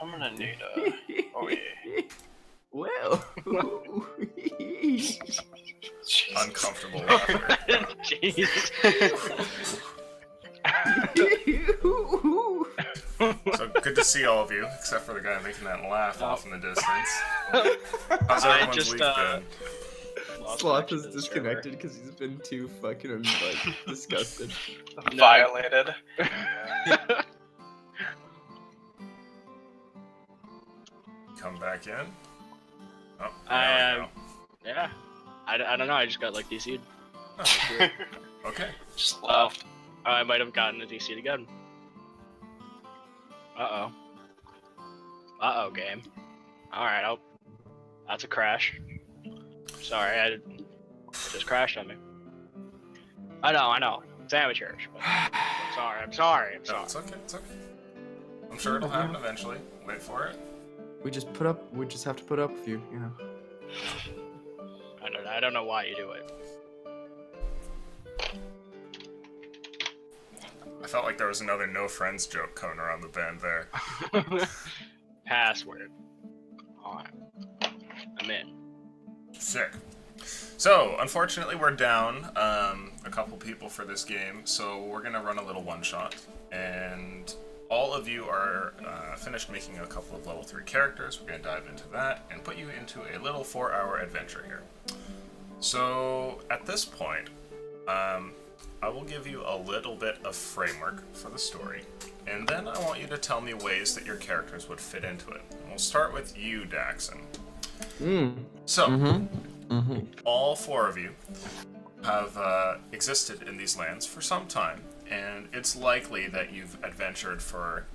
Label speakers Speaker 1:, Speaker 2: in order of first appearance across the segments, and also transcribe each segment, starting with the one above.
Speaker 1: I'm gonna need a. Oh yeah.
Speaker 2: Well.
Speaker 3: Uncomfortable laughter.
Speaker 4: Jeez.
Speaker 3: So good to see all of you, except for the guy making that laugh off in the distance. How's
Speaker 4: I
Speaker 3: everyone's
Speaker 4: just,
Speaker 3: week been?
Speaker 2: Sloth is disconnected because he's been too fucking like disgusted.
Speaker 1: Violated.
Speaker 3: Come back in. Oh,
Speaker 4: I,
Speaker 3: there we go.
Speaker 4: Yeah. I don't know, I just got like DC'd.
Speaker 3: Oh, okay.
Speaker 1: Just left.
Speaker 4: I might have gotten a DC'd again. Uh-oh. Uh-oh, game. Alright, that's a crash. Sorry, it just crashed on me. I know. It's amateurs. But I'm sorry.
Speaker 3: No, it's okay. It's okay. I'm sure it'll happen eventually. Wait for it.
Speaker 2: We just have to put up with you, you know.
Speaker 4: I don't know why you do it.
Speaker 3: I felt like there was another no friends joke coming around the bend there.
Speaker 4: Password. On. I'm in.
Speaker 3: Sick. So, unfortunately, we're down a couple people for this game, so we're gonna run a little one-shot, and all of you are finished making a couple of level 3 characters. We're gonna dive into that and put you into a little 4-hour adventure here. So, at this point, I will give you a little bit of framework for the story, and then I want you to tell me ways that your characters would fit into it. And we'll start with you, Daxon. So, all 4 of you have existed in these lands for some time, and it's likely that you've adventured for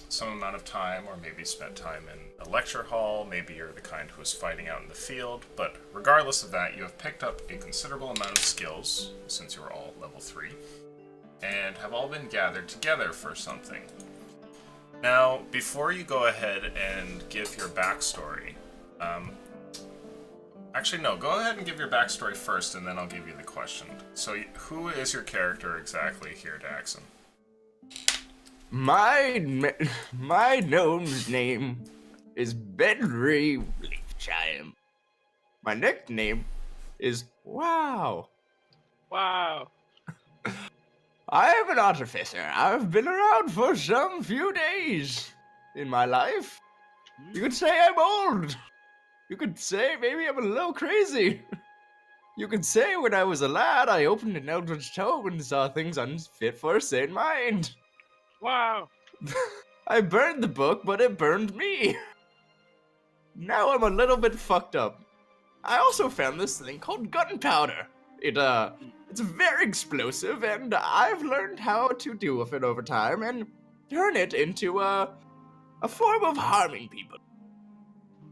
Speaker 3: some amount of time, or maybe spent time in a lecture hall, maybe you're the kind who is fighting out in the field, but regardless of that, you have picked up a considerable amount of skills, since you're all level 3, and have all been gathered together for something. Now, before you go ahead and give your backstory, actually, no, go ahead and give your backstory first, and then I'll give you the question. So, who is your character exactly here, Daxon?
Speaker 2: My gnome's name is Benry Leafchime. My nickname is Wow.
Speaker 4: Wow.
Speaker 2: I am an artificer. I've been around for some few days in my life. You could say I'm old. You could say maybe I'm a little crazy. You could say when I was a lad, I opened an eldritch tome and saw things unfit for a sane mind.
Speaker 4: Wow.
Speaker 2: I burned the book, but it burned me. Now I'm a little bit fucked up. I also found this thing called gunpowder. It's very explosive, and I've learned how to deal with it over time and turn it into a form of harming people.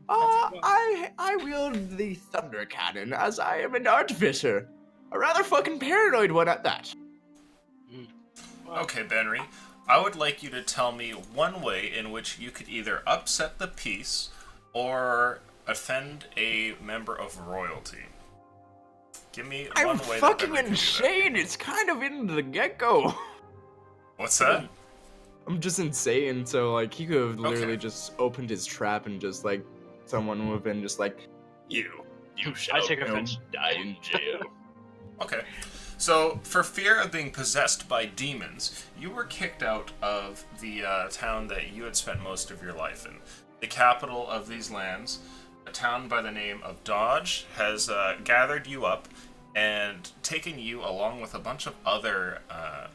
Speaker 2: I wield the thunder cannon as I am an artificer. A rather fucking paranoid one at that.
Speaker 3: Okay, Benry. I would like you to tell me one way in which you could either upset the peace or offend a member of royalty. Give me one
Speaker 2: I'm
Speaker 3: way
Speaker 2: fucking
Speaker 3: that
Speaker 2: insane. It's kind of in the get-go.
Speaker 3: What's that?
Speaker 2: I'm just insane, so like he could have literally
Speaker 3: Okay.
Speaker 2: just opened his trap and just like someone would have been just like, you shall
Speaker 4: take
Speaker 2: now
Speaker 4: offense.
Speaker 2: die in jail.
Speaker 3: Okay. So, for fear of being possessed by demons, you were kicked out of the town that you had spent most of your life in. The capital of these lands, a town by the name of Dodge, has gathered you up and taken you along with a bunch of other,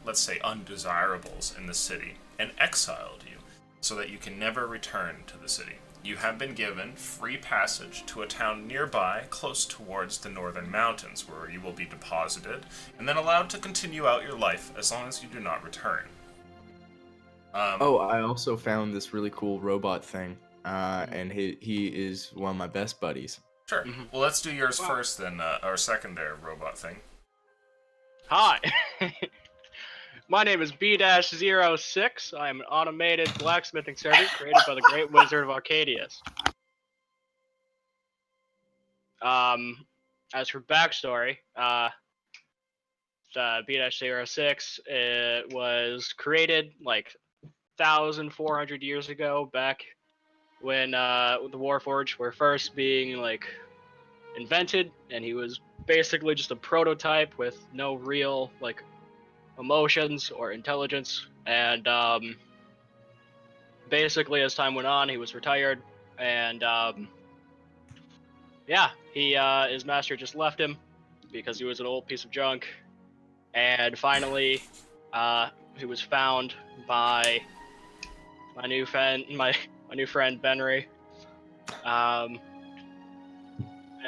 Speaker 3: let's say, undesirables in the city, and exiled you so that you can never return to the city. You have been given free passage to a town nearby, close towards the northern mountains, where you will be deposited, and then allowed to continue out your life as long as you do not return.
Speaker 2: Oh, I also found this really cool robot thing, and he is one of my best buddies.
Speaker 3: Sure. Well, let's do yours first, then, or second there, robot thing.
Speaker 4: Hi. My name is B-06. I am an automated blacksmithing servant created by the Great Wizard of Arcadius. As for backstory, the B-06 it was created like 1,400 years ago, back when the Warforged were first being like invented, and he was basically just a prototype with no real like emotions or intelligence. And basically, as time went on, he was retired, and yeah, his master just left him because he was an old piece of junk. And finally, he was found by my new friend Benry. And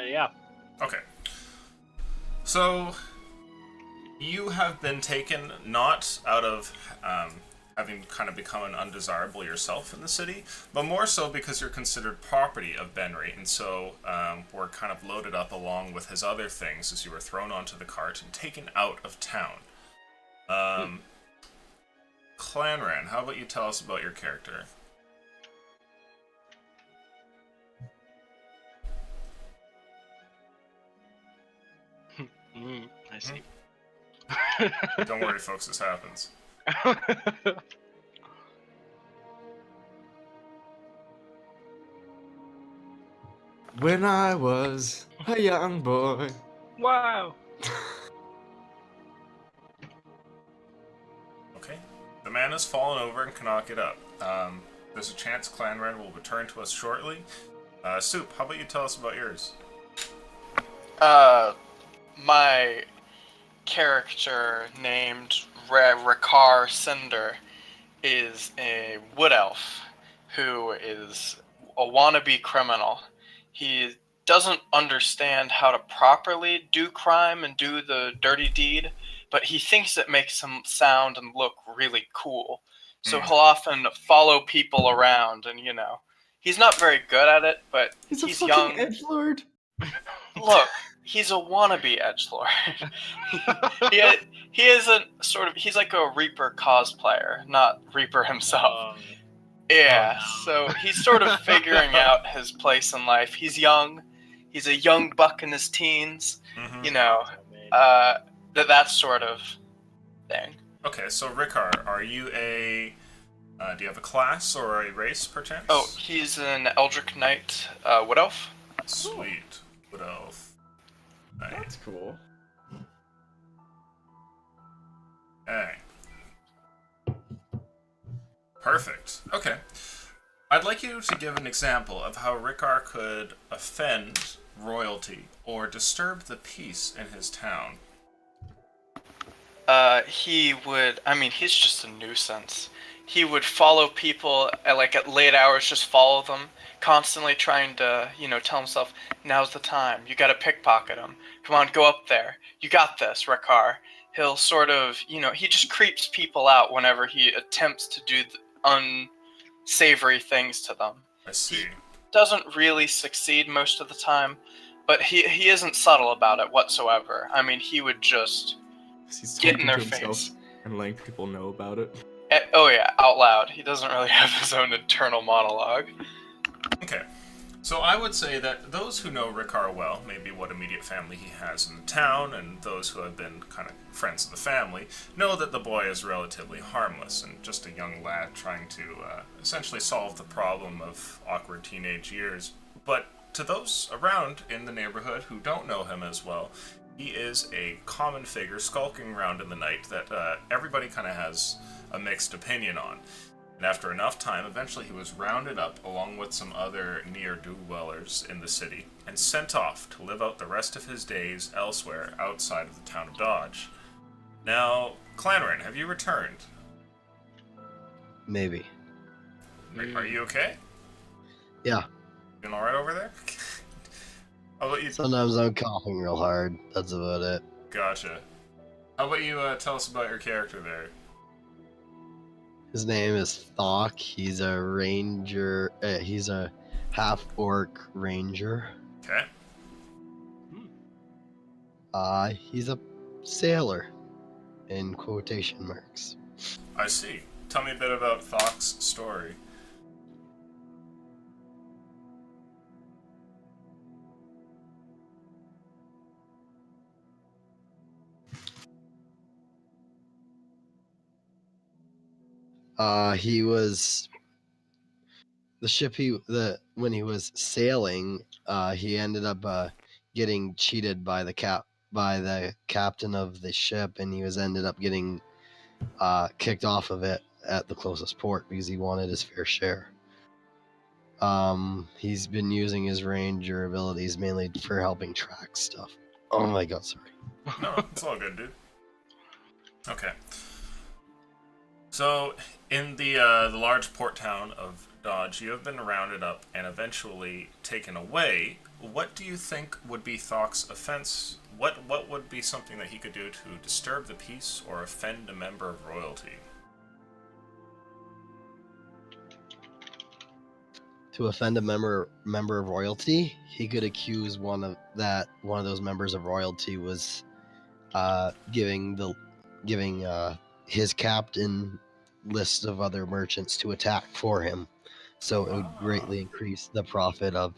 Speaker 4: yeah.
Speaker 3: Okay. So, you have been taken not out of having kind of become an undesirable yourself in the city, but more so because you're considered property of Benry, and so were kind of loaded up along with his other things as you were thrown onto the cart and taken out of town. Clanran, how about you tell us about your character?
Speaker 4: I see.
Speaker 3: Don't worry, folks, this happens.
Speaker 2: When I was a young boy.
Speaker 4: Wow.
Speaker 3: Okay. The man has fallen over and cannot get up. There's a chance Clanran will return to us shortly. Soup, how about you tell us about yours?
Speaker 1: My character named Rakar Cinder is a wood elf who is a wannabe criminal. He doesn't understand how to properly do crime and do the dirty deed, but he thinks it makes him sound and look really cool. So he'll often follow people around, and he's not very good at it, but
Speaker 2: He's a
Speaker 1: he's
Speaker 2: fucking
Speaker 1: young.
Speaker 2: edgelord.
Speaker 1: Look, he's a wannabe edgelord. he isn't he's like a Reaper cosplayer, not Reaper himself. Yeah, so he's sort of figuring out his place in life. He's young. He's a young buck in his teens.
Speaker 3: Mm-hmm.
Speaker 1: That sort of thing.
Speaker 3: Okay, so Ricard, are you do you have a class or a race, perchance?
Speaker 1: Oh, he's an Eldritch Knight Wood Elf.
Speaker 3: Sweet. Wood Elf. Nice.
Speaker 2: That's cool.
Speaker 3: Hey. Perfect. Okay. I'd like you to give an example of how Ricard could offend royalty or disturb the peace in his town.
Speaker 1: He would. I mean, he's just a nuisance. He would follow people at late hours, just follow them, constantly trying to, tell himself, now's the time. You gotta pickpocket him. Come on, go up there. You got this, Rakar. He'll sort of, he just creeps people out whenever he attempts to do unsavory things to them.
Speaker 3: I see.
Speaker 1: He doesn't really succeed most of the time, but he isn't subtle about it whatsoever. I mean, he would just
Speaker 2: He's
Speaker 1: get in
Speaker 2: talking
Speaker 1: their
Speaker 2: to himself
Speaker 1: face.
Speaker 2: and letting people know about it.
Speaker 1: Oh yeah, out loud. He doesn't really have his own internal monologue.
Speaker 3: Okay. So I would say that those who know Ricard well, maybe what immediate family he has in the town, and those who have been kind of friends of the family, know that the boy is relatively harmless and just a young lad trying to essentially solve the problem of awkward teenage years. But to those around in the neighborhood who don't know him as well, he is a common figure skulking around in the night that everybody kind of has a mixed opinion on. And after enough time, eventually he was rounded up along with some other ne'er-do-dwellers in the city and sent off to live out the rest of his days elsewhere outside of the town of Dodge. Now, Clanran, have you returned?
Speaker 5: Maybe.
Speaker 3: Are you okay?
Speaker 5: Yeah.
Speaker 3: Doing alright over there? How about you?
Speaker 5: Sometimes I'm coughing real hard. That's about it.
Speaker 3: Gotcha. How about you tell us about your character there?
Speaker 5: His name is Thok. He's a ranger. He's a half-orc ranger.
Speaker 3: Okay.
Speaker 5: He's a sailor, in quotation marks.
Speaker 3: I see. Tell me a bit about Thok's story.
Speaker 5: He was the ship when he was sailing. He ended up getting cheated by the captain of the ship, and he ended up getting kicked off of it at the closest port because he wanted his fair share. He's been using his ranger abilities mainly for helping track stuff. Oh my god, sorry.
Speaker 3: No, it's all good, dude. Okay. So, in the large port town of Dodge, you have been rounded up and eventually taken away. What do you think would be Thok's offense? What would be something that he could do to disturb the peace or offend a member of royalty?
Speaker 5: To offend a member of royalty, he could accuse one of those members of royalty was giving his captain list of other merchants to attack for him, so it would greatly increase the profit of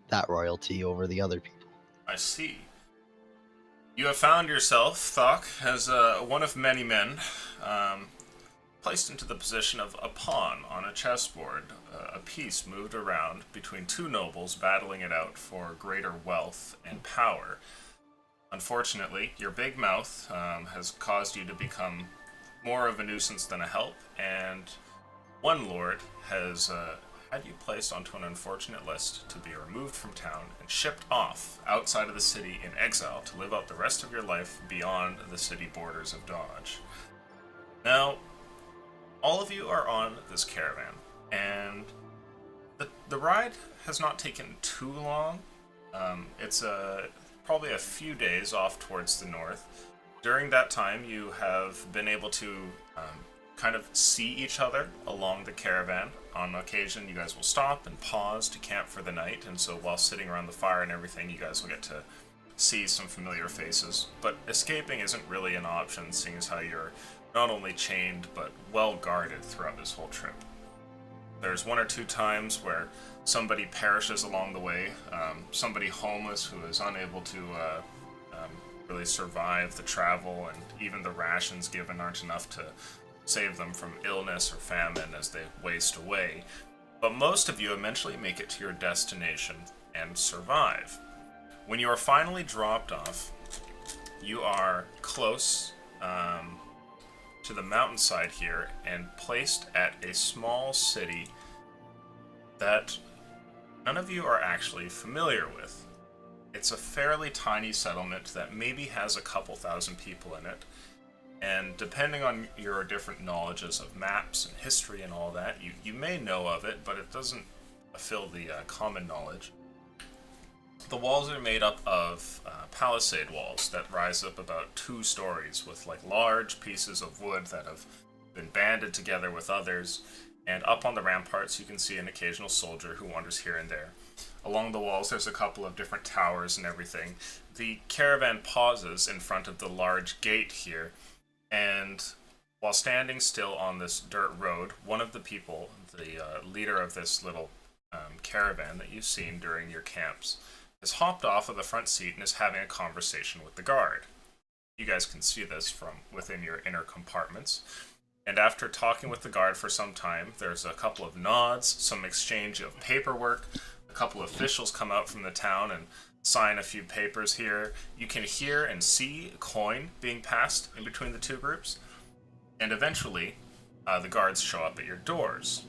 Speaker 5: that royalty over the other people.
Speaker 3: I see. You have found yourself, Thok, as one of many men, placed into the position of a pawn on a chessboard. A piece moved around between two nobles battling it out for greater wealth and power. Unfortunately, your big mouth has caused you to become more of a nuisance than a help, and one lord has had you placed onto an unfortunate list to be removed from town and shipped off outside of the city in exile to live out the rest of your life beyond the city borders of Dodge. Now, all of you are on this caravan, and the ride has not taken too long. It's probably a few days off towards the north. During that time, you have been able to kind of see each other along the caravan. On occasion, you guys will stop and pause to camp for the night, and so while sitting around the fire and everything, you guys will get to see some familiar faces. But escaping isn't really an option, seeing as how you're not only chained, but well guarded throughout this whole trip. There's one or two times where somebody perishes along the way, somebody homeless who is unable to really survive the travel, and even the rations given aren't enough to save them from illness or famine as they waste away. But most of you eventually make it to your destination and survive. When you are finally dropped off, you are close to the mountainside here and placed at a small city that none of you are actually familiar with. It's a fairly tiny settlement that maybe has a couple thousand people in it, and depending on your different knowledges of maps and history and all that, you may know of it, but it doesn't fill the common knowledge. The walls are made up of palisade walls that rise up about 2 stories with like large pieces of wood that have been banded together with others, and up on the ramparts you can see an occasional soldier who wanders here and there. Along the walls there's a couple of different towers and everything. The caravan pauses in front of the large gate here, and while standing still on this dirt road, one of the people, the leader of this little caravan that you've seen during your camps, has hopped off of the front seat and is having a conversation with the guard. You guys can see this from within your inner compartments. And after talking with the guard for some time, there's a couple of nods, some exchange of paperwork, a couple of officials come out from the town and sign a few papers here. You can hear and see a coin being passed in between the two groups. And eventually, the guards show up at your doors.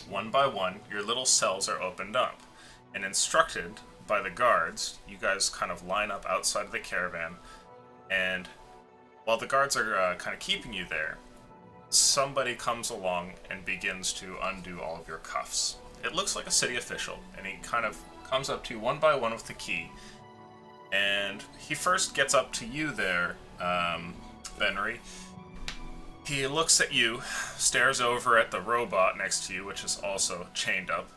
Speaker 3: One by one, your little cells are opened up. And instructed by the guards, you guys kind of line up outside of the caravan. And while the guards are kind of keeping you there, somebody comes along and begins to undo all of your cuffs. It looks like a city official, and he kind of comes up to you one by one with the key. And he first gets up to you there, Benry. He looks at you, stares over at the robot next to you, which is also chained up,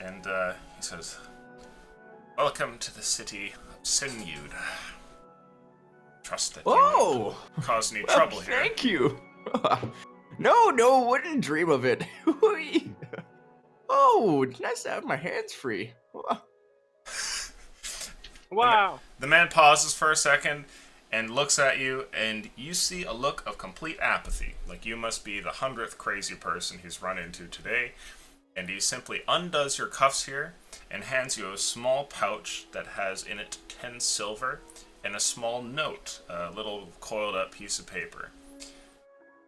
Speaker 3: and he says, "Welcome to the city of Sineud. Trust that you won't cause any trouble here."
Speaker 2: Thank you. No, wouldn't dream of it. Oh, it's nice to have my hands free.
Speaker 4: Wow.
Speaker 3: The man pauses for a second, and looks at you, and you see a look of complete apathy, like you must be the 100th crazy person he's run into today. And he simply undoes your cuffs here and hands you a small pouch that has in it 10 silver and a small note, a little coiled up piece of paper.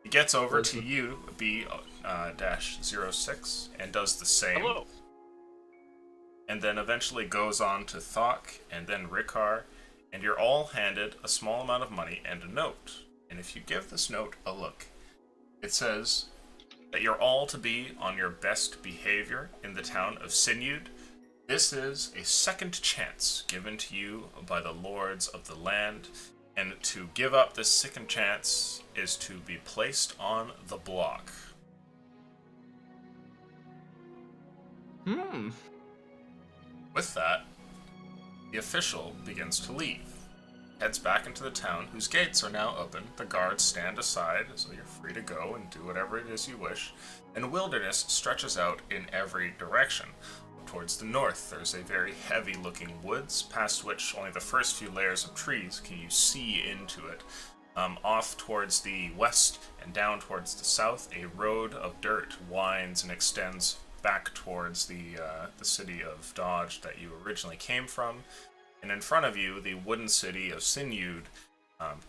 Speaker 3: He gets over to you, B-06, and does the same.
Speaker 4: Hello.
Speaker 3: And then eventually goes on to Thok and then Rikar, and you're all handed a small amount of money and a note. And if you give this note a look, it says that you're all to be on your best behavior in the town of Sinud. This is a second chance given to you by the lords of the land, and to give up this second chance is to be placed on the block. With that, the official begins to leave. Heads back into the town, whose gates are now open. The guards stand aside, so you're free to go and do whatever it is you wish. And wilderness stretches out in every direction. Towards the north, there's a very heavy-looking woods, past which only the first few layers of trees can you see into it. Off towards the west and down towards the south, a road of dirt winds and extends back towards the city of Dodge that you originally came from. And in front of you, the wooden city of Sinud,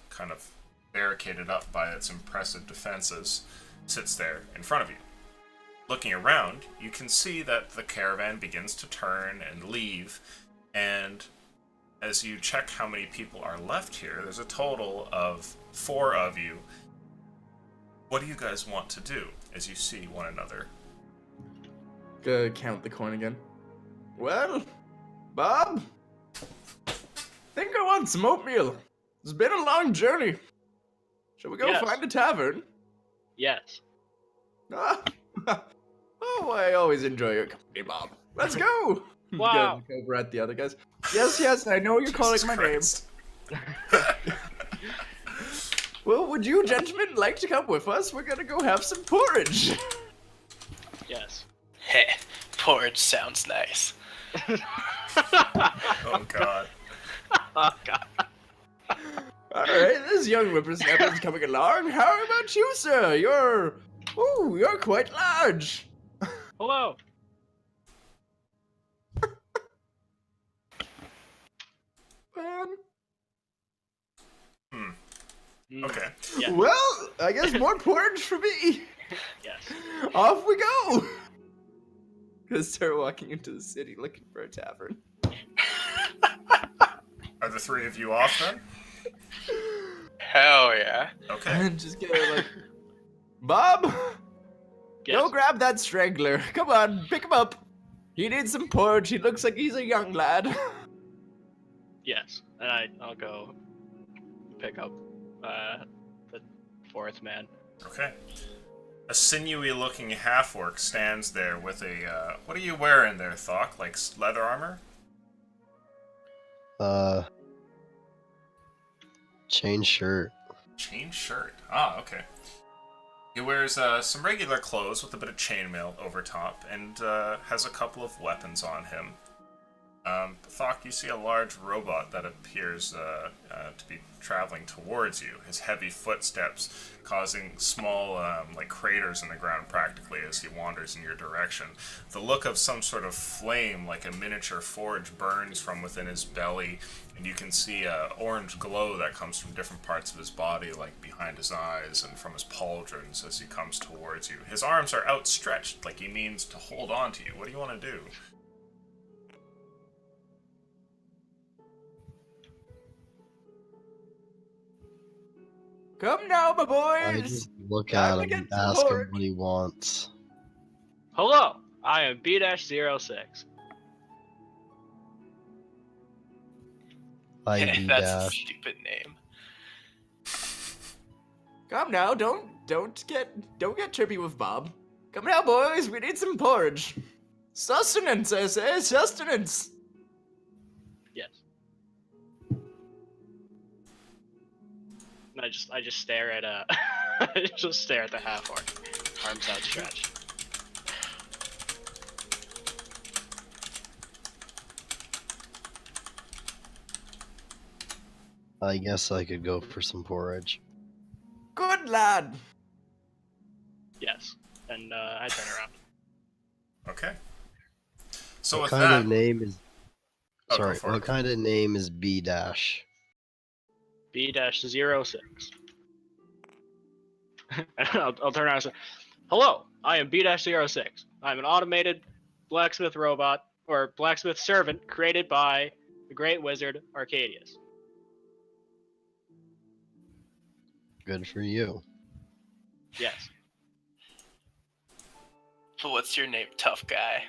Speaker 3: kind of barricaded up by its impressive defenses, sits there in front of you. Looking around, you can see that the caravan begins to turn and leave, and as you check how many people are left here, there's a total of 4 of you. What do you guys want to do as you see one another?
Speaker 2: Count the coin again. Well, Bob, think I want some oatmeal. It's been a long journey. Shall we go
Speaker 4: Yes.
Speaker 2: find a tavern?
Speaker 4: Yes.
Speaker 2: Ah, oh, I always enjoy your company, Bob. Let's go.
Speaker 4: Wow.
Speaker 2: Go over at the other guys. Yes, I know you're calling
Speaker 3: Jesus
Speaker 2: my
Speaker 3: Christ.
Speaker 2: name. Well, would you gentlemen like to come with us? We're gonna go have some porridge.
Speaker 4: Yes.
Speaker 1: Heh, porridge sounds nice.
Speaker 3: Oh god.
Speaker 4: Oh god.
Speaker 2: All right, this young whippersnapper is coming along. How about you, sir? You're quite large.
Speaker 4: Hello.
Speaker 2: Man.
Speaker 4: Mm,
Speaker 3: Okay.
Speaker 4: Yeah.
Speaker 2: Well, I guess more porridge for me.
Speaker 4: Yes.
Speaker 2: Off we go. Gonna start walking into the city looking for a tavern.
Speaker 3: Are the 3 of you off then?
Speaker 1: Hell yeah.
Speaker 3: Okay.
Speaker 2: And just get like, Bob,
Speaker 4: Yes.
Speaker 2: go grab that strangler. Come on, pick him up. He needs some porridge. He looks like he's a young lad.
Speaker 4: Yes. And I'll go pick up the 4th man.
Speaker 3: Okay. A sinewy-looking half-orc stands there with a, what are you wearing there, Thok? Like leather armor?
Speaker 5: Chain shirt.
Speaker 3: Chain shirt. Ah, okay. He wears some regular clothes with a bit of chainmail over top, and has a couple of weapons on him. Thok, you see a large robot that appears to be traveling towards you, his heavy footsteps causing small like craters in the ground practically as he wanders in your direction. The look of some sort of flame, like a miniature forge, burns from within his belly, and you can see an orange glow that comes from different parts of his body, like behind his eyes and from his pauldrons as he comes towards you. His arms are outstretched, like he means to hold on to you. What do you want to do?
Speaker 2: Come now, my
Speaker 5: I
Speaker 2: boys.
Speaker 5: just look
Speaker 2: Time
Speaker 5: at
Speaker 2: to
Speaker 5: him
Speaker 2: get
Speaker 5: and
Speaker 2: some
Speaker 5: ask him
Speaker 2: porridge.
Speaker 5: what he wants.
Speaker 4: Hello. I am B-06.
Speaker 5: ID
Speaker 1: That's a
Speaker 5: dash.
Speaker 1: stupid name.
Speaker 2: Come now, don't get trippy with Bob. Come now, boys. We need some porridge. Sustenance, I say, sustenance.
Speaker 4: Yes. And I just stare at I just stare at the half orc, arms outstretched.
Speaker 5: I guess I could go for some porridge.
Speaker 2: Good lad.
Speaker 4: Yes. And I turn around.
Speaker 3: Okay. So
Speaker 5: What
Speaker 3: with
Speaker 5: kind
Speaker 3: that,
Speaker 5: of name is?
Speaker 3: Oh, go
Speaker 5: Sorry,
Speaker 3: for
Speaker 5: what
Speaker 3: it.
Speaker 5: kind of name is B dash?
Speaker 4: B-06. I'll turn around and say, "Hello, I am B-06. I'm an automated blacksmith robot, or blacksmith servant, created by the great wizard Arcadius."
Speaker 5: Good for you.
Speaker 4: Yes.
Speaker 1: So what's your name, tough guy?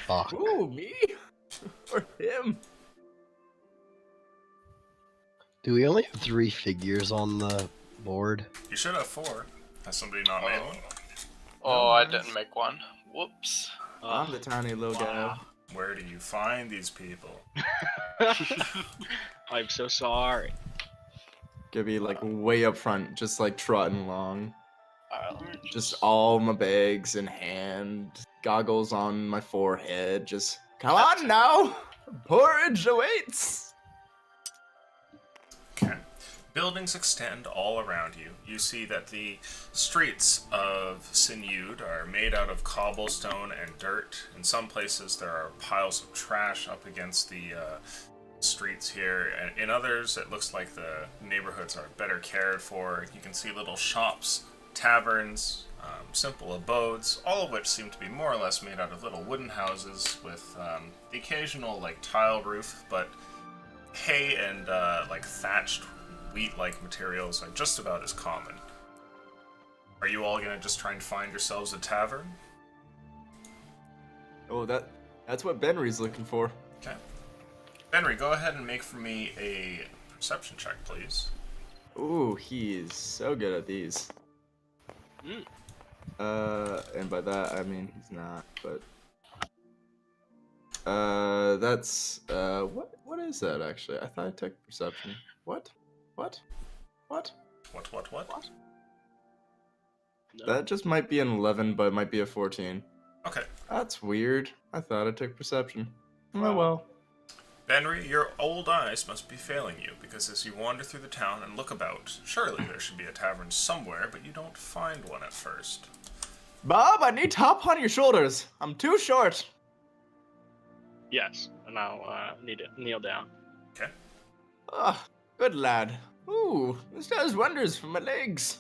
Speaker 5: Fuck.
Speaker 2: Ooh, me? Or him?
Speaker 5: Do we only have 3 figures on the board?
Speaker 3: you should have 4. Has somebody not made one?
Speaker 1: Oh, I
Speaker 2: nice.
Speaker 1: didn't make one. Whoops.
Speaker 2: I'm the tiny little guy.
Speaker 3: Where do you find these people?
Speaker 4: I'm so sorry.
Speaker 2: Gonna be like way up front, just like trotting along.
Speaker 1: Alright, let me
Speaker 2: Just all my bags in hand, goggles on my forehead. Just come on now, porridge awaits.
Speaker 3: Okay. Buildings extend all around you. You see that the streets of Sineud are made out of cobblestone and dirt. In some places, there are piles of trash up against the streets here. And in others, it looks like the neighborhoods are better cared for. You can see little shops, taverns, simple abodes, all of which seem to be more or less made out of little wooden houses with the occasional like tile roof, but hay and like thatched wheat-like materials are just about as common. Are you all gonna just try and find yourselves a tavern?
Speaker 2: Oh, that's what Benry's looking for.
Speaker 3: Okay. Henry, go ahead and make for me a perception check, please.
Speaker 2: Ooh, he is so good at these. And by that I mean he's not, but that's what is that actually? I thought I took perception. What?
Speaker 3: What?
Speaker 4: No.
Speaker 2: That just might be an 11, but it might be a 14.
Speaker 3: Okay.
Speaker 2: That's weird. I thought I took perception. Oh
Speaker 3: Wow.
Speaker 2: well.
Speaker 3: Henry, your old eyes must be failing you, because as you wander through the town and look about, surely there should be a tavern somewhere, but you don't find one at first.
Speaker 2: Bob, I need to hop on your shoulders. I'm too short.
Speaker 4: Yes, and I'll need to kneel down.
Speaker 3: Okay.
Speaker 2: Ah, good lad. Ooh, this does wonders for my legs.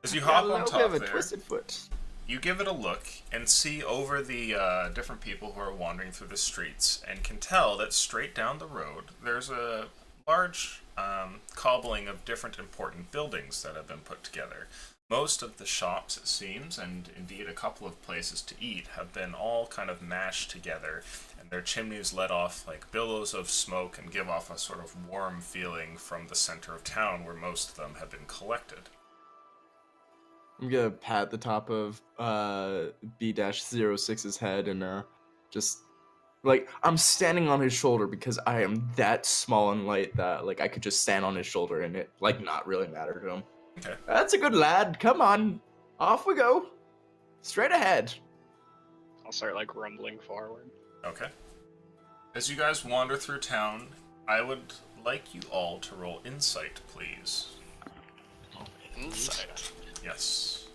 Speaker 3: As you
Speaker 2: Got
Speaker 3: hop
Speaker 2: a
Speaker 3: on
Speaker 2: little bit
Speaker 3: top
Speaker 2: of a
Speaker 3: there,
Speaker 2: twisted foot.
Speaker 3: you give it a look and see over the different people who are wandering through the streets, and can tell that straight down the road there's a large cobbling of different important buildings that have been put together. Most of the shops, it seems, and indeed a couple of places to eat, have been all kind of mashed together, and their chimneys let off like billows of smoke and give off a sort of warm feeling from the center of town where most of them have been collected.
Speaker 2: I'm gonna pat the top of B-06's head and just like I'm standing on his shoulder because I am that small and light that like I could just stand on his shoulder and it like not really matter to him.
Speaker 3: Okay.
Speaker 2: That's a good lad. Come on, off we go. Straight ahead.
Speaker 4: I'll start like rumbling forward.
Speaker 3: Okay. As you guys wander through town, I would like you all to roll insight, please.
Speaker 1: Insight.
Speaker 3: Yes.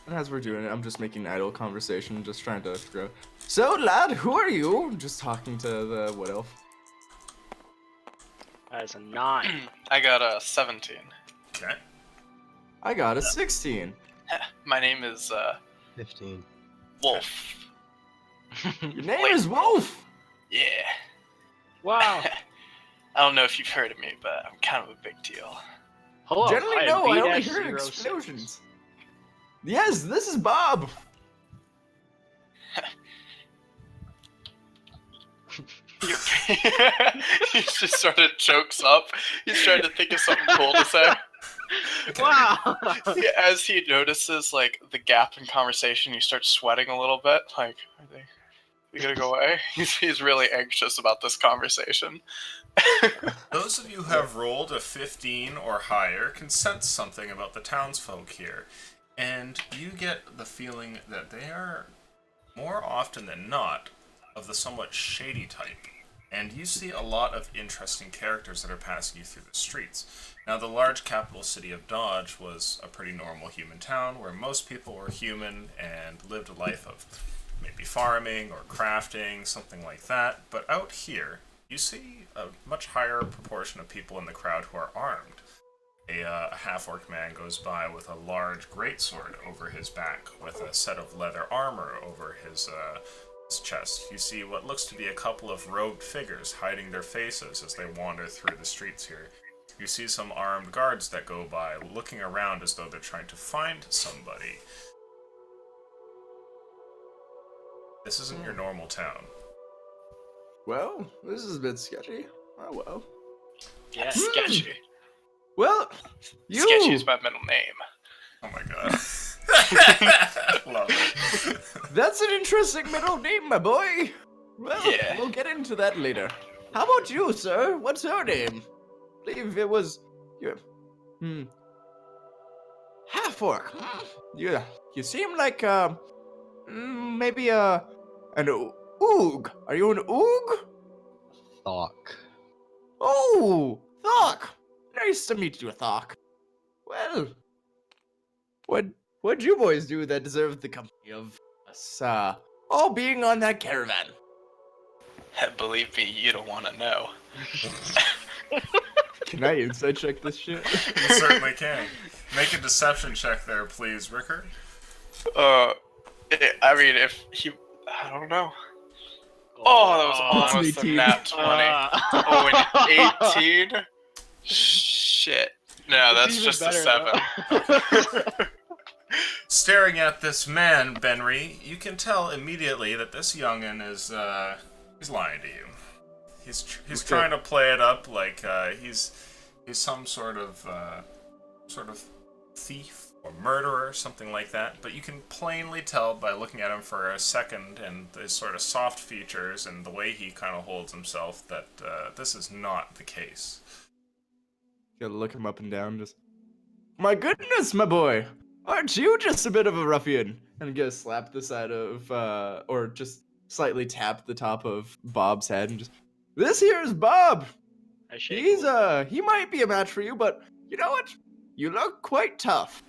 Speaker 2: And as we're doing it, I'm just making idle conversation, just trying to figure out. So, lad, who are you? Just talking to the wood elf.
Speaker 4: That is a 9.
Speaker 1: I got a 17.
Speaker 3: Okay.
Speaker 2: I got a 16.
Speaker 1: My name is
Speaker 5: 15.
Speaker 1: Wolf.
Speaker 2: Your name
Speaker 1: Wait.
Speaker 2: is Wolf.
Speaker 1: Yeah.
Speaker 4: Wow.
Speaker 1: I don't know if you've heard of me, but I'm kind of a big deal.
Speaker 4: Hello.
Speaker 2: Generally,
Speaker 4: I am
Speaker 2: no. I only
Speaker 4: B-06.
Speaker 2: heard explosions. Yes, this is Bob.
Speaker 1: He just sort of chokes up. He's trying to think of something cool to say.
Speaker 4: Wow.
Speaker 1: As he notices like the gap in conversation, he starts sweating a little bit. Like, are they gonna go away? He's really anxious about this conversation.
Speaker 3: Those of you who have rolled a 15 or higher can sense something about the townsfolk here, and you get the feeling that they are, more often than not, of the somewhat shady type. and you see a lot of interesting characters that are passing you through the streets. Now, the large capital city of Dodge was a pretty normal human town where most people were human and lived a life of maybe farming or crafting, something like that. But out here, you see a much higher proportion of people in the crowd who are armed. A half-orc man goes by with a large greatsword over his back, with a set of leather armor over his chest. You see what looks to be a couple of robed figures hiding their faces as they wander through the streets here. You see some armed guards that go by, looking around as though they're trying to find somebody. This isn't your normal town.
Speaker 2: Well, this is a bit sketchy. Oh well.
Speaker 4: Yeah.
Speaker 1: Sketchy.
Speaker 2: Well, you.
Speaker 1: Sketchy is my middle name.
Speaker 3: Oh my god. Love it.
Speaker 2: That's an interesting middle name, my boy. Well,
Speaker 1: Yeah.
Speaker 2: we'll get into that later. How about you, sir? What's your name? I believe it was your half-orc. You seem like maybe an oog. Are you an oog?
Speaker 5: Thok.
Speaker 2: Oh, Thok. Nice to meet you, Thok. Well, what'd you boys do that deserved the company of us all being on that caravan?
Speaker 1: Believe me, you don't want to know.
Speaker 2: Can I insight check this shit?
Speaker 3: You certainly can. Make a deception check there, please, Ricker.
Speaker 1: I mean, if he, I don't know. Oh, that was almost a
Speaker 2: 18.
Speaker 1: nat 20. Oh, and 18? Shit. No, that's just a 7.
Speaker 3: Staring at this man, Benry, you can tell immediately that this youngin is, he's lying to you. He's trying to play it up like, he's some sort of thief or murderer, something like that, but you can plainly tell by looking at him for a second and his sort of soft features and the way he kind of holds himself that this is not the case.
Speaker 2: Gotta look him up and down, just... My goodness, my boy! Aren't you just a bit of a ruffian? And gonna slap the side of, or just slightly tap the top of Bob's head and just... This here's Bob! He's, he might be a match for you, but you know what? You look quite tough.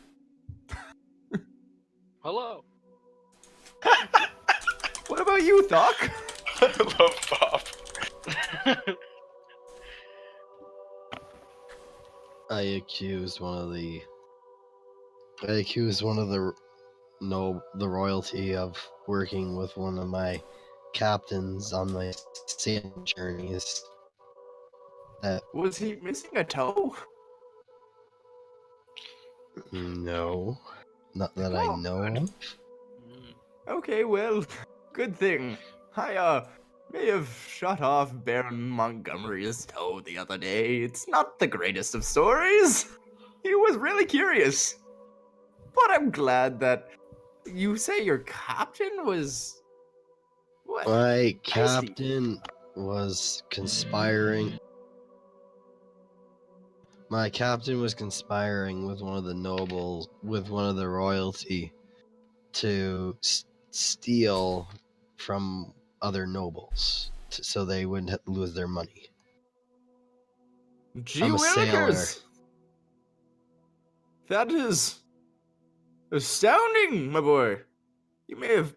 Speaker 4: Hello.
Speaker 2: What about you, Thok?
Speaker 1: I love Bob.
Speaker 5: I accused one of the the royalty of working with one of my captains on my sailing journeys. That
Speaker 2: Was he missing a toe?
Speaker 5: no, not that I
Speaker 2: Oh,
Speaker 5: know.
Speaker 2: good. Okay, well, good thing. I, may have shot off Baron Montgomery's toe the other day. It's not the greatest of stories. He was really curious. But I'm glad that you say your captain was... What?
Speaker 5: My captain was conspiring. My captain was conspiring with one of the nobles, with one of the royalty, to steal from other nobles, so they wouldn't lose their money.
Speaker 2: Gee
Speaker 5: I'm a sailor.
Speaker 2: willikers! That is... astounding, my boy. You may have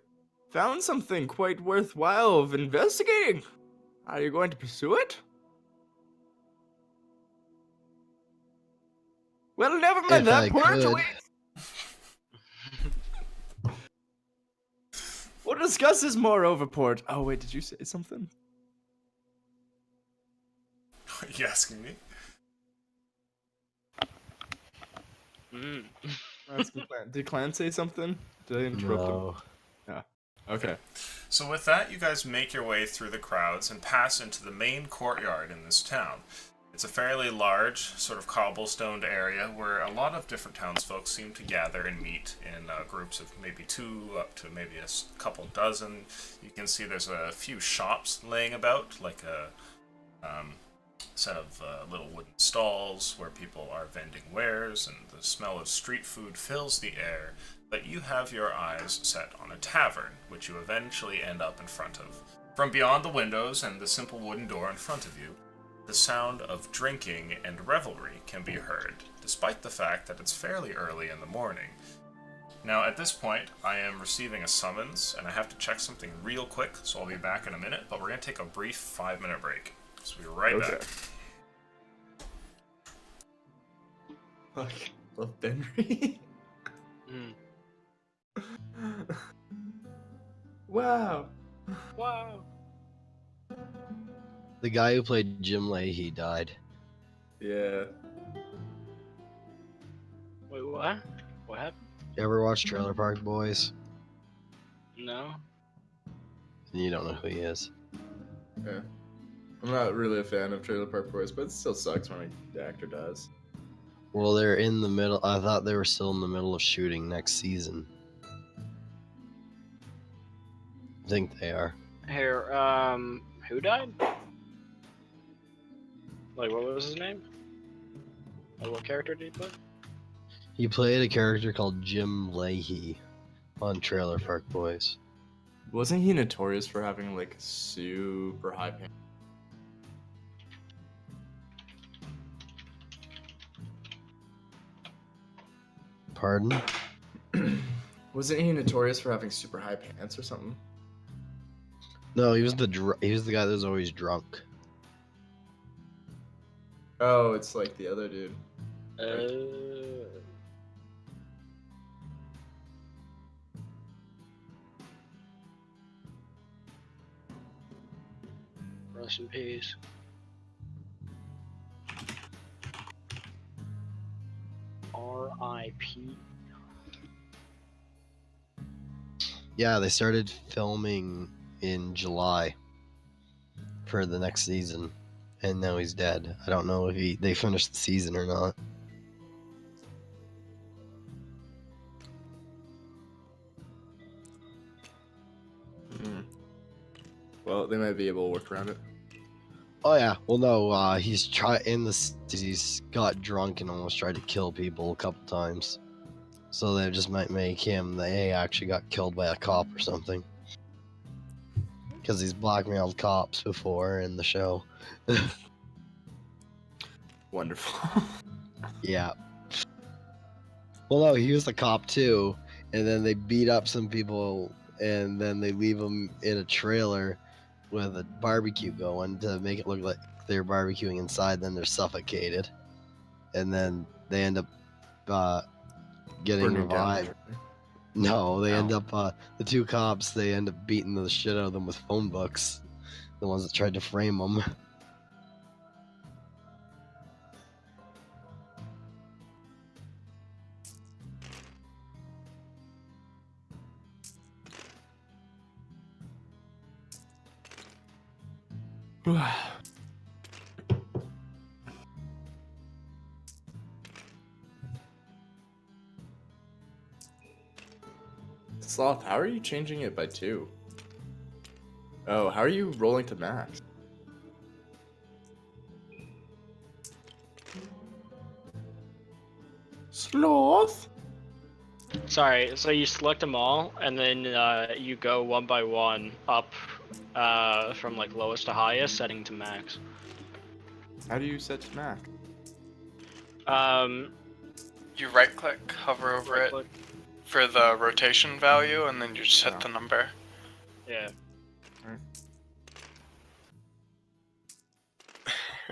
Speaker 2: found something quite worthwhile of investigating. Are you going to pursue it? Well, never mind
Speaker 5: If
Speaker 2: that
Speaker 5: I
Speaker 2: part.
Speaker 5: could.
Speaker 2: Wait. We'll discuss this more over port. Oh wait, did you say something?
Speaker 3: Are you asking me?
Speaker 2: Did Clan say something? Did I interrupt him?
Speaker 5: No.
Speaker 2: Okay.
Speaker 3: So with that, you guys make your way through the crowds and pass into the main courtyard in this town. It's a fairly large, sort of cobblestoned area where a lot of different townsfolk seem to gather and meet in groups of maybe 2 up to maybe a couple dozen. You can see there's a few shops laying about, like a set of little wooden stalls where people are vending wares, and the smell of street food fills the air. But you have your eyes set on a tavern, which you eventually end up in front of. From beyond the windows and the simple wooden door in front of you, the sound of drinking and revelry can be heard, despite the fact that it's fairly early in the morning. Now, at this point, I am receiving a summons, and I have to check something real quick, so I'll be back in a minute, but we're going to take a brief 5-minute break. So we'll be right back.
Speaker 2: Fuck. Love Benry. Wow.
Speaker 4: Wow.
Speaker 5: The guy who played Jim Leahy died.
Speaker 2: Yeah.
Speaker 4: Wait, what? What happened?
Speaker 5: You ever watch Trailer Park Boys?
Speaker 4: No.
Speaker 5: You don't know who he is.
Speaker 2: Yeah. I'm not really a fan of Trailer Park Boys, but it still sucks when an actor dies.
Speaker 5: Well, they're in the middle. I thought they were still in the middle of shooting next season. I think they are.
Speaker 4: Here, who died? Like, what was his name? Like, what character did he play?
Speaker 5: He played a character called Jim Leahy on Trailer Park Boys.
Speaker 2: Wasn't he notorious for having like super high pants?
Speaker 5: Pardon?
Speaker 2: Wasn't he notorious for having super high pants or something?
Speaker 5: No, he was the guy that was always drunk.
Speaker 2: Oh, it's like the other dude.
Speaker 4: Rest in peace. R.I.P.
Speaker 5: Yeah, they started filming in July for the next season, and now he's dead. I don't know if they finished the season or not.
Speaker 2: Well, they might be able to work around it.
Speaker 5: Oh yeah, well no, he's got drunk and almost tried to kill people a couple times. So they just might make him actually got killed by a cop or something. Because he's blackmailed cops before in the show.
Speaker 2: Wonderful.
Speaker 5: Yeah. Well no, he was the cop too, and then they beat up some people and then they leave him in a trailer with a barbecue going to make it look like they're barbecuing inside, then they're suffocated. And then they end up getting
Speaker 2: Burning down the
Speaker 5: revived.
Speaker 2: trailer.
Speaker 5: No, they end
Speaker 2: Ow.
Speaker 5: up, the two cops, they end up beating the shit out of them with phone books. The ones that tried to frame them.
Speaker 2: Sloth, how are you changing it by 2? Oh, how are you rolling to max? Sloth?
Speaker 4: Sorry, so you select them all, and then you go one by one up from like lowest to highest, setting to max.
Speaker 2: How do you set to max?
Speaker 1: You right click, hover over it
Speaker 4: Right-click.
Speaker 1: for the rotation value, and then you just hit
Speaker 2: Oh.
Speaker 1: the number.
Speaker 4: Yeah.
Speaker 2: Alright.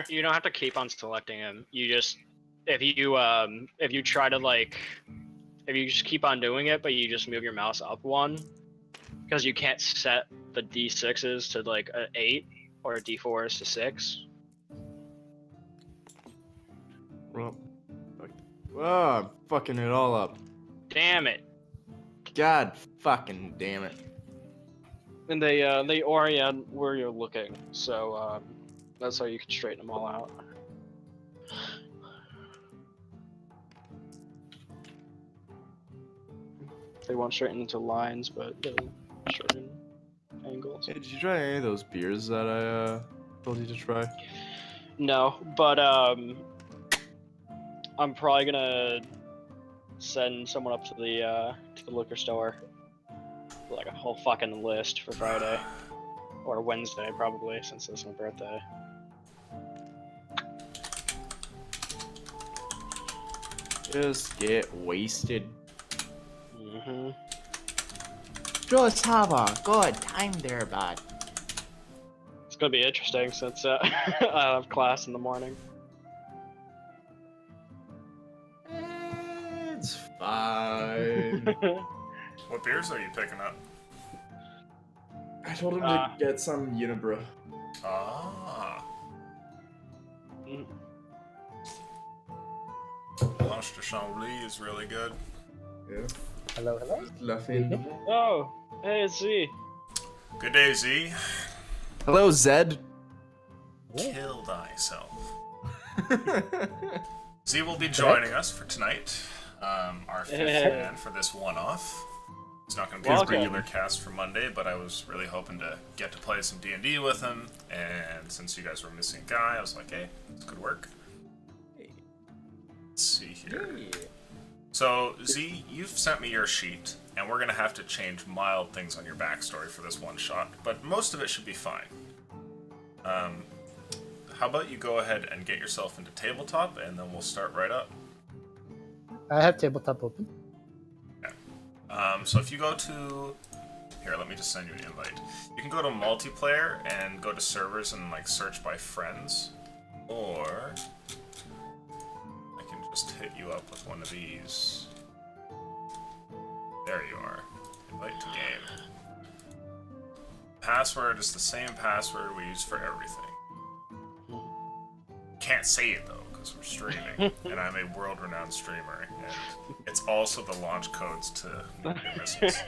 Speaker 4: You don't have to keep on selecting them. You just if you try to if you just keep on doing it, but you just move your mouse up one, because you can't set the D6s to like a 8 or a D4s to 6.
Speaker 2: Well, oh, I'm fucking it all up.
Speaker 4: Damn it!
Speaker 2: God fucking damn it.
Speaker 4: And they orient where you're looking, so that's how you can straighten them all out. They won't straighten into lines, but they'll straighten angles.
Speaker 2: Hey, did you try any of those beers that I told you to try?
Speaker 4: No, but I'm probably gonna send someone up to the liquor store, like a whole fucking list for Friday. Or Wednesday, probably, since it's my birthday.
Speaker 2: Just get wasted.
Speaker 4: Mm-hmm.
Speaker 2: Just have a good time there, bud.
Speaker 4: It's gonna be interesting since I have class in the morning.
Speaker 2: It's fine.
Speaker 3: What beers are you picking up?
Speaker 2: I told him
Speaker 4: to
Speaker 2: get some Unibrow.
Speaker 3: Ah.
Speaker 4: Mm.
Speaker 3: Blanche de Chambly is really good.
Speaker 2: Yeah.
Speaker 6: Hello, hello.
Speaker 2: Laughing.
Speaker 4: Oh, hey, it's Z.
Speaker 3: Good day, Z.
Speaker 2: Hello, Zed.
Speaker 3: Kill thyself. Z will be joining us for tonight. Our fifth man for this one-off. It's not going to be
Speaker 4: Welcome.
Speaker 3: a regular cast for Monday, but I was really hoping to get to play some D&D with him, and since you guys were missing a guy, I was like, hey, this could work. Let's see here. So, Z, you've sent me your sheet, and we're going to have to change mild things on your backstory for this one shot, but most of it should be fine. How about you go ahead and get yourself into tabletop, and then we'll start right up.
Speaker 6: I have tabletop open.
Speaker 3: So if you go to... Here, let me just send you an invite. You can go to multiplayer and go to servers and like search by friends. Or... I can just hit you up with one of these. There you are. Invite to game. Password is the same password we use for everything. Can't say it though, because we're streaming, and I'm a world-renowned streamer, and it's also the launch codes to new missiles.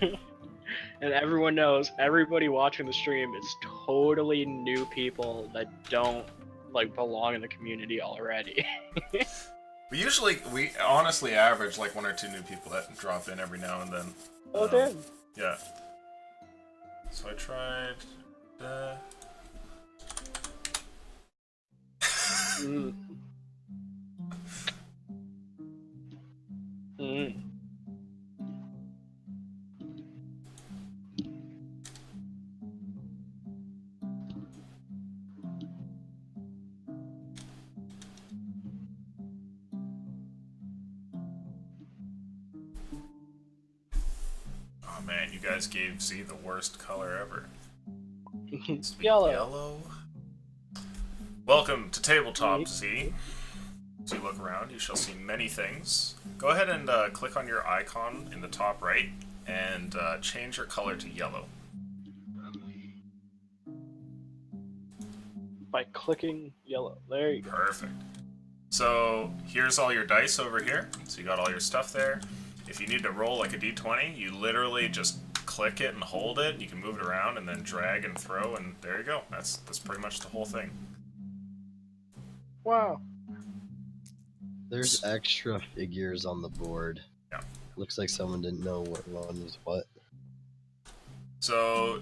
Speaker 4: And everyone knows, everybody watching the stream is totally new people that don't like belong in the community already.
Speaker 3: We honestly average like 1 or 2 new people that drop in every now and then.
Speaker 4: Oh, damn.
Speaker 3: Yeah. So I tried.
Speaker 4: Mm. Mm.
Speaker 3: Oh man, you guys gave Z the worst color ever. It's
Speaker 4: Yellow.
Speaker 3: Yellow. Welcome to Tabletop, Z. As you look around, you shall see many things. Go ahead and click on your icon in the top right and change your color to yellow.
Speaker 4: By clicking yellow. There you go.
Speaker 3: Perfect. So here's all your dice over here. So you got all your stuff there. If you need to roll like a d20, you literally just click it and hold it. You can move it around and then drag and throw, and there you go. That's pretty much the whole thing.
Speaker 4: Wow.
Speaker 5: There's extra figures on the board.
Speaker 3: Yeah.
Speaker 5: Looks like someone didn't know what one was what.
Speaker 3: So,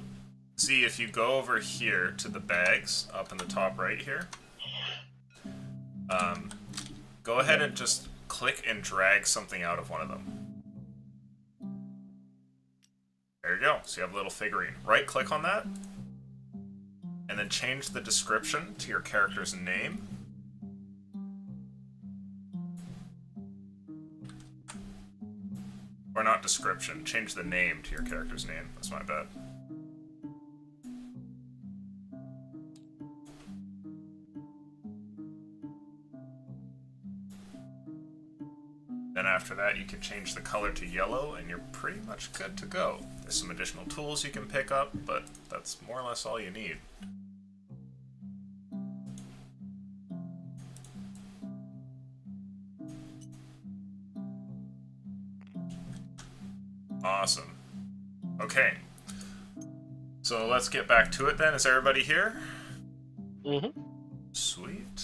Speaker 3: see, if you go over here to the bags up in the top right here, go ahead and just click and drag something out of one of them. There you go. So you have a little figurine. Right click on that, and then change the description to your character's name. Or not description, change the name to your character's name. That's my bad. Then after that, you can change the color to yellow, and you're pretty much good to go. There's some additional tools you can pick up, but that's more or less all you need. Awesome. Okay. So let's get back to it then. Is everybody here?
Speaker 4: Mm-hmm.
Speaker 3: Sweet.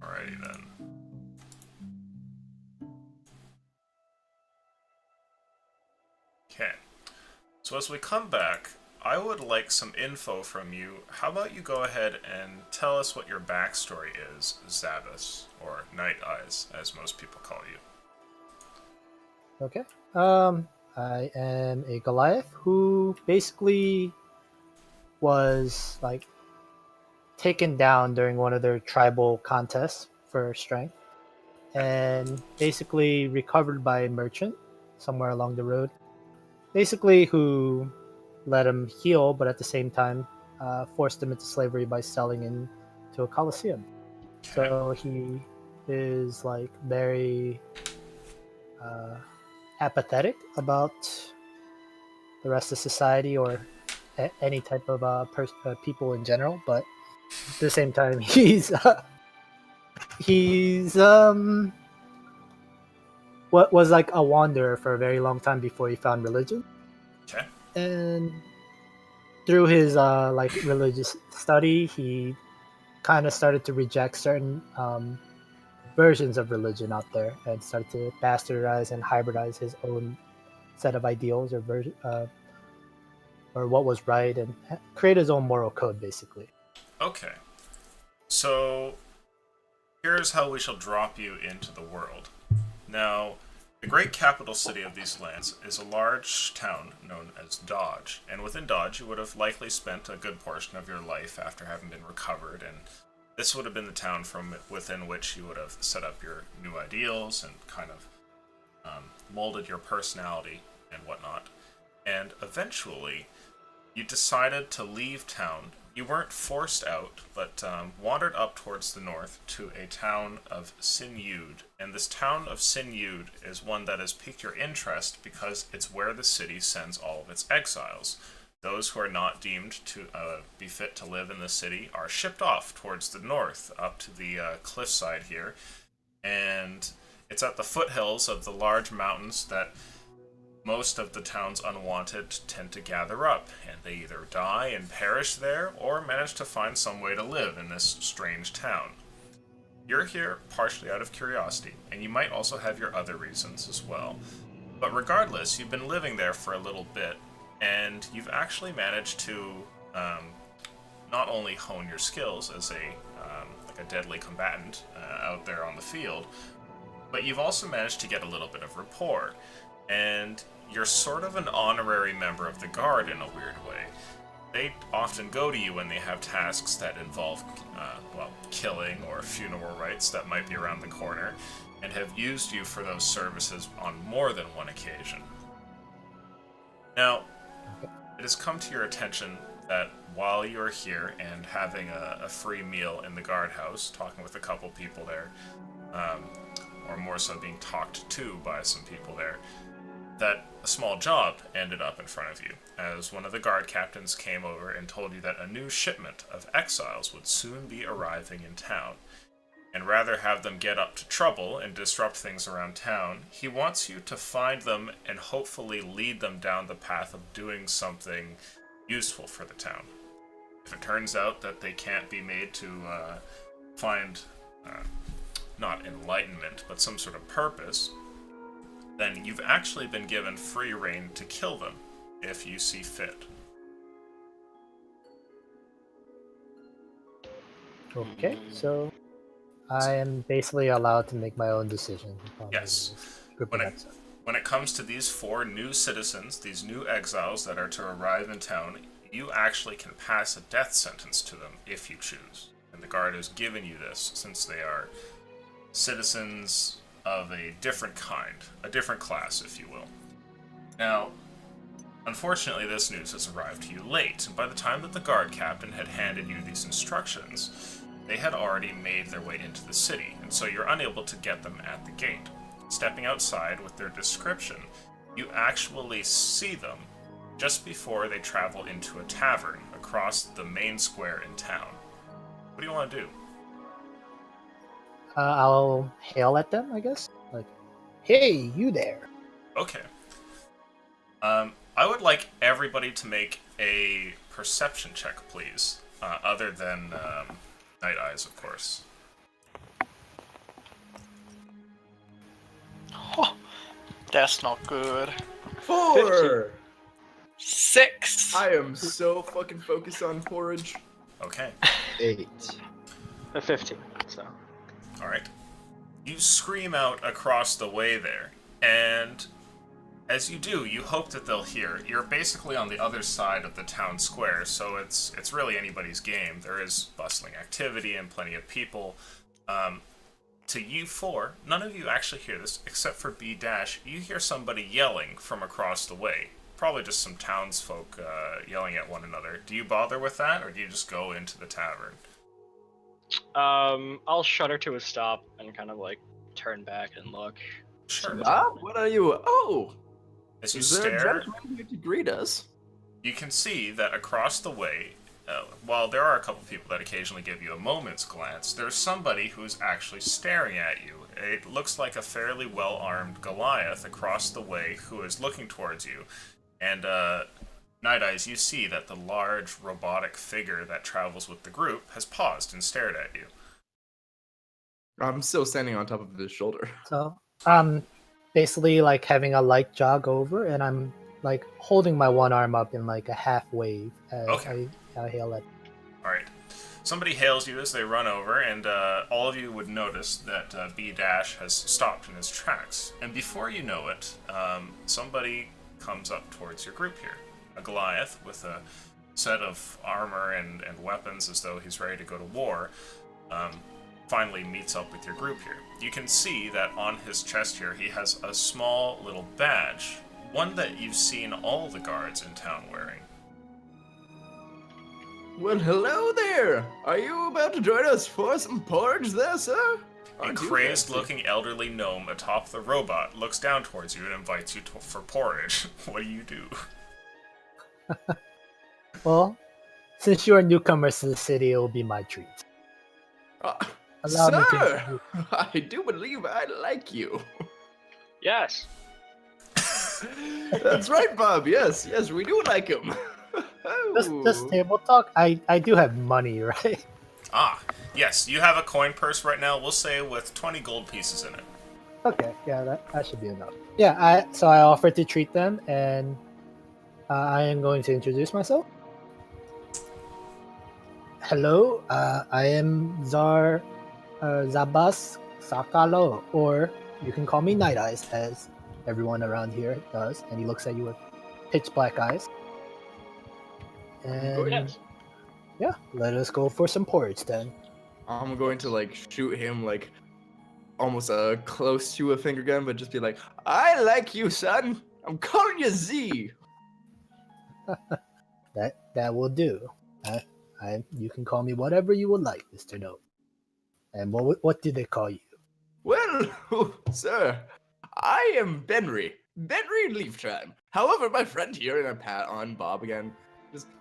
Speaker 3: Alrighty then. Okay. So as we come back, I would like some info from you. How about you go ahead and tell us what your backstory is, Zabas, or Night Eyes, as most people call you.
Speaker 6: Okay. I am a Goliath who basically was like taken down during one of their tribal contests for strength, and basically recovered by a merchant somewhere along the road. Basically, who let him heal, but at the same time forced him into slavery by selling him to a coliseum. So he is like very apathetic about the rest of society or any type of people in general, but at the same time he's what was like a wanderer for a very long time before he found religion.
Speaker 3: Okay.
Speaker 6: And through his like religious study, he kind of started to reject certain versions of religion out there and started to bastardize and hybridize his own set of ideals or version or what was right, and create his own moral code, basically.
Speaker 3: Okay. So, here's how we shall drop you into the world. Now, the great capital city of these lands is a large town known as Dodge, and within Dodge you would have likely spent a good portion of your life after having been recovered, and this would have been the town from within which you would have set up your new ideals and kind of molded your personality and whatnot. And eventually, you decided to leave town. You weren't forced out, but wandered up towards the north to a town of Sinyud. And this town of Sinyud is one that has piqued your interest because it's where the city sends all of its exiles. Those who are not deemed to be fit to live in the city are shipped off towards the north, up to the cliffside here. And it's at the foothills of the large mountains that most of the town's unwanted tend to gather up, and they either die and perish there, or manage to find some way to live in this strange town. You're here partially out of curiosity, and you might also have your other reasons as well. But regardless, you've been living there for a little bit, and you've actually managed to not only hone your skills as a deadly combatant out there on the field, but you've also managed to get a little bit of rapport. And you're sort of an honorary member of the Guard in a weird way. They often go to you when they have tasks that involve, killing or funeral rites that might be around the corner, and have used you for those services on more than one occasion. Now, it has come to your attention that while you're here and having a free meal in the guardhouse, talking with a couple people there, or more so being talked to by some people there, that a small job ended up in front of you, as one of the guard captains came over and told you that a new shipment of exiles would soon be arriving in town. And rather have them get up to trouble and disrupt things around town, he wants you to find them and hopefully lead them down the path of doing something useful for the town. If it turns out that they can't be made to find not enlightenment, but some sort of purpose, then you've actually been given free rein to kill them if you see fit.
Speaker 6: Okay, so I am basically allowed to make my own decision.
Speaker 3: Yes. When it comes to these 4 new citizens, these new exiles that are to arrive in town, you actually can pass a death sentence to them if you choose. And the Guard has given you this since they are citizens of a different kind, a different class, if you will. Now, unfortunately, this news has arrived to you late, and by the time that the Guard captain had handed you these instructions, they had already made their way into the city, and so you're unable to get them at the gate. Stepping outside with their description, you actually see them just before they travel into a tavern across the main square in town. What do you want to do?
Speaker 6: I'll hail at them, I guess. Like, hey, you there.
Speaker 3: Okay. I would like everybody to make a perception check, please. Other than Night Eyes, of course.
Speaker 1: Oh, that's not good.
Speaker 2: 4!
Speaker 1: 6!
Speaker 2: I am so fucking focused on porridge.
Speaker 3: Okay.
Speaker 5: 8.
Speaker 4: A 15, so.
Speaker 3: Alright. You scream out across the way there, and as you do, you hope that they'll hear. You're basically on the other side of the town square, so it's really anybody's game. There is bustling activity and plenty of people. To you four, none of you actually hear this, except for B Dash. You hear somebody yelling from across the way. Probably just some townsfolk yelling at one another. Do you bother with that, or do you just go into the tavern?
Speaker 4: I'll shudder to a stop and kind of like turn back and look.
Speaker 3: Sure.
Speaker 2: Bob, what are you? Oh,
Speaker 3: As you
Speaker 2: is there a
Speaker 3: stare,
Speaker 2: gentleman here to greet us?
Speaker 3: you can see that across the way, while there are a couple people that occasionally give you a moment's glance, there's somebody who's actually staring at you. It looks like a fairly well-armed Goliath across the way who is looking towards you. And, Night Eyes, you see that the large robotic figure that travels with the group has paused and stared at you.
Speaker 2: I'm still standing on top of his shoulder.
Speaker 6: So basically like having a light jog over, and I'm like holding my one arm up in like a half wave as
Speaker 3: Okay.
Speaker 6: I hail it.
Speaker 3: Alright. Somebody hails you as they run over, and all of you would notice that B Dash has stopped in his tracks. And before you know it, somebody comes up towards your group here. A Goliath with a set of armor and weapons as though he's ready to go to war, finally meets up with your group here. You can see that on his chest here he has a small little badge, one that you've seen all the guards in town wearing.
Speaker 2: Well, hello there. Are you about to join us for some porridge there, sir?
Speaker 3: A
Speaker 2: Aren't you
Speaker 3: crazed-looking elderly gnome atop the robot looks down towards you and invites you for porridge. What do you do?
Speaker 6: Well, since you're newcomers to the city, it will be my treat.
Speaker 2: fancy?
Speaker 6: Allow me to
Speaker 2: Sir, I do believe I like you.
Speaker 4: Yes.
Speaker 2: That's right, Bob. Yes, we do like him.
Speaker 6: Just table talk. I do have money, right?
Speaker 3: Ah, yes, you have a coin purse right now, we'll say with 20 gold pieces in it.
Speaker 6: Okay, yeah, that should be enough. Yeah, so I offered to treat them, and I am going to introduce myself. Hello, I am Zabas Sakalo, or you can call me Night Eyes, as everyone around here does. And he looks at you with pitch black eyes. And
Speaker 4: Yes.
Speaker 6: yeah, let us go for some porridge then.
Speaker 2: I'm going to like shoot him like almost close to a finger gun, but just be like, I like you, son. I'm calling you Z.
Speaker 6: That will do. You can call me whatever you would like, Mr. No. And what do they call you?
Speaker 2: Well, sir, I am Benry. Benry Leaftime. However, my friend here, and I pat on Bob again,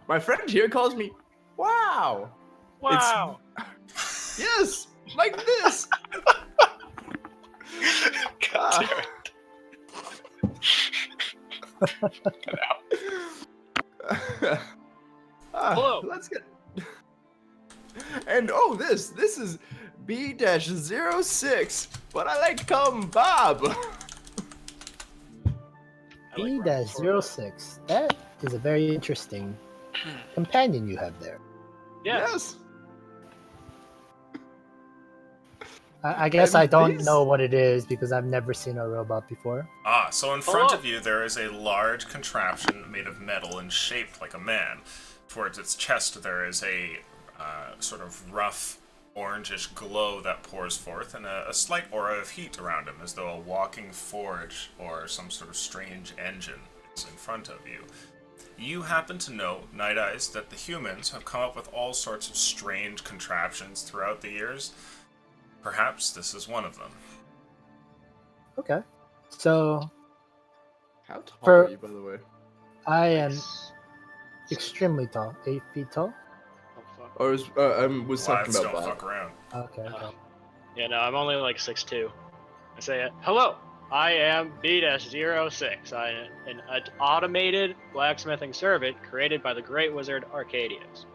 Speaker 2: my friend here calls me, wow.
Speaker 4: Wow.
Speaker 2: Yes, like this.
Speaker 1: God damn it. Get out.
Speaker 4: Hello.
Speaker 2: Let's get. And oh, this is B-06, but I like to call him Bob.
Speaker 6: B-06. That is a very interesting companion you have there.
Speaker 4: Yes.
Speaker 6: I guess
Speaker 2: And
Speaker 6: I don't
Speaker 2: these-
Speaker 6: know what it is because I've never seen a robot before.
Speaker 3: Ah, so in front
Speaker 4: Hello.
Speaker 3: of you there is a large contraption made of metal and shaped like a man. Towards its chest there is a sort of rough orangish glow that pours forth, and a slight aura of heat around him, as though a walking forge or some sort of strange engine is in front of you. You happen to know, Night Eyes, that the humans have come up with all sorts of strange contraptions throughout the years. Perhaps this is one of them.
Speaker 6: Okay. So
Speaker 2: How tall
Speaker 6: For-
Speaker 2: are you, by the way?
Speaker 6: I am extremely tall, 8 feet tall.
Speaker 4: Oh, fuck.
Speaker 2: Or I was talking
Speaker 3: Lads
Speaker 2: about
Speaker 3: don't
Speaker 2: Bob.
Speaker 3: fuck around.
Speaker 6: Okay.
Speaker 4: Yeah, no, I'm only like 6'2". I say, hello, I am B-06. I am an automated blacksmithing servant created by the great wizard Arcadius.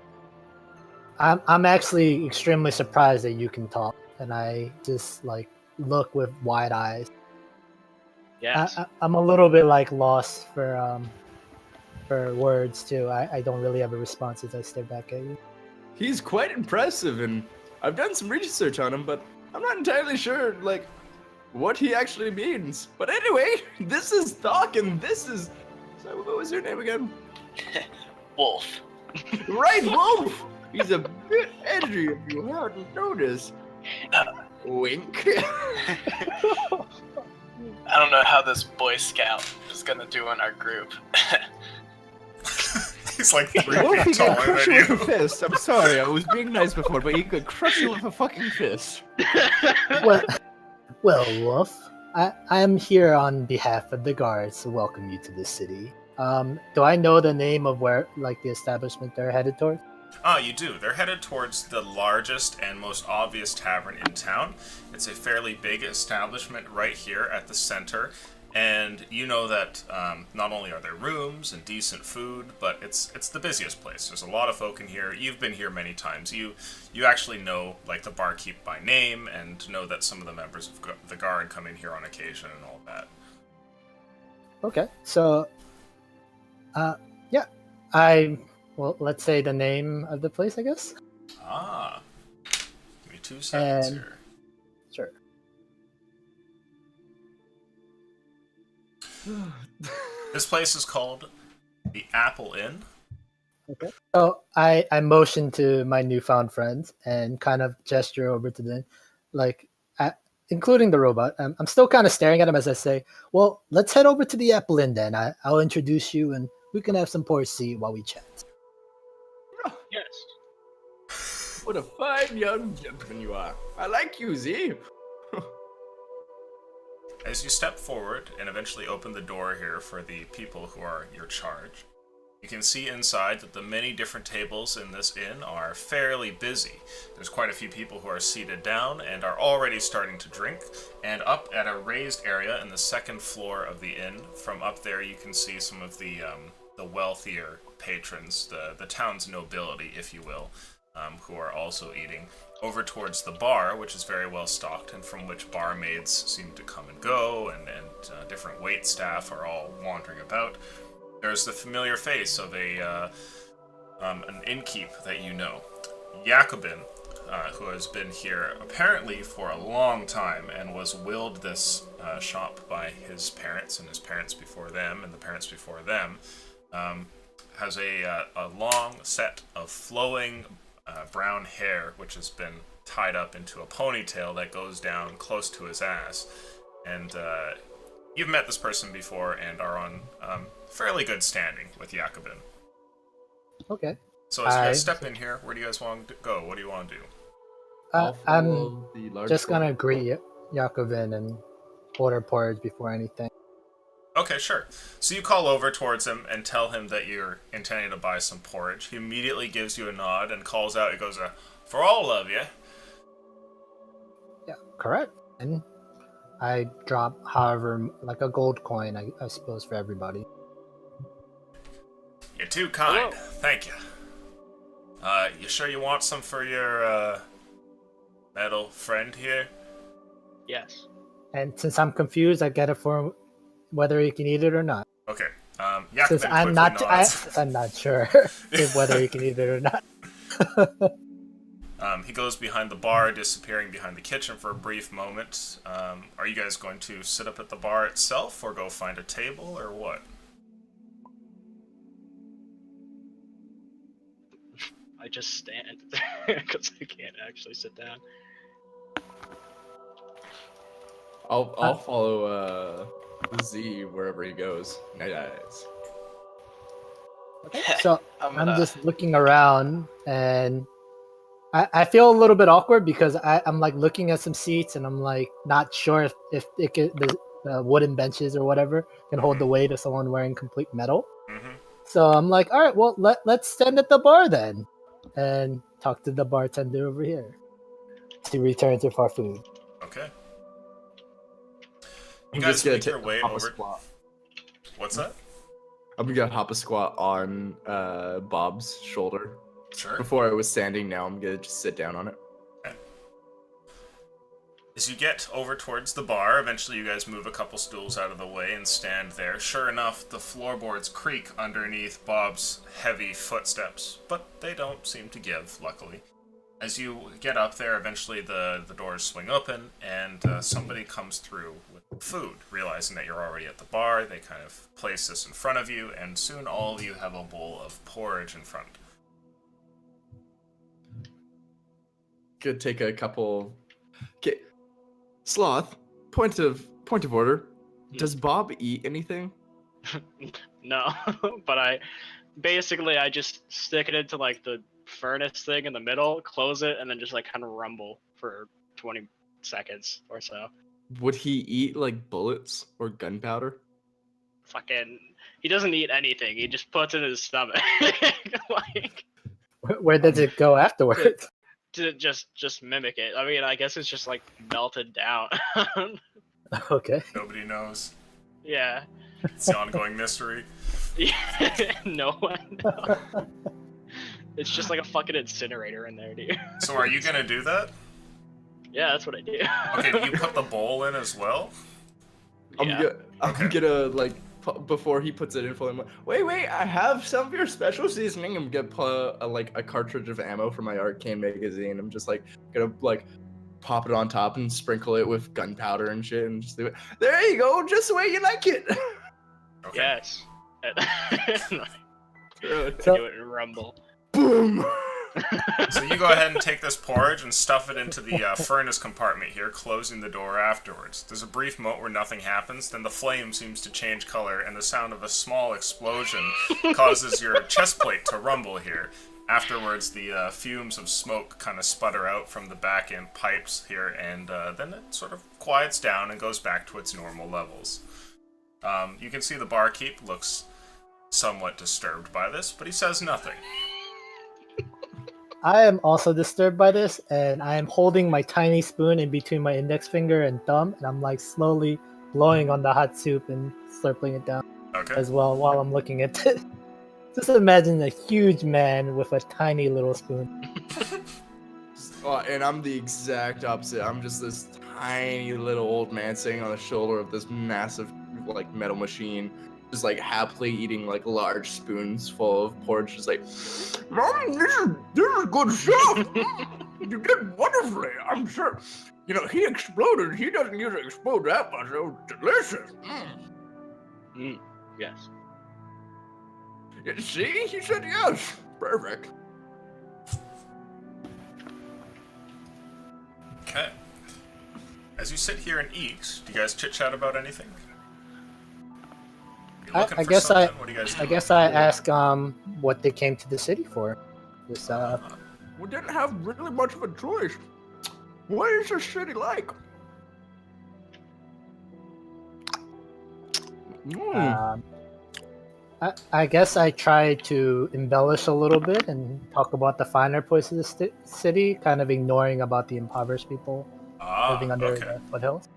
Speaker 6: I'm actually extremely surprised that you can talk, and I just like look with wide eyes.
Speaker 4: Yes.
Speaker 6: I'm a little bit like lost for words too. I don't really have a response as I stare back at you.
Speaker 2: He's quite impressive, and I've done some research on him, but I'm not entirely sure, like, what he actually means. But anyway, this is Thok, and this is. So what was your name again?
Speaker 1: Wolf.
Speaker 2: Right, Wolf. He's a bit edgy if you hadn't noticed. Wink.
Speaker 1: I don't know how this Boy Scout is gonna do in our group.
Speaker 3: He's like 3
Speaker 2: Wolf, he
Speaker 3: feet
Speaker 2: could
Speaker 3: taller
Speaker 2: crush
Speaker 3: than
Speaker 2: you with a
Speaker 3: you.
Speaker 2: fist. I'm sorry, I was being nice before, but he could crush you with a fucking fist.
Speaker 6: Well, Wolf, I am here on behalf of the guards to welcome you to the city. Do I know the name of where, like, the establishment they're headed towards?
Speaker 3: Ah, you do. They're headed towards the largest and most obvious tavern in town. It's a fairly big establishment right here at the center. And you know that not only are there rooms and decent food, but it's the busiest place. There's a lot of folk in here. You've been here many times. You actually know like the barkeep by name and know that some of the members of the guard come in here on occasion and all that.
Speaker 6: Okay, so, well, let's say the name of the place, I guess.
Speaker 3: Ah, give me 2 seconds
Speaker 6: And-
Speaker 3: here.
Speaker 6: Sure.
Speaker 3: This place is called the Apple Inn.
Speaker 6: Okay. So I motion to my newfound friends and kind of gesture over to them, like, including the robot. I'm still kind of staring at him as I say, "Well, let's head over to the Apple Inn then. I'll introduce you, and we can have some porridge tea while we chat."
Speaker 4: Yes.
Speaker 2: What a fine young gentleman you are. I like you, Z.
Speaker 3: As you step forward and eventually open the door here for the people who are your charge, you can see inside that the many different tables in this inn are fairly busy. There's quite a few people who are seated down and are already starting to drink, and up at a raised area in the second floor of the inn, from up there you can see some of the wealthier patrons, the town's nobility, if you will, who are also eating. Over towards the bar, which is very well stocked, and from which barmaids seem to come and go, and different wait staff are all wandering about. There's the familiar face of an innkeep that you know, Jacobin, who has been here apparently for a long time and was willed this shop by his parents and his parents before them and the parents before them. Has a long set of flowing brown hair, which has been tied up into a ponytail that goes down close to his ass. And you've met this person before and are on fairly good standing with Jacobin.
Speaker 6: Okay.
Speaker 3: So as you guys step in here, where do you guys want to go? What do you want to do?
Speaker 6: I'm just gonna greet Jacobin and order porridge before anything.
Speaker 3: Okay, sure. So you call over towards him and tell him that you're intending to buy some porridge. He immediately gives you a nod and calls out, he goes, "For all of you."
Speaker 6: Yeah, correct. And I drop, however, like a gold coin, I suppose, for everybody.
Speaker 3: You're too kind.
Speaker 4: Hello.
Speaker 3: Thank you. You sure you want some for your metal friend here?
Speaker 4: Yes.
Speaker 6: And since I'm confused, I get it for whether you can eat it or not.
Speaker 3: Okay.
Speaker 6: Since
Speaker 3: Jacobin
Speaker 6: I'm
Speaker 3: quickly
Speaker 6: not,
Speaker 3: nods.
Speaker 6: I'm not sure if whether you can eat it or not.
Speaker 3: He goes behind the bar, disappearing behind the kitchen for a brief moment. Are you guys going to sit up at the bar itself, or go find a table, or what?
Speaker 4: I just stand because I can't actually sit down.
Speaker 2: I'll follow Z wherever he goes. Nice.
Speaker 6: So
Speaker 1: I'm
Speaker 6: I'm
Speaker 1: gonna-
Speaker 6: just looking around, and I feel a little bit awkward because I'm like looking at some seats, and I'm like not sure if it could, the wooden benches or whatever can hold the weight of someone wearing complete metal.
Speaker 3: Mm-hmm.
Speaker 6: So I'm like, all right, well let's stand at the bar then, and talk to the bartender over here to return to our food.
Speaker 3: Okay.
Speaker 2: I'm
Speaker 3: You guys
Speaker 2: just gonna
Speaker 3: make your way
Speaker 2: hop a
Speaker 3: over.
Speaker 2: squat.
Speaker 3: What's that?
Speaker 2: I'm gonna hop a squat on Bob's shoulder.
Speaker 3: Sure.
Speaker 2: Before I was standing, now I'm gonna just sit down on it.
Speaker 3: As you get over towards the bar, eventually you guys move a couple stools out of the way and stand there. Sure enough, the floorboards creak underneath Bob's heavy footsteps, but they don't seem to give, luckily. As you get up there, eventually the doors swing open, and somebody comes through with food. Realizing that you're already at the bar, they kind of place this in front of you, and soon all of you have a bowl of porridge in front.
Speaker 2: Could take a couple. Okay. Sloth. Point of order. Does Bob eat anything?
Speaker 4: No, but I just stick it into like the furnace thing in the middle, close it, and then just like kind of rumble for 20 seconds or so.
Speaker 2: Would he eat like bullets or gunpowder?
Speaker 4: Fucking, he doesn't eat anything. He just puts it in his stomach. Like,
Speaker 6: Where does it go afterwards?
Speaker 4: to just mimic it. I mean, I guess it's just like melted down.
Speaker 6: Okay.
Speaker 3: Nobody knows.
Speaker 4: Yeah.
Speaker 3: It's the ongoing mystery.
Speaker 4: No one knows. It's just like a fucking incinerator in there, dude.
Speaker 3: So are you gonna do that?
Speaker 4: Yeah, that's what I do.
Speaker 3: Okay, do you put the bowl in as well?
Speaker 4: Yeah.
Speaker 2: I'm gonna like before he puts it in for him. Wait, I have some of your special seasoning. I'm gonna put a cartridge of ammo for my arcane magazine. I'm just like gonna like pop it on top and sprinkle it with gunpowder and shit, and just do it. There you go, just the way you like it.
Speaker 3: Okay.
Speaker 4: Yes.
Speaker 2: Good.
Speaker 4: Do it and rumble.
Speaker 2: Boom.
Speaker 3: So you go ahead and take this porridge and stuff it into the furnace compartment here, closing the door afterwards. There's a brief moment where nothing happens, then the flame seems to change color, and the sound of a small explosion causes your chest plate to rumble here. Afterwards, the fumes of smoke kind of sputter out from the back end pipes here, and then it sort of quiets down and goes back to its normal levels. You can see the barkeep looks somewhat disturbed by this, but he says nothing.
Speaker 6: I am also disturbed by this, and I am holding my tiny spoon in between my index finger and thumb, and I'm like slowly blowing on the hot soup and slurping it down
Speaker 3: Okay.
Speaker 6: as well while I'm looking at it. Just imagine a huge man with a tiny little spoon.
Speaker 2: Oh, and I'm the exact opposite. I'm just this tiny little old man sitting on the shoulder of this massive like metal machine, just like happily eating like large spoons full of porridge, just like, Mom, this is good stuff. You did wonderfully, I'm sure. You know, he exploded. He doesn't usually explode that much. It was delicious.
Speaker 4: Yes.
Speaker 2: See, he said yes. Perfect.
Speaker 3: Okay. As you sit here and eat, do you guys chit chat about anything? You looking
Speaker 6: I
Speaker 3: for
Speaker 6: guess
Speaker 3: something? What do you guys do?
Speaker 6: I guess I ask what they came to the city for. This
Speaker 2: We didn't have really much of a choice. What is this city like?
Speaker 6: I guess I try to embellish a little bit and talk about the finer points of the city, kind of ignoring about the impoverished people living under
Speaker 3: okay.
Speaker 6: the foothills.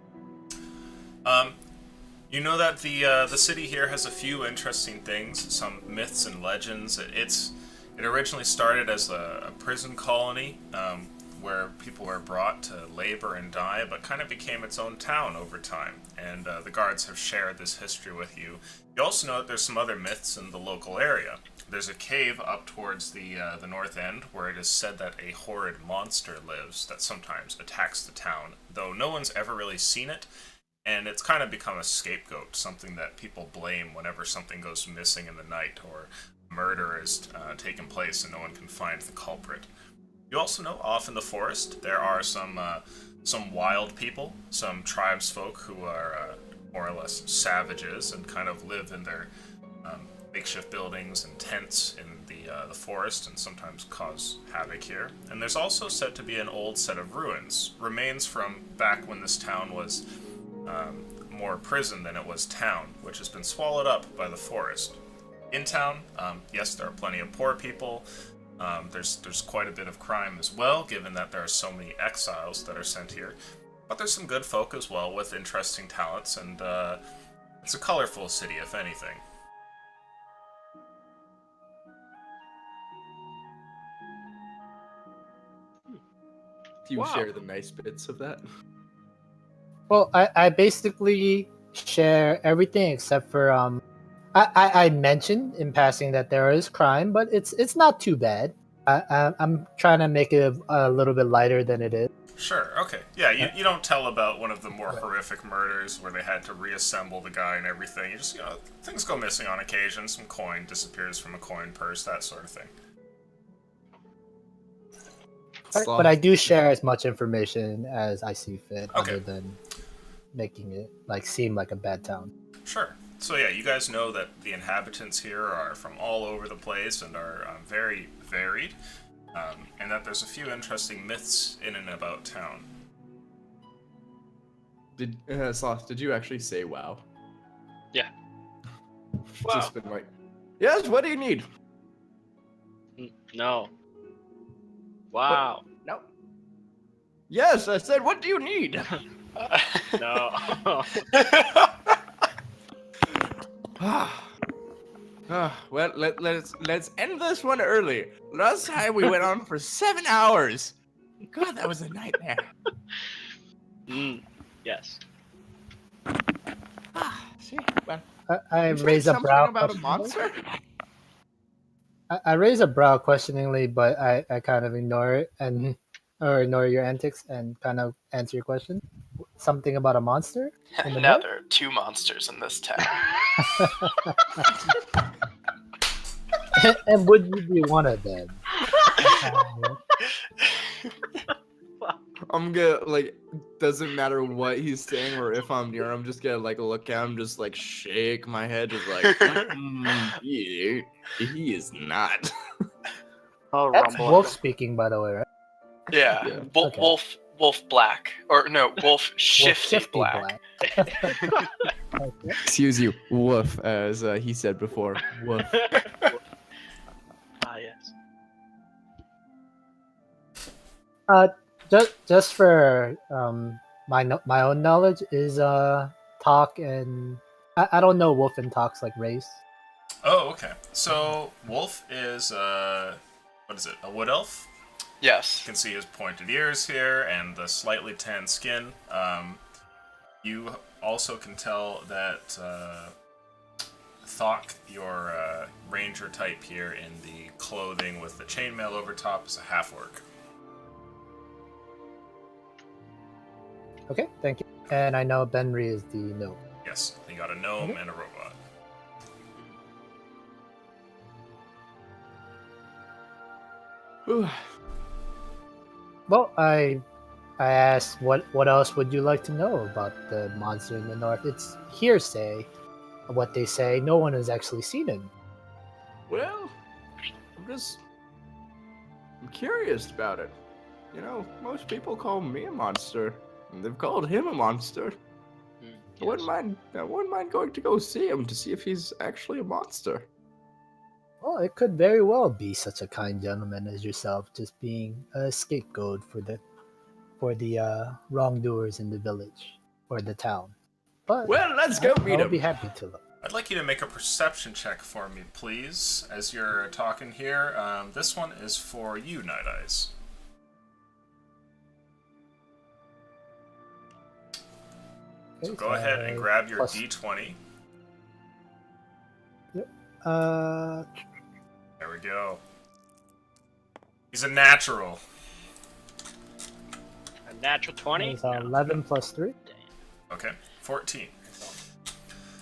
Speaker 3: You know that the city here has a few interesting things, some myths and legends. It originally started as a prison colony where people were brought to labor and die, but kind of became its own town over time. And the guards have shared this history with you. You also know that there's some other myths in the local area. There's a cave up towards the north end where it is said that a horrid monster lives that sometimes attacks the town, though no one's ever really seen it. And it's kind of become a scapegoat, something that people blame whenever something goes missing in the night or murder is taken place and no one can find the culprit. You also know off in the forest there are some wild people, some tribesfolk who are more or less savages and kind of live in their makeshift buildings and tents in the forest and sometimes cause havoc here. And there's also said to be an old set of ruins, remains from back when this town was more prison than it was town, which has been swallowed up by the forest. In town, yes, there are plenty of poor people. There's quite a bit of crime as well, given that there are so many exiles that are sent here. But there's some good folk as well with interesting talents, and it's a colorful city, if anything.
Speaker 2: Do you
Speaker 4: Wow.
Speaker 2: share the nice bits of that?
Speaker 6: Well, I basically share everything except for I mentioned in passing that there is crime, but it's not too bad. I'm trying to make it a little bit lighter than it is.
Speaker 3: Sure, okay. Yeah, you don't tell about one of the more horrific murders where they had to reassemble the guy and everything. You just, things go missing on occasion. Some coin disappears from a coin purse, that sort of thing.
Speaker 6: But I do share as much information as I see fit,
Speaker 3: Okay.
Speaker 6: other than making it seem like a bad town.
Speaker 3: Sure. So yeah, you guys know that the inhabitants here are from all over the place and are very varied, and that there's a few interesting myths in and about town.
Speaker 2: Sloth, did you actually say wow?
Speaker 4: Yeah.
Speaker 2: Just been like, yes, what do you need?
Speaker 4: No. Wow.
Speaker 2: No. Yes, I said, what do you need?
Speaker 4: No.
Speaker 2: Well, let's end this one early. Last time we went on for 7 hours. God, that was a nightmare.
Speaker 4: Yes.
Speaker 2: See, well,
Speaker 6: I
Speaker 2: you said
Speaker 6: raise a
Speaker 2: something
Speaker 6: brow.
Speaker 2: about a
Speaker 6: questioningly.
Speaker 2: monster.
Speaker 6: I raise a brow questioningly, but I kind of ignore it or ignore your antics and kind of answer your question. Something about a monster? In the
Speaker 1: Now
Speaker 6: book?
Speaker 1: there are 2 monsters in this town.
Speaker 6: And would you be one of them?
Speaker 2: I'm gonna doesn't matter what he's saying or if I'm near him, just gonna look at him, just shake my head, just he is not.
Speaker 4: Oh,
Speaker 1: That's
Speaker 4: rumble.
Speaker 6: Wolf speaking, by the way, right?
Speaker 1: Yeah.
Speaker 2: Yeah.
Speaker 6: Okay.
Speaker 1: Wolf Black. Or no, Wolf Shifty,
Speaker 6: Wolf
Speaker 1: Black.
Speaker 6: Okay.
Speaker 2: Excuse you, woof, as he said before. Woof.
Speaker 4: Ah, yes.
Speaker 6: Just for my own knowledge, is Talk and I don't know Wolf and Talk's race.
Speaker 3: Oh, okay. So Wolf is what is it? A wood elf.
Speaker 1: Yes.
Speaker 3: You can see his pointed ears here and the slightly tan skin. You also can tell that Thok, your ranger type here in the clothing with the chainmail over top, is a half-orc.
Speaker 6: Okay, thank you. And I know Benry is the gnome.
Speaker 3: Yes, you got a gnome and a robot.
Speaker 6: Well, I asked what else would you like to know about the monster in the north? It's hearsay, what they say. No one has actually seen him.
Speaker 2: Well, I'm curious about it. Most people call me a monster, and they've called him a monster. I wouldn't mind going to go see him to see if he's actually a monster.
Speaker 6: Well, it could very well be such a kind gentleman as yourself, just being a scapegoat for the wrongdoers in the village or the town. But
Speaker 2: Well, let's go meet
Speaker 6: I'll
Speaker 2: him.
Speaker 6: be happy to look.
Speaker 3: I'd like you to make a perception check for me, please, as you're talking here. This one is for you, Night Eyes. So go ahead and grab your
Speaker 6: plus-
Speaker 3: D20.
Speaker 6: Uh,
Speaker 3: There we go. He's a natural.
Speaker 4: A natural 20?
Speaker 6: it's 11 plus 3.
Speaker 3: Okay, 14.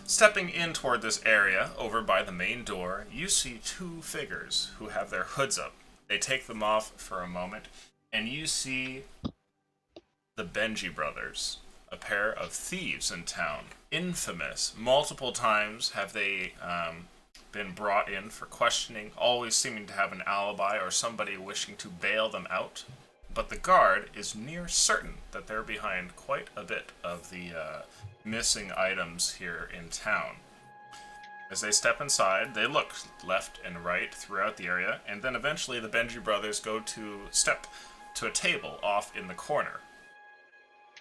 Speaker 3: Stepping in toward this area, over by the main door, you see 2 figures who have their hoods up. They take them off for a moment, and you see the Benji brothers, a pair of thieves in town. Infamous. Multiple times have they been brought in for questioning, always seeming to have an alibi or somebody wishing to bail them out. But the guard is near certain that they're behind quite a bit of the missing items here in town. As they step inside, they look left and right throughout the area, and then eventually the Benji brothers go to step to a table off in the corner.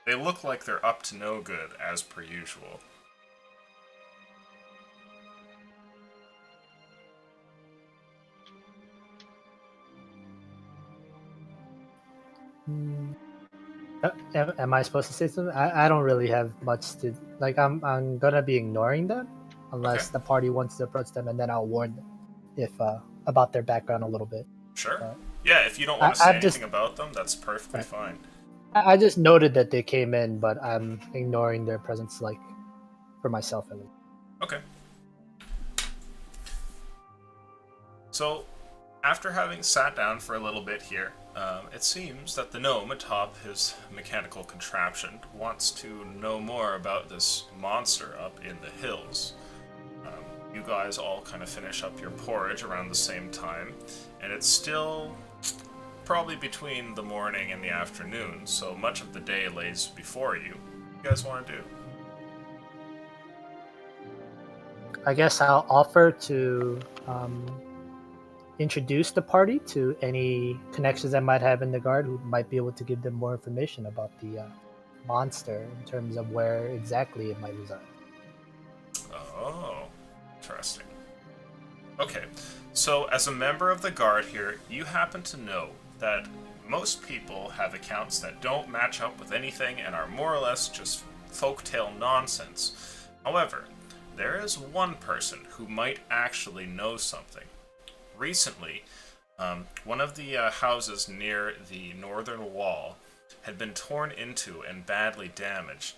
Speaker 3: They look like they're up to no good, as per usual.
Speaker 6: Am I supposed to say something? I don't really have much to I'm gonna be ignoring them unless
Speaker 3: Okay.
Speaker 6: the party wants to approach them, and then I'll warn them if about their background a little bit.
Speaker 3: Sure. Yeah, if you don't want to say
Speaker 6: I've
Speaker 3: anything
Speaker 6: just-
Speaker 3: about them, that's perfectly
Speaker 6: Right.
Speaker 3: fine.
Speaker 6: I just noted that they came in, but I'm ignoring their presence, like, for myself at least.
Speaker 3: Okay. So, after having sat down for a little bit here, it seems that the gnome atop his mechanical contraption wants to know more about this monster up in the hills. You guys all kind of finish up your porridge around the same time, and it's still probably between the morning and the afternoon, so much of the day lays before you. What do you guys want to do?
Speaker 6: I guess I'll offer to introduce the party to any connections I might have in the guard who might be able to give them more information about the monster in terms of where exactly it might reside.
Speaker 3: Oh, interesting. Okay, so as a member of the guard here, you happen to know that most people have accounts that don't match up with anything and are more or less just folktale nonsense. However, there is one person who might actually know something. Recently, one of the houses near the northern wall had been torn into and badly damaged.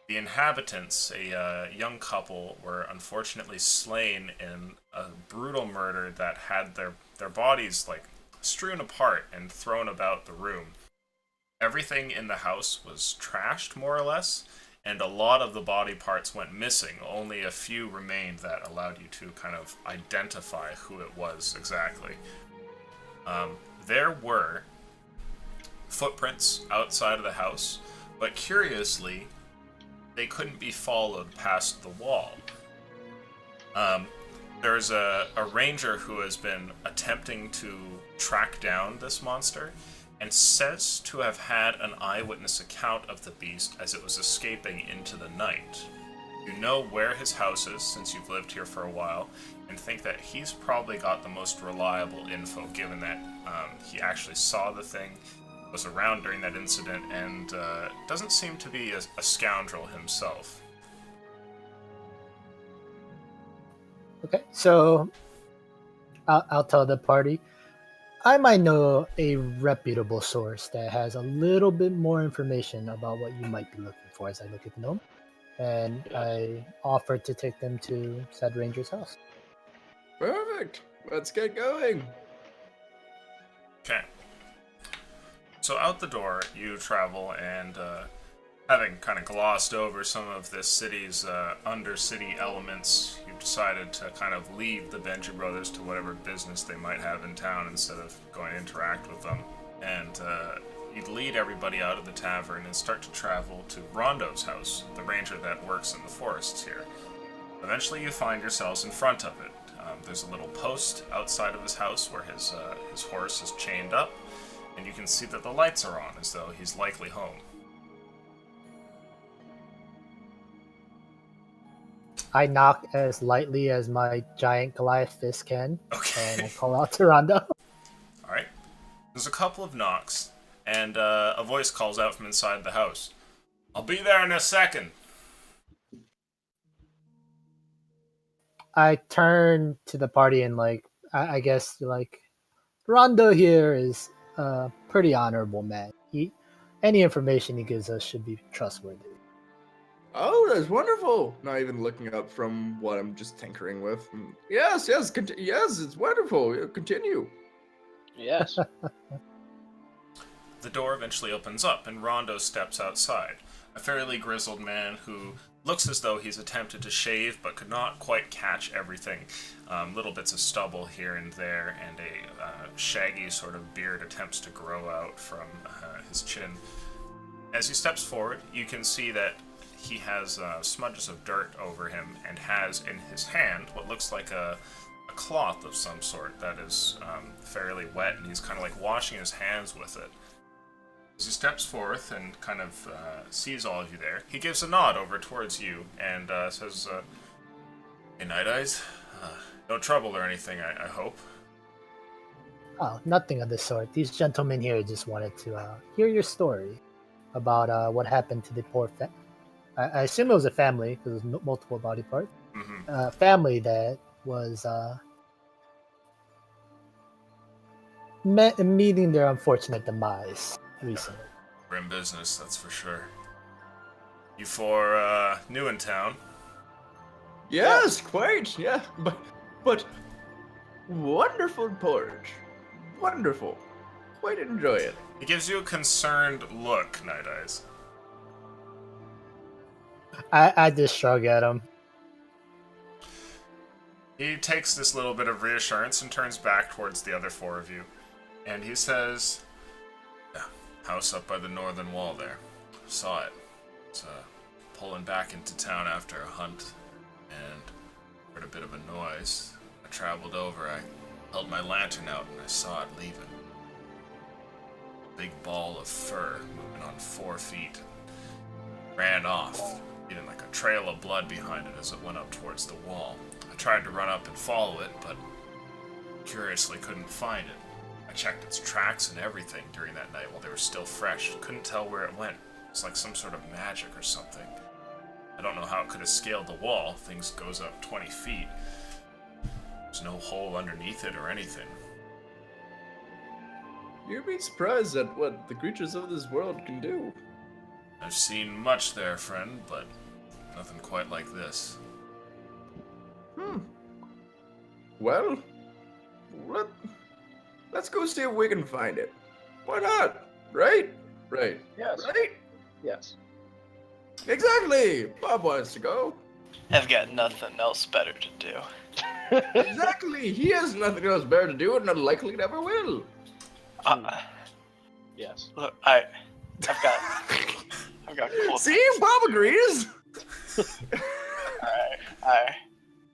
Speaker 3: The inhabitants, a young couple, were unfortunately slain in a brutal murder that had their bodies like strewn apart and thrown about the room. Everything in the house was trashed, more or less, and a lot of the body parts went missing. Only a few remained that allowed you to kind of identify who it was exactly. There were footprints outside of the house, but curiously, they couldn't be followed past the wall. There's a ranger who has been attempting to track down this monster and says to have had an eyewitness account of the beast as it was escaping into the night. You know where his house is since you've lived here for a while, and think that he's probably got the most reliable info given that he actually saw the thing, was around during that incident, and doesn't seem to be a scoundrel himself.
Speaker 6: Okay, so I'll tell the party. I might know a reputable source that has a little bit more information about what you might be looking for as I look at the gnome. And I offered to take them to said ranger's house.
Speaker 2: Perfect. Let's get going.
Speaker 3: Okay. So out the door, you travel, and having kind of glossed over some of this city's under-city elements, you've decided to kind of leave the Benji brothers to whatever business they might have in town instead of going to interact with them. And you'd lead everybody out of the tavern and start to travel to Rondo's house, the ranger that works in the forests here. Eventually you find yourselves in front of it. There's a little post outside of his house where his horse is chained up, and you can see that the lights are on, as though he's likely home.
Speaker 6: I knock as lightly as my giant Goliath fist can, and I
Speaker 3: Okay.
Speaker 6: call out to Rondo.
Speaker 3: Alright. There's a couple of knocks, and a voice calls out from inside the house. I'll be there in a second.
Speaker 6: I turn to the party and I guess Rondo here is a pretty honorable man. Any information he gives us should be trustworthy.
Speaker 2: Oh, that's wonderful. Not even looking up from what I'm just tinkering with. Yes, yes, yes, it's wonderful. Continue.
Speaker 4: Yes.
Speaker 3: The door eventually opens up, and Rondo steps outside. A fairly grizzled man who looks as though he's attempted to shave but could not quite catch everything. Little bits of stubble here and there, and a shaggy sort of beard attempts to grow out from his chin. As he steps forward, you can see that he has smudges of dirt over him and has in his hand what looks like a cloth of some sort that is fairly wet, and he's kind of like washing his hands with it. As he steps forth and kind of sees all of you there, he gives a nod over towards you and says, "Hey, Night Eyes, no trouble or anything, I hope."
Speaker 6: Oh, nothing of the sort. These gentlemen here just wanted to hear your story about what happened to the poor I assume it was a family because there's multiple body parts.
Speaker 3: Mm-hmm.
Speaker 6: Family that was meeting their unfortunate demise recently.
Speaker 3: We're in business, that's for sure. You for new in town?
Speaker 2: Yes, quite. Yeah, but wonderful porridge. Wonderful. Quite enjoy it.
Speaker 3: He gives you a concerned look, Night Eyes.
Speaker 6: I just shrug at him.
Speaker 3: He takes this little bit of reassurance and turns back towards the other four of you. And he says, yeah, house up by the northern wall there. Saw it. It's pulling back into town after a hunt. And heard a bit of a noise. I traveled over. I held my lantern out and I saw it leaving. Big ball of fur moving on 4 feet. Ran off, leaving like a trail of blood behind it as it went up towards the wall. I tried to run up and follow it, but curiously couldn't find it. I checked its tracks and everything during that night while they were still fresh. Couldn't tell where it went. It's like some sort of magic or something. I don't know how it could have scaled the wall. Things goes up 20 feet. There's no hole underneath it or anything.
Speaker 2: You'd be surprised at what the creatures of this world can do.
Speaker 3: I've seen much there, friend, but nothing quite like this.
Speaker 2: Well, let's go see if we can find it. Why not? Right? Right.
Speaker 4: Yes.
Speaker 2: Right?
Speaker 4: Yes.
Speaker 2: Exactly! Bob wants to go.
Speaker 1: I've got nothing else better to do.
Speaker 2: Exactly! He has nothing else better to do and likely never will.
Speaker 4: Yes.
Speaker 1: Look, I've got cool.
Speaker 2: See? Bob agrees!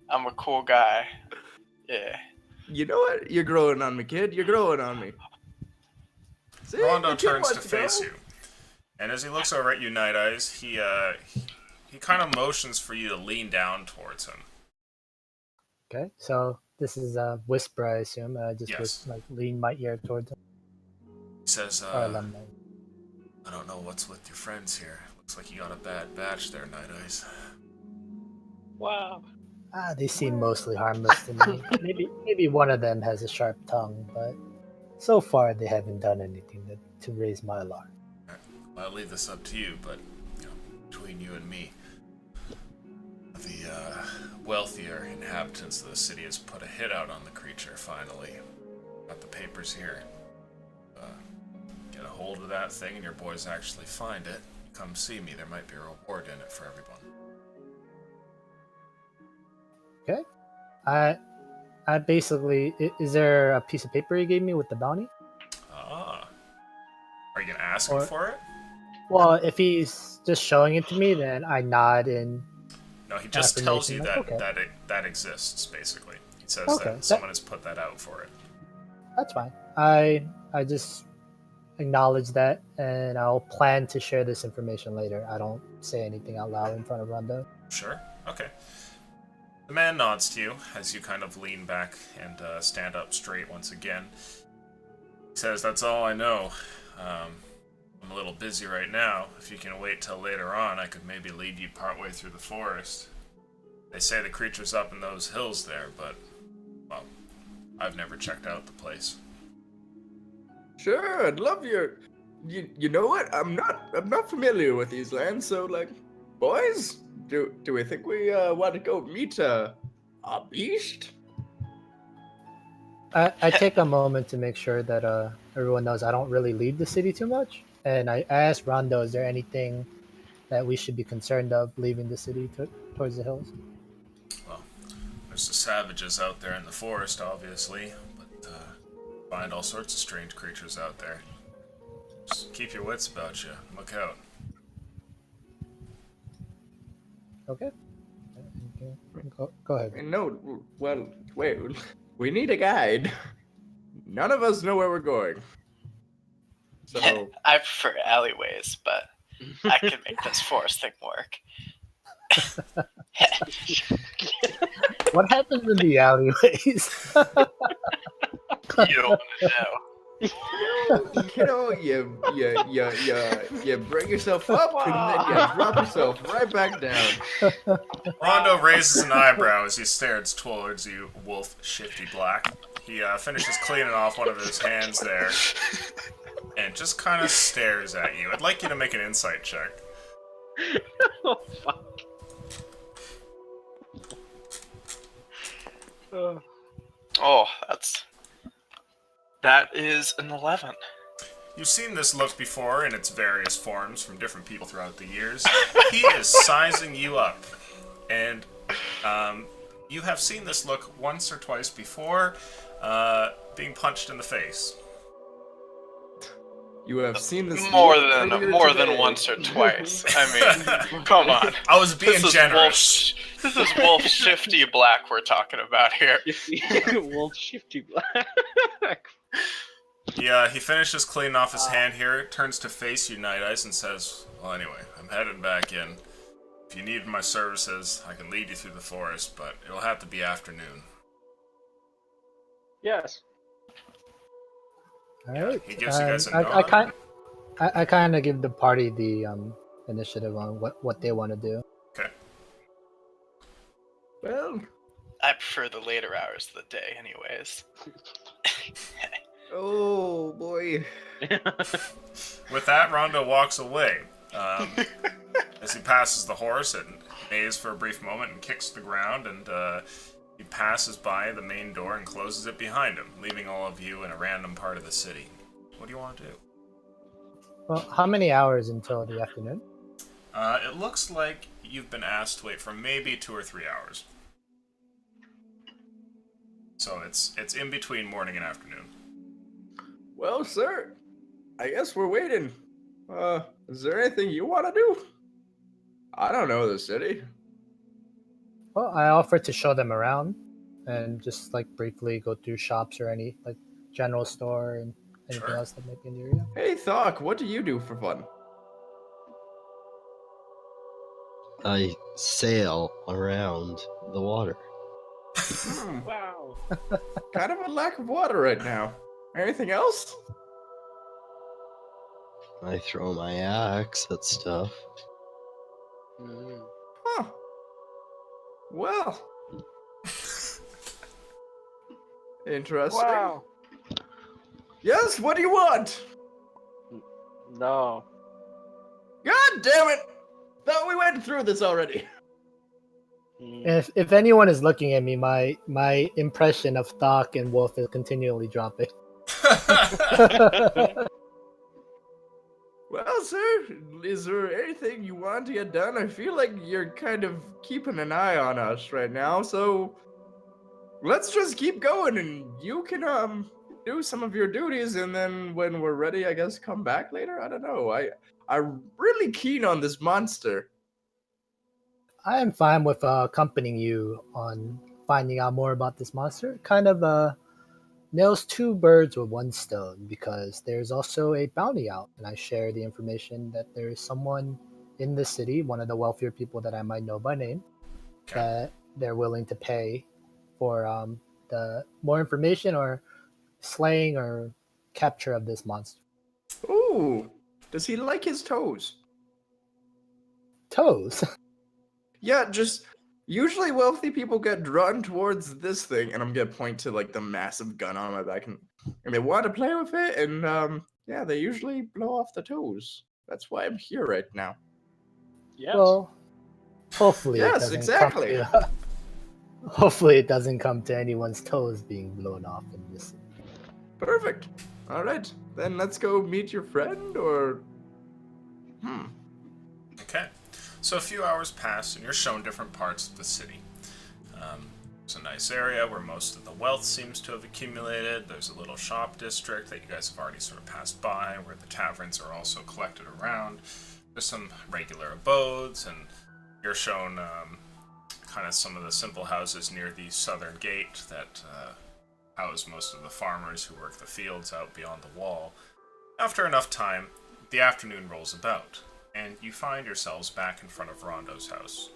Speaker 1: I'm a cool guy. Yeah.
Speaker 2: You know what? You're growing on me, kid. You're growing on me. See?
Speaker 3: Rondo
Speaker 2: The kid
Speaker 3: turns to
Speaker 2: wants
Speaker 3: face
Speaker 2: go.
Speaker 3: you. And as he looks over at you, Night Eyes, he kind of motions for you to lean down towards him.
Speaker 6: Okay, so this is a whisper, I assume. Just
Speaker 3: Yes.
Speaker 6: like lean my ear towards him.
Speaker 3: He says,
Speaker 6: Or alumni.
Speaker 3: I don't know what's with your friends here. Looks like you got a bad batch there, Night Eyes.
Speaker 4: Wow.
Speaker 6: They seem mostly harmless to me. maybe one of them has a sharp tongue, but so far they haven't done anything to raise my alarm.
Speaker 3: Well, I'll leave this up to you, but, you know, between you and me, the wealthier inhabitants of the city has put a hit out on the creature, finally. Got the papers here. Get a hold of that thing and your boys actually find it. Come see me, there might be a reward in it for everyone.
Speaker 6: Okay. I basically, is there a piece of paper you gave me with the bounty?
Speaker 3: Ah. Are you gonna ask him
Speaker 6: Or-
Speaker 3: for it?
Speaker 6: Well, if he's just showing it to me, then I nod and
Speaker 3: No, he just tells you that
Speaker 6: Affirmation, okay.
Speaker 3: that exists, basically. He says
Speaker 6: Okay,
Speaker 3: that someone has put that out for it.
Speaker 6: that's fine. I just acknowledge that, and I'll plan to share this information later. I don't say anything out loud in front of Rondo.
Speaker 3: Sure. Okay. The man nods to you as you kind of lean back and stand up straight once again. He says, that's all I know. I'm a little busy right now. If you can wait till later on, I could maybe lead you partway through the forest. They say the creature's up in those hills there, but, well, I've never checked out the place.
Speaker 2: Sure, I'd love your. You know what? I'm not familiar with these lands, so like, boys, do we think we want to go meet a beast?
Speaker 6: I take a moment to make sure that everyone knows I don't really leave the city too much, and I ask Rondo, is there anything that we should be concerned of leaving the city towards the hills?
Speaker 3: Well, there's the savages out there in the forest, obviously, but find all sorts of strange creatures out there. Just keep your wits about you. Look out.
Speaker 6: Okay. Go ahead.
Speaker 2: No, well, wait. We need a guide. None of us know where we're going. So
Speaker 1: I prefer alleyways, but I can make this forest thing work.
Speaker 6: What happens in the alleyways?
Speaker 1: You don't want to know.
Speaker 2: you bring yourself up and then you drop yourself right back down.
Speaker 3: Rondo raises an eyebrow as he stares towards you, Wolf Shifty Black. He finishes cleaning off one of his hands there, and just kind of stares at you. I'd like you to make an insight check.
Speaker 4: Oh fuck.
Speaker 1: Oh, that is an 11.
Speaker 3: You've seen this look before in its various forms from different people throughout the years. He is sizing you up, and you have seen this look once or twice before, being punched in the face.
Speaker 2: You have seen this
Speaker 1: More
Speaker 2: look
Speaker 1: than
Speaker 2: earlier today.
Speaker 1: once or twice. I mean, come on.
Speaker 3: I was being generous.
Speaker 1: This is Wolf Shifty Black we're talking about here.
Speaker 4: Wolf Shifty Black.
Speaker 3: Yeah, he finishes cleaning off his hand here, turns to face you, Night Ice, and says, well, anyway, I'm headed back in. If you need my services, I can lead you through the forest, but it'll have to be afternoon.
Speaker 4: Yes.
Speaker 6: All right.
Speaker 3: He gives you guys a
Speaker 6: I kind of give the party the initiative on what they want to do.
Speaker 3: Okay.
Speaker 2: Well,
Speaker 1: I prefer the later hours of the day, anyways.
Speaker 2: oh boy.
Speaker 3: With that, Rondo walks away. As he passes the horse, it neighs for a brief moment and kicks the ground, and he passes by the main door and closes it behind him, leaving all of you in a random part of the city. What do you want to do?
Speaker 6: Well, how many hours until the afternoon?
Speaker 3: It looks like you've been asked to wait for maybe 2 or 3 hours. So it's in between morning and afternoon.
Speaker 2: Well, sir, I guess we're waiting. Is there anything you want to do? I don't know the city.
Speaker 6: Well, I offered to show them around and just like briefly go through shops or any like general store and anything
Speaker 3: Sure.
Speaker 6: else that might be in the area.
Speaker 2: Hey, Thok, what do you do for fun?
Speaker 5: I sail around the water.
Speaker 4: Wow.
Speaker 2: Kind of a lack of water right now. Anything else?
Speaker 5: I throw my axe at stuff.
Speaker 2: Huh. Well. Interesting.
Speaker 4: Wow.
Speaker 2: Yes, what do you want?
Speaker 4: No.
Speaker 2: God damn it! Thought we went through this already.
Speaker 6: If anyone is looking at me, my impression of Thok and Wolf is continually dropping.
Speaker 2: Well, sir, is there anything you want to get done? I feel like you're kind of keeping an eye on us right now, so let's just keep going and you can do some of your duties, and then when we're ready, I guess come back later. I don't know. I'm really keen on this monster.
Speaker 6: I am fine with accompanying you on finding out more about this monster. Kind of nails two birds with one stone, because there's also a bounty out, and I share the information that there is someone in the city, one of the wealthier people that I might know by name,
Speaker 3: Okay.
Speaker 6: that they're willing to pay for the more information or slaying or capture of this monster.
Speaker 2: Ooh, does he like his toes?
Speaker 6: Toes.
Speaker 2: Yeah, just usually wealthy people get drawn towards this thing, and I'm gonna point to like the massive gun on my back, and they want to play with it, and yeah, they usually blow off the toes. That's why I'm here right now.
Speaker 4: Yes.
Speaker 6: Well, hopefully.
Speaker 2: Yes,
Speaker 6: it doesn't
Speaker 2: exactly.
Speaker 6: Come to, hopefully, it doesn't come to anyone's toes being blown off in this.
Speaker 2: Perfect. All right, then let's go meet your friend, or
Speaker 3: Okay. So a few hours pass, and you're shown different parts of the city. It's a nice area where most of the wealth seems to have accumulated. There's a little shop district that you guys have already sort of passed by, where the taverns are also collected around. There's some regular abodes, and you're shown kind of some of the simple houses near the southern gate that house most of the farmers who work the fields out beyond the wall. After enough time, the afternoon rolls about, and you find yourselves back in front of Rondo's house.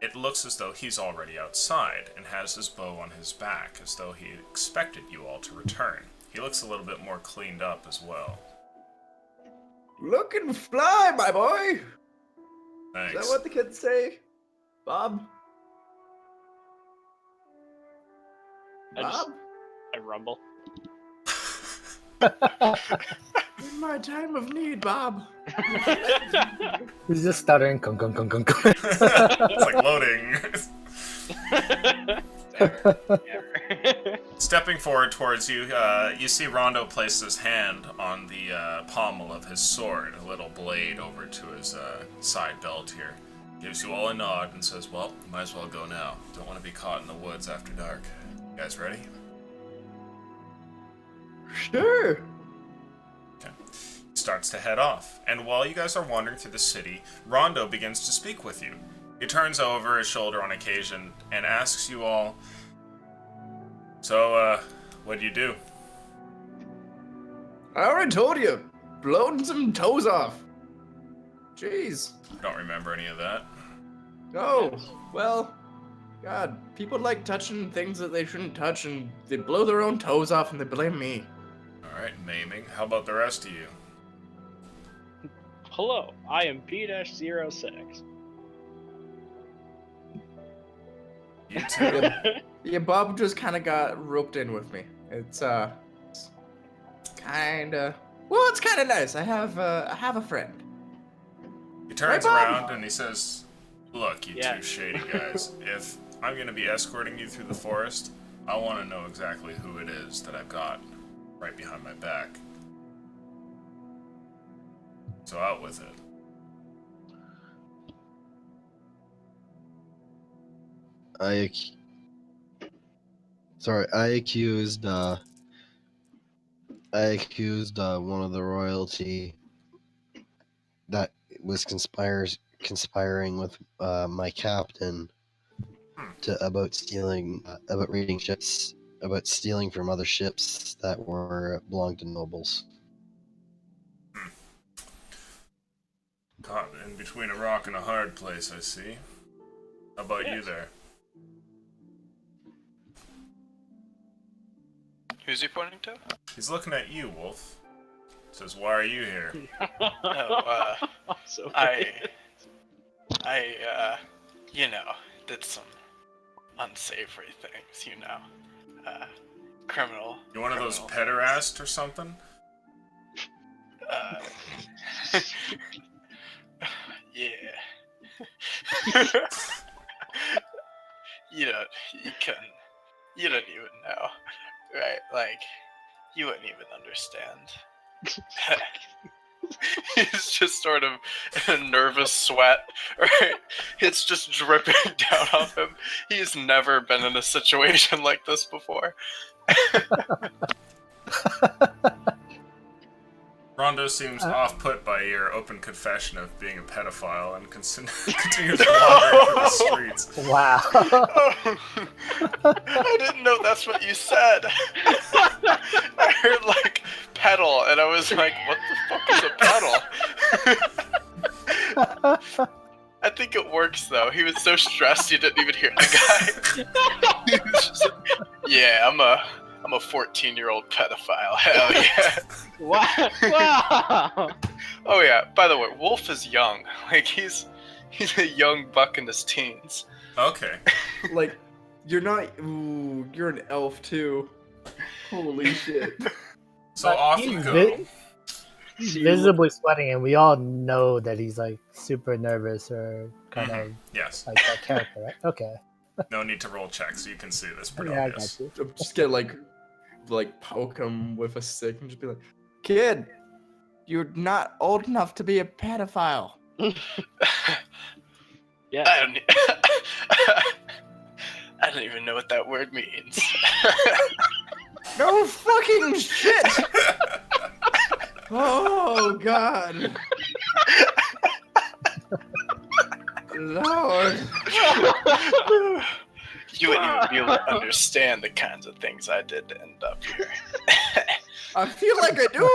Speaker 3: It looks as though he's already outside and has his bow on his back, as though he expected you all to return. He looks a little bit more cleaned up as well.
Speaker 2: look and fly, my boy.
Speaker 3: Thanks.
Speaker 2: Is that what the kids say, Bob?
Speaker 4: I I rumble.
Speaker 2: In my time of need, Bob.
Speaker 6: He's just stuttering. Kung, kung, kung, kung, kung.
Speaker 3: It's like loading.
Speaker 4: Never.
Speaker 3: Stepping forward towards you, you see Rondo place his hand on the pommel of his sword, a little blade over to his side belt here. Gives you all a nod and says, well, might as well go now. Don't want to be caught in the woods after dark. You guys ready?
Speaker 2: Sure.
Speaker 3: Starts to head off, and while you guys are wandering through the city, Rondo begins to speak with you. He turns over his shoulder on occasion and asks you all, so, what'd you do?
Speaker 2: I already told you. Blown some toes off. Jeez.
Speaker 3: Don't remember any of that.
Speaker 2: Oh, well, God, people like touching things that they shouldn't touch, and they blow their own toes off, and they blame me.
Speaker 3: Alright, maiming. How about the rest of you?
Speaker 4: Hello, I am P-06.
Speaker 3: You too?
Speaker 2: Yeah, Bob just kind of got roped in with me. It's kind of, well, it's kind of nice. I have a friend.
Speaker 3: He turns
Speaker 2: Hey, Bob.
Speaker 3: around and he says, look, you
Speaker 4: Yeah.
Speaker 3: two shady guys, if I'm going to be escorting you through the forest, I want to know exactly who it is that I've got right behind my back. So out with it.
Speaker 5: I accused one of the royalty that was conspiring with my captain about stealing from other ships that belonged to nobles.
Speaker 3: Caught in between a rock and a hard place, I see. How about you
Speaker 4: Yes.
Speaker 3: there?
Speaker 1: Who's he pointing to?
Speaker 3: He's looking at you, Wolf. Says, why are you here?
Speaker 1: Oh,
Speaker 4: So
Speaker 1: I, did some unsavory things, criminal.
Speaker 3: You one of those
Speaker 1: criminal
Speaker 3: pederast or something?
Speaker 1: things. Yeah. you don't even know, right? Like, you wouldn't even understand. He's just sort of in a nervous sweat, right? It's just dripping down off him. He's never been in a situation like this before.
Speaker 3: Rondo seems off-put by your open confession of being a pedophile and continues to wander through the streets.
Speaker 6: Wow.
Speaker 1: Oh, I didn't know that's what you said. I heard like pedal, and I was like, "What the fuck is a pedal?" I think it works though. He was so stressed he didn't even hear the guy. He was just like, yeah, I'm a 14-year-old pedophile. Hell yeah.
Speaker 4: Wow.
Speaker 1: Oh yeah. By the way, Wolf is young. Like he's a young buck in his teens.
Speaker 3: Okay.
Speaker 2: Like, you're not. Ooh, you're an elf too. Holy shit.
Speaker 3: So
Speaker 6: But
Speaker 3: off
Speaker 6: he's
Speaker 3: you go.
Speaker 6: He's visibly sweating, and we all know that he's like super nervous or kind of
Speaker 3: Yes.
Speaker 6: like that character, right? Okay.
Speaker 3: No need to roll checks. You can see this pretty
Speaker 6: Yeah, I
Speaker 3: obvious.
Speaker 6: got you.
Speaker 2: I'm just gonna like poke him with a stick and just be like, "Kid, you're not old enough to be a pedophile."
Speaker 4: Yeah.
Speaker 1: I don't even know what that word means.
Speaker 2: No fucking shit! Oh God. Lord.
Speaker 1: You wouldn't even be able to understand the kinds of things I did to end up here.
Speaker 2: I feel like I do.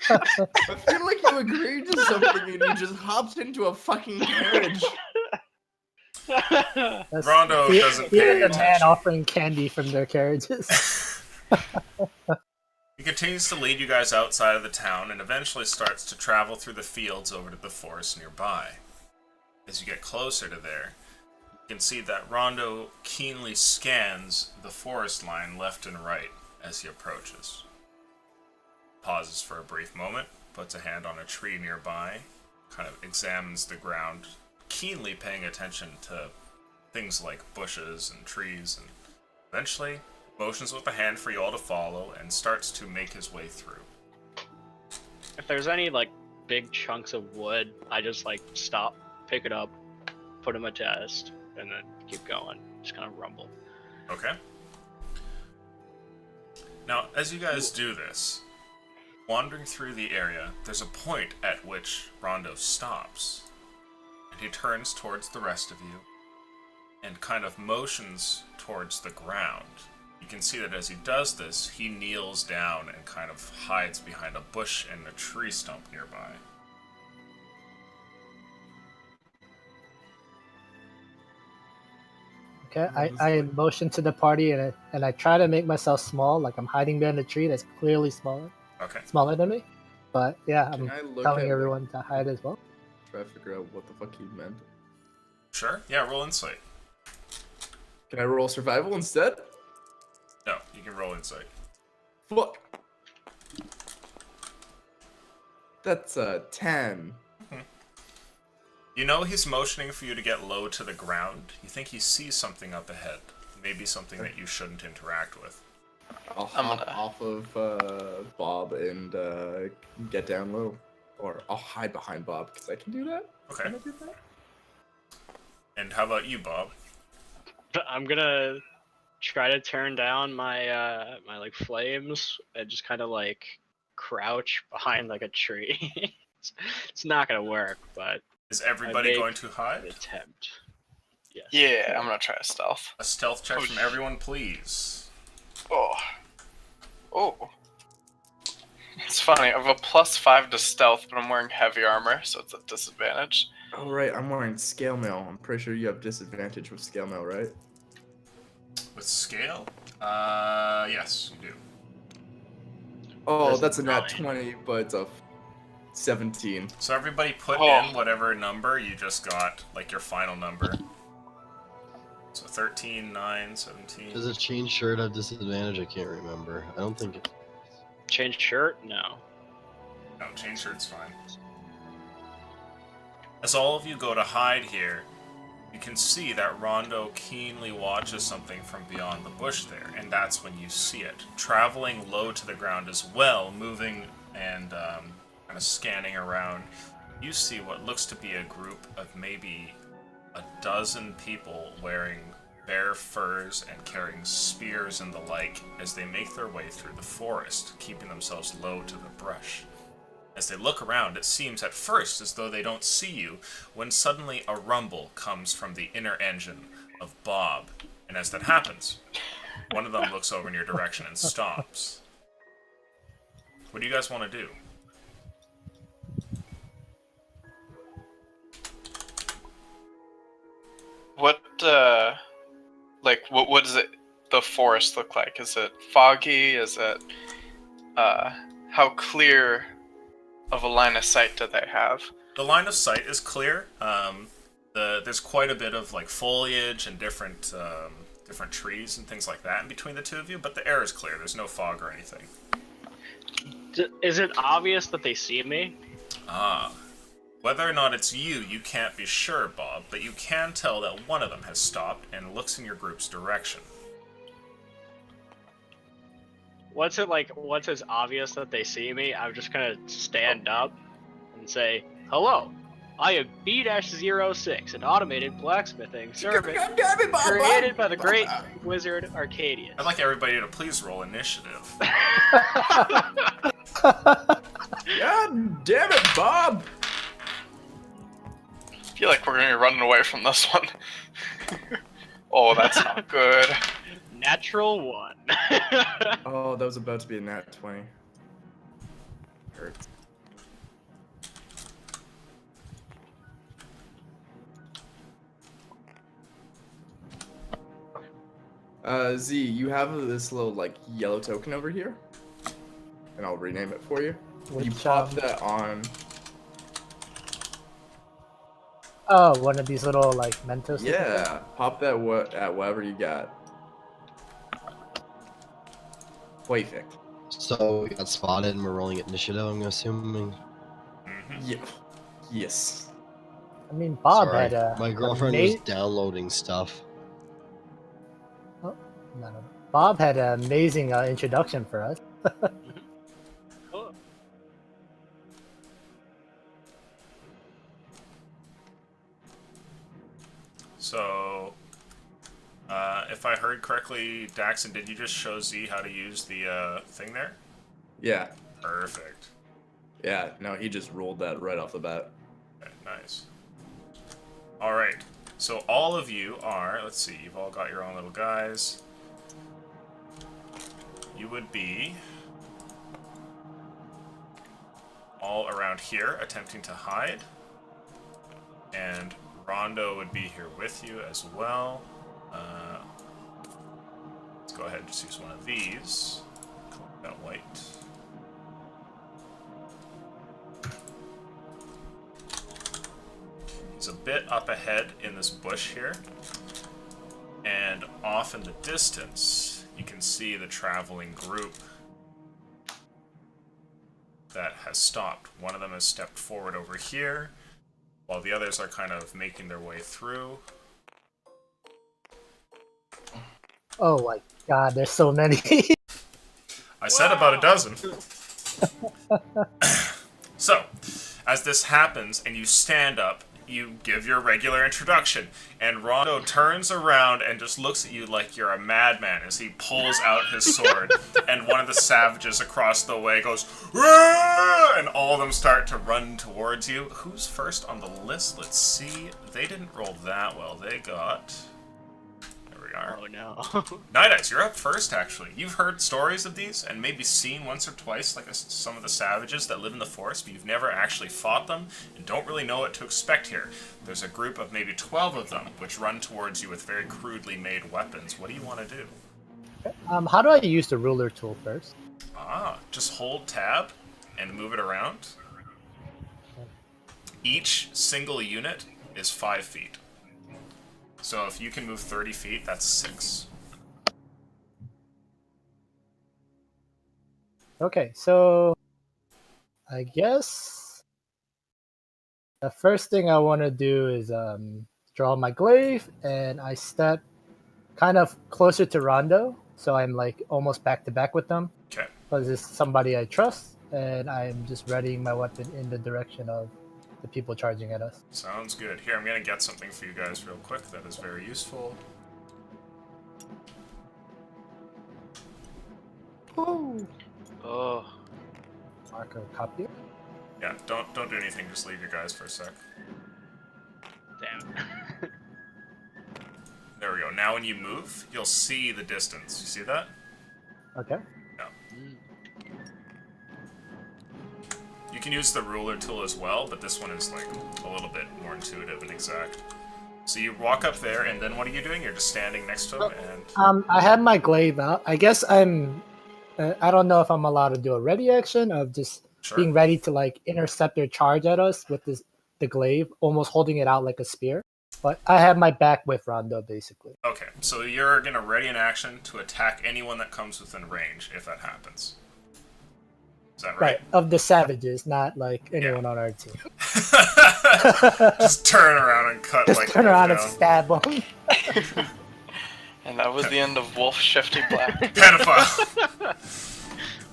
Speaker 2: I feel like you agreed to something and you just hopped into a fucking carriage.
Speaker 6: That's
Speaker 3: Rondo doesn't pay
Speaker 6: the man
Speaker 3: attention.
Speaker 6: offering candy from their carriages.
Speaker 3: He continues to lead you guys outside of the town and eventually starts to travel through the fields over to the forest nearby. As you get closer to there, can see that Rondo keenly scans the forest line left and right as he approaches. Pauses for a brief moment, puts a hand on a tree nearby, kind of examines the ground, keenly paying attention to things like bushes and trees, and eventually motions with a hand for you all to follow and starts to make his way through.
Speaker 4: If there's any like big chunks of wood, I just like stop, pick it up, put in my chest, and then keep going. Just kind of rumble.
Speaker 3: Okay. Now, as you guys do this, wandering through the area, there's a point at which Rondo stops, and he turns towards the rest of you and kind of motions towards the ground. You can see that as he does this, he kneels down and kind of hides behind a bush and a tree stump nearby.
Speaker 6: Okay, I motion to the party and I try to make myself small, like I'm hiding behind a tree that's clearly
Speaker 3: Okay.
Speaker 6: smaller than me. But yeah, I'm
Speaker 2: Can I look
Speaker 6: telling
Speaker 2: at
Speaker 6: everyone to hide as well.
Speaker 2: Try to figure out what the fuck he meant.
Speaker 3: Sure. Yeah, roll insight.
Speaker 2: Can I roll survival instead?
Speaker 3: No, you can roll insight.
Speaker 2: Fuck. That's a 10.
Speaker 3: You know he's motioning for you to get low to the ground. You think he sees something up ahead. Maybe something that you shouldn't interact with.
Speaker 2: I'll
Speaker 1: I'm
Speaker 2: hop
Speaker 1: gonna-
Speaker 2: off of Bob and get down low. Or I'll hide behind Bob, because I can do that.
Speaker 3: Okay.
Speaker 2: Can I do that?
Speaker 3: And how about you, Bob?
Speaker 4: I'm gonna try to turn down my my like flames and just kind of like crouch behind like a tree. It's not gonna work, but
Speaker 3: Is everybody
Speaker 4: make
Speaker 3: going to
Speaker 4: an
Speaker 3: hide?
Speaker 4: attempt. Yes.
Speaker 1: Yeah, I'm gonna try a stealth.
Speaker 3: A stealth check
Speaker 1: Oh,
Speaker 3: from everyone, please.
Speaker 1: Oh. Oh. It's funny, I have a +5 to stealth, but I'm wearing heavy armor, so it's a disadvantage.
Speaker 2: Oh, right, I'm wearing scale mail. I'm pretty sure you have disadvantage with scale mail, right?
Speaker 3: With scale? Yes, you do.
Speaker 2: Oh,
Speaker 4: There's
Speaker 2: that's a nat
Speaker 4: 9.
Speaker 2: 20, but it's a 17.
Speaker 3: So everybody put
Speaker 1: Oh.
Speaker 3: in whatever number you just got, like your final number. So 13, 9, 17.
Speaker 5: Does a chain shirt have disadvantage? I can't remember. I don't think it.
Speaker 4: Change shirt? No.
Speaker 3: No, chain shirt's fine. As all of you go to hide here, you can see that Rondo keenly watches something from beyond the bush there, and that's when you see it. Traveling low to the ground as well, moving and kind of scanning around, you see what looks to be a group of maybe a dozen people wearing bare furs and carrying spears and the like as they make their way through the forest, keeping themselves low to the brush. As they look around, it seems at first as though they don't see you, when suddenly a rumble comes from the inner engine of Bob. And as that happens, one of them looks over in your direction and stops. What do you guys want to do?
Speaker 1: What what does the forest look like? Is it foggy? Is it how clear of a line of sight do they have?
Speaker 3: The line of sight is clear. There's quite a bit of like foliage and different trees and things like that in between the two of you, but the air is clear. There's no fog or anything.
Speaker 4: Is it obvious that they see me?
Speaker 3: Ah. Whether or not it's you, you can't be sure, Bob, but you can tell that one of them has stopped and looks in your group's direction.
Speaker 4: Once it's obvious that they see me, I'm just gonna stand up and say, "Hello, I am B-06, an automated blacksmithing service created by the great wizard Arcadius."
Speaker 3: I'd like everybody to please roll initiative.
Speaker 2: God damn it, Bob!
Speaker 1: I feel like we're gonna be running away from this one. Oh, that's not good.
Speaker 4: Natural 1.
Speaker 2: Oh, that was about to be a nat 20. Hurts. Z, you have this little, like, yellow token over here. And I'll rename it for you. You
Speaker 6: Which,
Speaker 2: pop that on.
Speaker 6: Oh, one of these little like Mentos.
Speaker 2: Yeah, pop that at whatever you got. Perfect.
Speaker 5: So we got spotted and we're rolling initiative, I'm assuming.
Speaker 3: Hmm.
Speaker 2: Yeah. Yes.
Speaker 6: I mean, Bob
Speaker 5: Sorry,
Speaker 6: had a
Speaker 5: my girlfriend was
Speaker 6: ama-
Speaker 5: downloading stuff.
Speaker 6: oh, no. Bob had an amazing introduction for us.
Speaker 4: Oh,
Speaker 3: So, if I heard correctly, Daxon, did you just show Z how to use the thing there?
Speaker 2: Yeah.
Speaker 3: Perfect.
Speaker 2: Yeah. No, he just ruled that right off the bat.
Speaker 3: Okay, nice. All right. So all of you are. Let's see. You've all got your own little guys. You would be all around here, attempting to hide, and Rondo would be here with you as well. Let's go ahead and just use one of these. Collect that white. He's a bit up ahead in this bush here. And off in the distance, you can see the traveling group that has stopped. One of them has stepped forward over here, while the others are kind of making their way through.
Speaker 6: Oh my god, there's so many.
Speaker 3: I said about a dozen. So, as this happens and you stand up, you give your regular introduction, and Rondo turns around and just looks at you like you're a madman as he pulls out his sword, and one of the savages across the way goes, "Rah!" and all of them start to run towards you. Who's first on the list? Let's see. They didn't roll that well. They got... There we are.
Speaker 4: oh no.
Speaker 3: Night Eyes, you're up first, actually. You've heard stories of these and maybe seen once or twice like some of the savages that live in the forest, but you've never actually fought them and don't really know what to expect here. There's a group of maybe 12 of them which run towards you with very crudely made weapons. What do you want to do?
Speaker 6: How do I use the ruler tool first?
Speaker 3: Just hold tab and move it around. Each single unit is 5 feet. So if you can move 30 feet, that's 6.
Speaker 6: Okay, so I guess the first thing I want to do is draw my glaive, and I step kind of closer to Rondo, so I'm like almost back to back with them,
Speaker 3: Okay.
Speaker 6: because it's somebody I trust, and I'm just readying my weapon in the direction of the people charging at us.
Speaker 3: Sounds good. Here, I'm gonna get something for you guys real quick that is very useful.
Speaker 4: Oh,
Speaker 6: Marker copier.
Speaker 3: Yeah, don't do anything, just leave your guys for a sec.
Speaker 4: damn.
Speaker 3: There we go. Now when you move, you'll see the distance. You see that?
Speaker 6: Okay.
Speaker 3: No. You can use the ruler tool as well, but this one is like a little bit more intuitive and exact. So you walk up there, and then what are you doing? You're just standing next to him, and...
Speaker 6: I have my glaive out. I guess I'm. I don't know if I'm allowed to do a ready action of just
Speaker 3: Sure.
Speaker 6: being ready to like intercept their charge at us with the glaive, almost holding it out like a spear. But I have my back with Rondo basically.
Speaker 3: Okay, so you're gonna ready an action to attack anyone that comes within range, if that happens. Is that right?
Speaker 6: Right, of the savages, not like anyone on our team.
Speaker 3: Just turn around and cut
Speaker 6: Just
Speaker 3: like
Speaker 6: turn around and
Speaker 3: down.
Speaker 6: stab them.
Speaker 1: And that was the end of Wolf Shifty Black.
Speaker 3: Pedophile.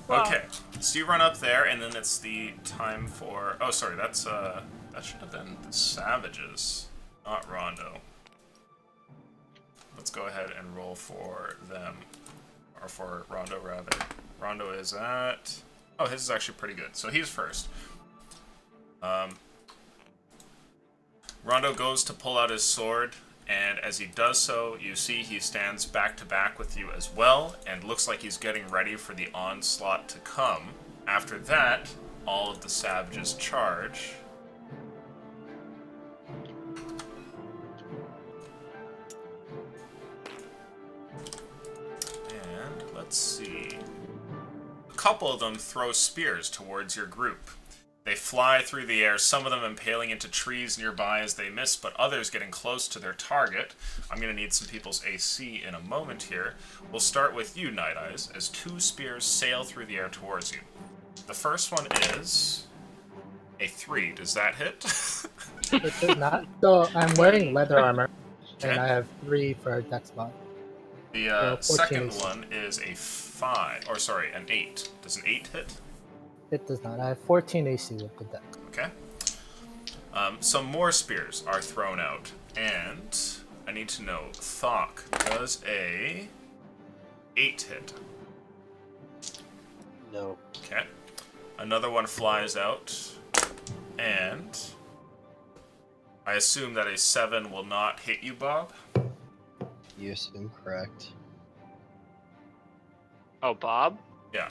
Speaker 3: Okay, so you run up there, and then it's the time for... Oh, sorry, that's that should have been the savages, not Rondo. Let's go ahead and roll for them, or for Rondo rather. Rondo is at... Oh, his is actually pretty good. So he's first. Rondo goes to pull out his sword, and as he does so, you see he stands back to back with you as well, and looks like he's getting ready for the onslaught to come. After that, all of the savages charge. And let's see. A couple of them throw spears towards your group. They fly through the air, some of them impaling into trees nearby as they miss, but others getting close to their target. I'm going to need some people's AC in a moment here. We'll start with you, Night Eyes, as 2 spears sail through the air towards you. The first one is a 3. Does that hit?
Speaker 6: It does not. So I'm wearing leather armor, and
Speaker 3: Okay.
Speaker 6: I have 3 for dex mod.
Speaker 3: The
Speaker 6: 14
Speaker 3: second
Speaker 6: AC.
Speaker 3: one is a 5, or sorry, an 8. Does an 8 hit?
Speaker 6: It does not. I have 14 AC with the dex.
Speaker 3: Okay. Some more spears are thrown out, and I need to know, Thok, does a 8 hit?
Speaker 5: No.
Speaker 3: Okay. Another one flies out, and I assume that a 7 will not hit you, Bob?
Speaker 5: You assume correct.
Speaker 4: Oh, Bob?
Speaker 3: Yeah.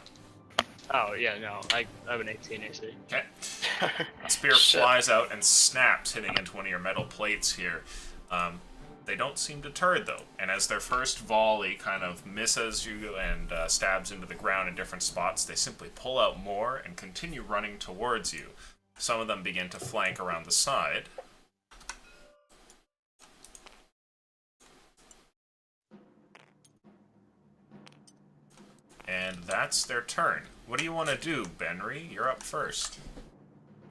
Speaker 4: Oh, yeah, no. I have an 18 AC.
Speaker 3: Okay. A spear
Speaker 1: Shit.
Speaker 3: flies out and snaps, hitting into one of your metal plates here. They don't seem deterred, though, and as their first volley kind of misses you and stabs into the ground in different spots, they simply pull out more and continue running towards you. Some of them begin to flank around the side. And that's their turn. What do you want to do, Benry? You're up first.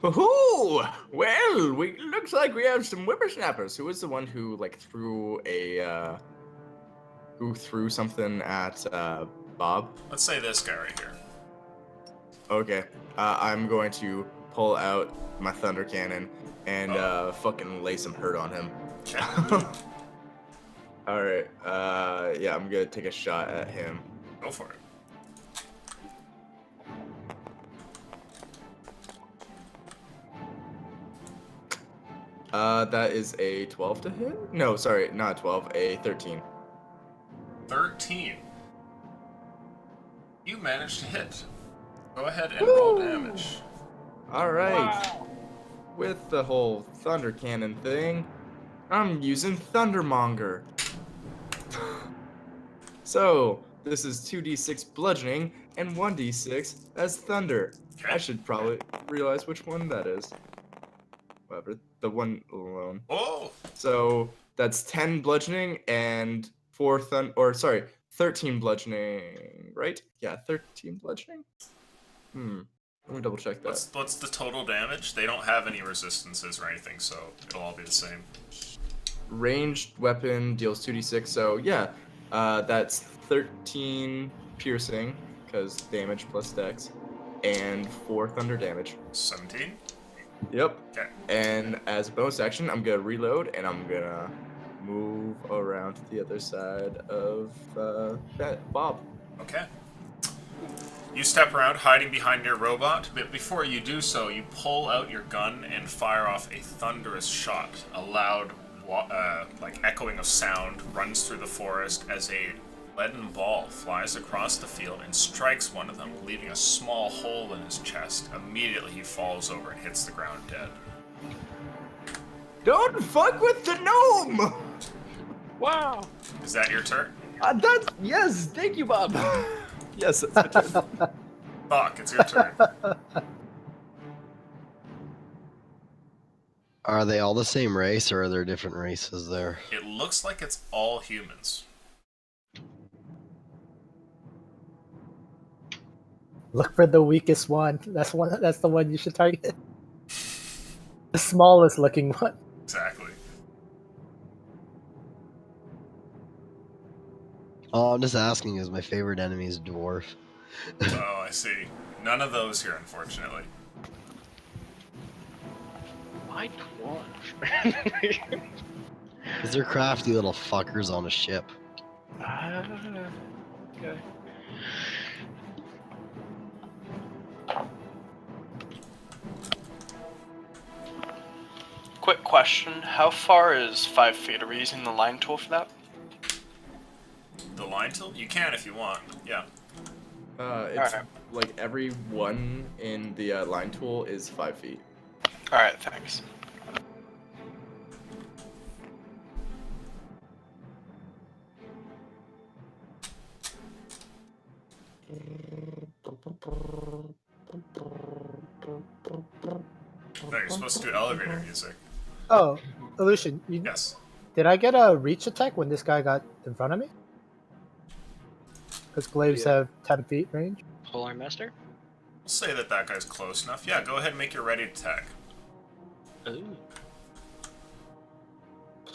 Speaker 2: Woohoo! Well, looks like we have some whippersnappers. Who was the one who threw something at Bob?
Speaker 3: Let's say this guy right here.
Speaker 2: Okay, I'm going to pull out my thunder cannon and fucking lay some hurt on him.
Speaker 3: Okay.
Speaker 2: All right, yeah, I'm gonna take a shot at him.
Speaker 3: Go for it.
Speaker 2: That is a 12 to hit? No, sorry, not 12, a 13.
Speaker 3: 13. You managed to hit. Go ahead and roll
Speaker 2: Woo!
Speaker 3: damage.
Speaker 2: All right. With the whole thunder cannon thing, I'm using Thundermonger. So, this is 2d6 bludgeoning and 1d6 as thunder. I should probably realize which one that is. Whatever, the one alone.
Speaker 3: Oh!
Speaker 2: So, that's 10 bludgeoning and 13 bludgeoning, right? Yeah, 13 bludgeoning? Let me double check that.
Speaker 3: What's the total damage? They don't have any resistances or anything, so it'll all be the same.
Speaker 2: Ranged weapon deals 2d6, so yeah, that's 13 piercing, because damage plus dex, and 4 thunder damage.
Speaker 3: 17?
Speaker 2: Yep.
Speaker 3: Okay.
Speaker 2: And as a bonus action, I'm gonna reload, and I'm gonna move around to the other side of that Bob.
Speaker 3: Okay. You step around, hiding behind your robot, but before you do so, you pull out your gun and fire off a thunderous shot. A loud, echoing of sound runs through the forest as a leaden ball flies across the field and strikes one of them, leaving a small hole in his chest. Immediately, he falls over and hits the ground dead.
Speaker 2: Don't fuck with the gnome!
Speaker 4: Wow!
Speaker 3: Is that your turn?
Speaker 2: Yes, thank you, Bob. Yes, that's my turn.
Speaker 3: Fuck, it's your turn.
Speaker 5: Are they all the same race, or are there different races there?
Speaker 3: It looks like it's all humans.
Speaker 6: Look for the weakest one. That's the one you should target. The smallest looking one.
Speaker 3: Exactly.
Speaker 5: Oh, I'm just asking, is my favorite enemy is dwarf?
Speaker 3: Oh, I see. None of those here, unfortunately.
Speaker 4: Why dwarf?
Speaker 5: Because they're crafty little fuckers on a ship.
Speaker 4: Okay.
Speaker 1: Quick question: how far is 5 feet? Are we using the line tool for that?
Speaker 3: The line tilt? You can if you want. Yeah.
Speaker 2: It's
Speaker 1: Alright.
Speaker 2: like every one in the line tool is 5 feet.
Speaker 1: All right, thanks.
Speaker 3: No, you're supposed to do elevator music.
Speaker 6: Oh, Illusion,
Speaker 3: Yes.
Speaker 6: did I get a reach attack when this guy got in front of me? Because glaives
Speaker 4: Yeah.
Speaker 6: have 10 feet range.
Speaker 4: Polar Master?
Speaker 3: We'll say that that guy's close enough. Yeah, go ahead and make your ready to attack.
Speaker 4: Ooh.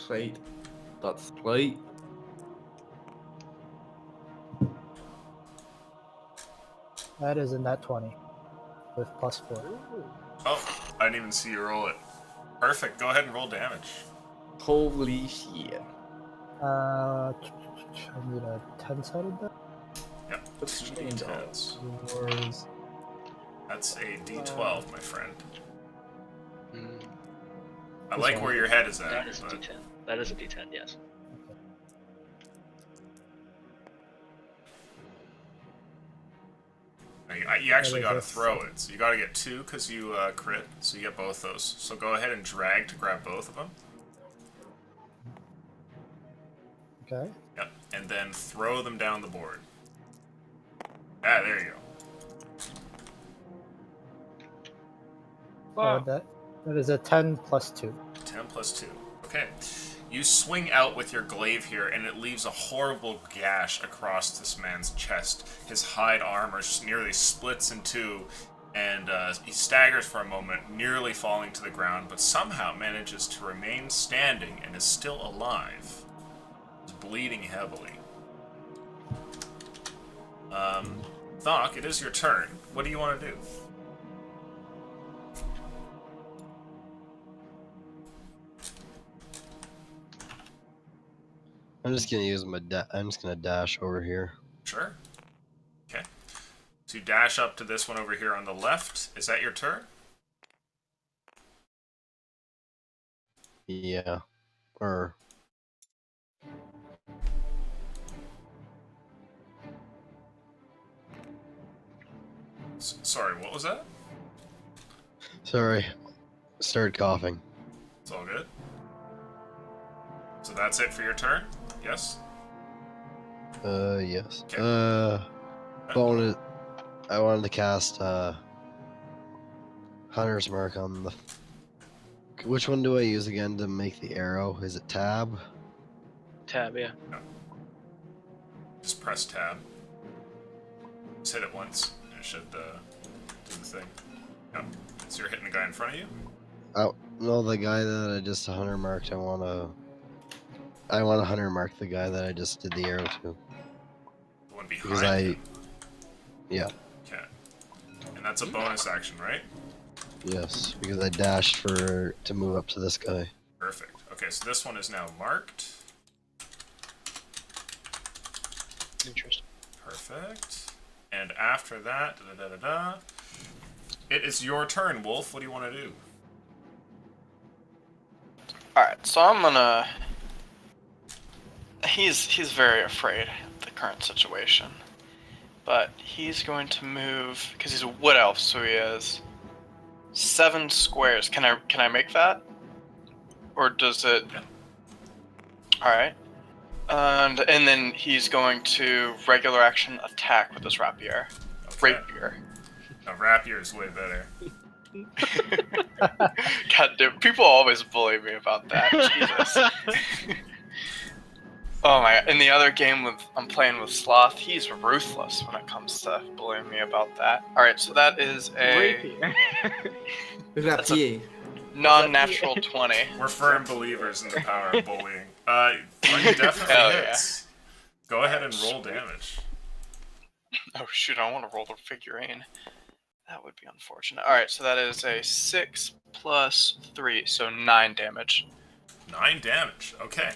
Speaker 2: Right. That's right.
Speaker 6: That is in that 20 with +4.
Speaker 3: Oh, I didn't even see you roll it. Perfect. Go ahead and roll damage.
Speaker 2: Holy shit.
Speaker 6: I need a 10-sided die.
Speaker 3: Yep.
Speaker 2: Let's
Speaker 3: Two
Speaker 2: change all
Speaker 3: D10s.
Speaker 2: yours.
Speaker 3: That's a D12, my friend.
Speaker 4: Mm,
Speaker 3: I
Speaker 6: This
Speaker 3: like
Speaker 6: one.
Speaker 3: where your head is
Speaker 4: that
Speaker 3: at,
Speaker 4: is a
Speaker 3: but
Speaker 4: D10. That is a D10, yes.
Speaker 3: you actually
Speaker 6: That
Speaker 3: got to
Speaker 6: is a
Speaker 3: throw it. So you got to get 2 because you crit, so you get both those. So go ahead and drag to grab both of them.
Speaker 6: Okay.
Speaker 3: Yep. And then throw them down the board. Ah, there you go.
Speaker 6: That is a 10 plus 2.
Speaker 3: 10 plus 2. Okay. You swing out with your glaive here, and it leaves a horrible gash across this man's chest. His hide armor nearly splits in two, and he staggers for a moment, nearly falling to the ground, but somehow manages to remain standing and is still alive. He's bleeding heavily. Thok, it is your turn. What do you want to do?
Speaker 5: I'm just gonna use my I'm just gonna dash over here.
Speaker 3: Sure. Okay. So you dash up to this one over here on the left. Is that your turn?
Speaker 5: Yeah. Or
Speaker 3: Sorry, what was that?
Speaker 5: sorry. Started coughing.
Speaker 3: It's all good. So that's it for your turn? Yes?
Speaker 5: Yes.
Speaker 3: Okay.
Speaker 5: I wanted to cast Hunter's Mark on the. Which one do I use again to make the arrow? Is it tab?
Speaker 4: Tab, yeah.
Speaker 3: Just press tab. Just hit it once, and it should do the thing. Yep. So you're hitting the guy in front of you?
Speaker 5: Oh no, the guy that I just Hunter marked. I want to Hunter mark the guy that I just did the arrow to.
Speaker 3: The one behind
Speaker 5: Because
Speaker 3: you?
Speaker 5: yeah,
Speaker 3: Okay. And that's a bonus action, right?
Speaker 5: yes, because I dashed to move up to this guy.
Speaker 3: Perfect. Okay, so this one is now marked.
Speaker 4: Interesting.
Speaker 3: Perfect. And after that, it is your turn, Wolf. What do you want to do?
Speaker 1: Alright, so I'm gonna... He's very afraid of the current situation. But he's going to move, because he's a wood elf, so he has 7 squares. Can I make that? Or does it...
Speaker 3: Yeah.
Speaker 1: Alright. And then he's going to regular action attack with his rapier.
Speaker 3: Okay.
Speaker 1: Rapier.
Speaker 3: Now, rapier is way better.
Speaker 1: God damn, people always bully me about that. Jesus. Oh my! In the other game I'm playing with Sloth, he's ruthless when it comes to bullying me about that. All right, so that is a
Speaker 4: Rapier.
Speaker 2: Rapier.
Speaker 1: non-natural 20.
Speaker 3: We're firm believers in the power of bullying. 20 definitely
Speaker 1: Hell yeah.
Speaker 3: hits. Go ahead and roll damage.
Speaker 1: Oh shoot! I want to roll the figurine. That would be unfortunate. All right, so that is a 6 plus 3, so 9 damage.
Speaker 3: 9 damage. Okay.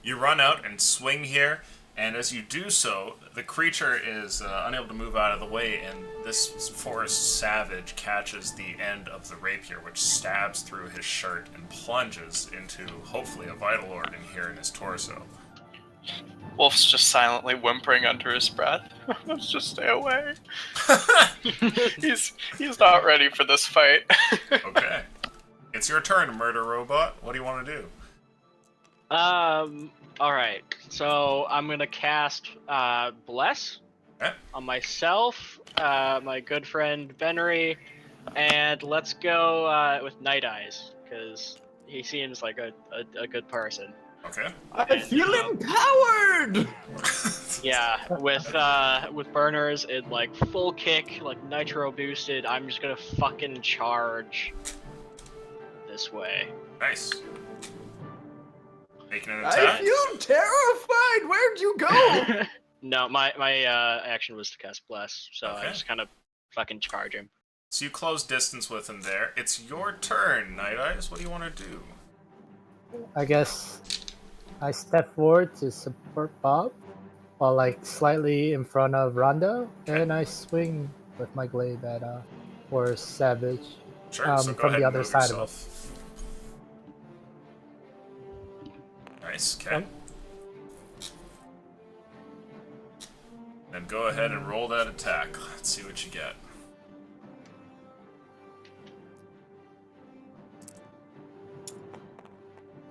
Speaker 3: You run out and swing here, and as you do so, the creature is unable to move out of the way, and this forest savage catches the end of the rapier, which stabs through his shirt and plunges into, hopefully, a vital organ here in his torso.
Speaker 1: Wolf's just silently whimpering under his breath. Let's just stay away. He's not ready for this fight.
Speaker 3: Okay. It's your turn, Murder Robot. What do you want to do?
Speaker 4: Alright. So I'm gonna cast Bless
Speaker 3: Okay.
Speaker 4: on myself, my good friend Benry, And let's go with Night Eyes, because he seems like a good person.
Speaker 3: Okay.
Speaker 2: I feel empowered!
Speaker 4: Yeah, with burners in like full kick, like nitro boosted, I'm just gonna fucking charge this way.
Speaker 3: Nice. Making an
Speaker 2: I
Speaker 3: attack.
Speaker 2: feel terrified! Where'd you go?
Speaker 4: No, my action was to cast Bless, so I
Speaker 3: Okay.
Speaker 4: just kind of fucking charge him.
Speaker 3: So you close distance with him there. It's your turn, Night Eyes. What do you want to do?
Speaker 6: I guess I step forward to support Bob, while like slightly in front of Rondo, and I swing with my glaive at for Savage.
Speaker 3: Sure. So go
Speaker 6: From
Speaker 3: ahead
Speaker 6: the
Speaker 3: and
Speaker 6: other
Speaker 3: move
Speaker 6: side of
Speaker 3: yourself. Nice. Okay. Then go ahead and roll that attack. Let's see what you get.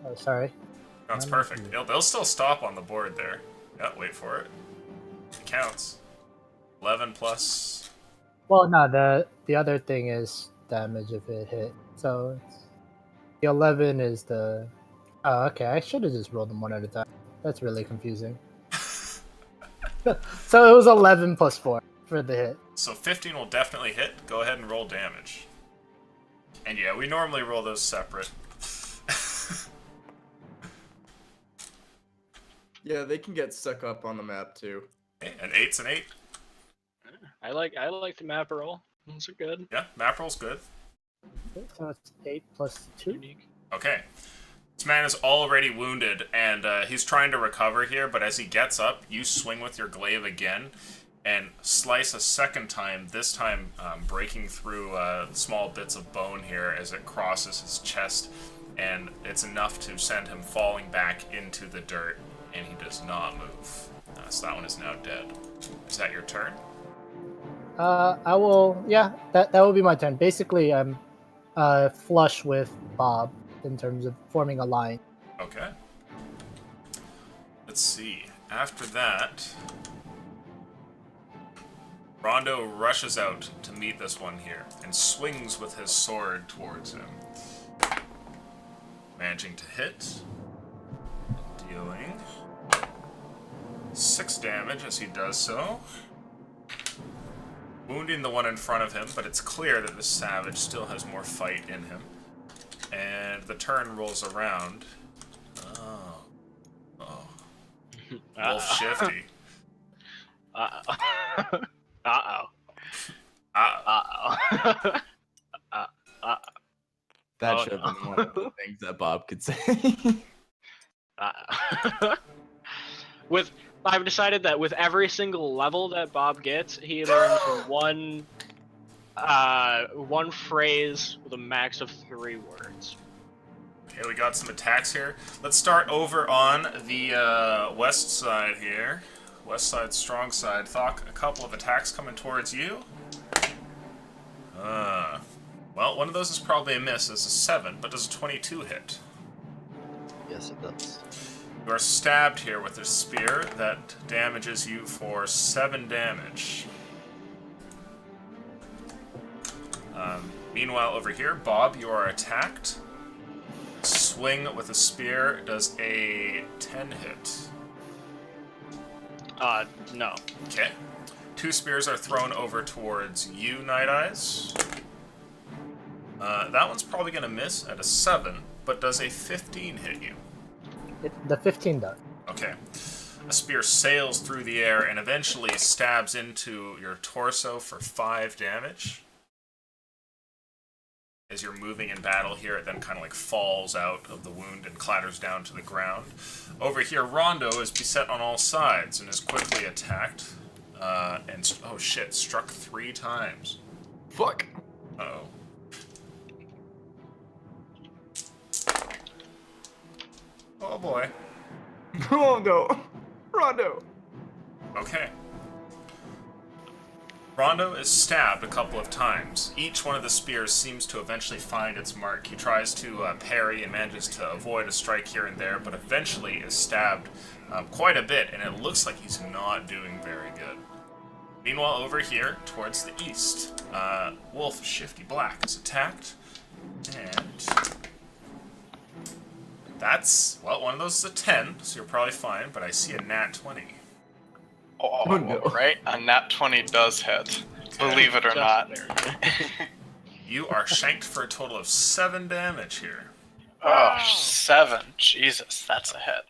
Speaker 6: Oh, sorry.
Speaker 3: That's perfect. They'll still stop on the board there. Yeah, wait for it. It counts. 11 plus.
Speaker 6: Well, no, the other thing is damage if it hit. So the 11 is the. Oh, okay. I should have just rolled them one at a time. That's really confusing. So it was 11 plus 4 for the hit.
Speaker 3: So 15 will definitely hit. Go ahead and roll damage. And yeah, we normally roll those separate.
Speaker 2: Yeah, they can get stuck up on the map too.
Speaker 3: Okay, an 8's an 8.
Speaker 4: I like the map roll. Those are good.
Speaker 3: Yeah, map roll's good.
Speaker 6: So it's 8 plus 2.
Speaker 4: Unique.
Speaker 3: Okay. This man is already wounded, and he's trying to recover here, but as he gets up, you swing with your glaive again, and slice a second time, this time breaking through small bits of bone here as it crosses his chest, and it's enough to send him falling back into the dirt, and he does not move. So that one is now dead. Is that your turn?
Speaker 6: I will. Yeah, that will be my turn. Basically, I'm flush with Bob in terms of forming a line.
Speaker 3: Okay. Let's see. After that, Rondo rushes out to meet this one here and swings with his sword towards him. Managing to hit. Dealing 6 damage as he does so. Wounding the one in front of him, but it's clear that this savage still has more fight in him. And the turn rolls around. Oh. Wolf Shifty.
Speaker 4: Uh-oh.
Speaker 2: That
Speaker 4: Oh,
Speaker 2: should have
Speaker 4: no.
Speaker 2: been one of the things that Bob could say.
Speaker 4: I've decided that with every single level that Bob gets, he learns one phrase with a max of 3 words.
Speaker 3: Okay, we got some attacks here. Let's start over on the west side here. West side, strong side. Thok, a couple of attacks coming towards you. Well, one of those is probably a miss. It's a 7, but does a 22 hit?
Speaker 5: Yes, it does.
Speaker 3: You are stabbed here with a spear that damages you for 7 damage. Meanwhile, over here, Bob, you are attacked. Swing with a spear does a 10 hit.
Speaker 4: No.
Speaker 3: Okay. 2 spears are thrown over towards you, Night Eyes. That one's probably going to miss at a 7, but does a 15 hit you?
Speaker 6: The 15 does.
Speaker 3: Okay. A spear sails through the air and eventually stabs into your torso for 5 damage. As you're moving in battle here, it then kind of like falls out of the wound and clatters down to the ground. Over here, Rondo is beset on all sides and is quickly attacked. Oh shit, struck 3 times.
Speaker 2: Fuck.
Speaker 3: Uh-oh. Oh boy.
Speaker 2: Rondo. Rondo.
Speaker 3: Okay. Rondo is stabbed a couple of times. Each one of the spears seems to eventually find its mark. He tries to parry and manages to avoid a strike here and there, but eventually is stabbed quite a bit, and it looks like he's not doing very good. Meanwhile, over here, towards the east, Wolf Shifty Black is attacked. And that's, well, one of those is a 10, so you're probably fine, but I see a nat 20.
Speaker 2: Oh, no.
Speaker 1: Right? A nat 20 does hit.
Speaker 3: Okay.
Speaker 1: Believe it or
Speaker 4: Just
Speaker 1: not.
Speaker 3: You are shanked for a total of 7 damage here.
Speaker 1: Oh, 7. Jesus, that's a hit.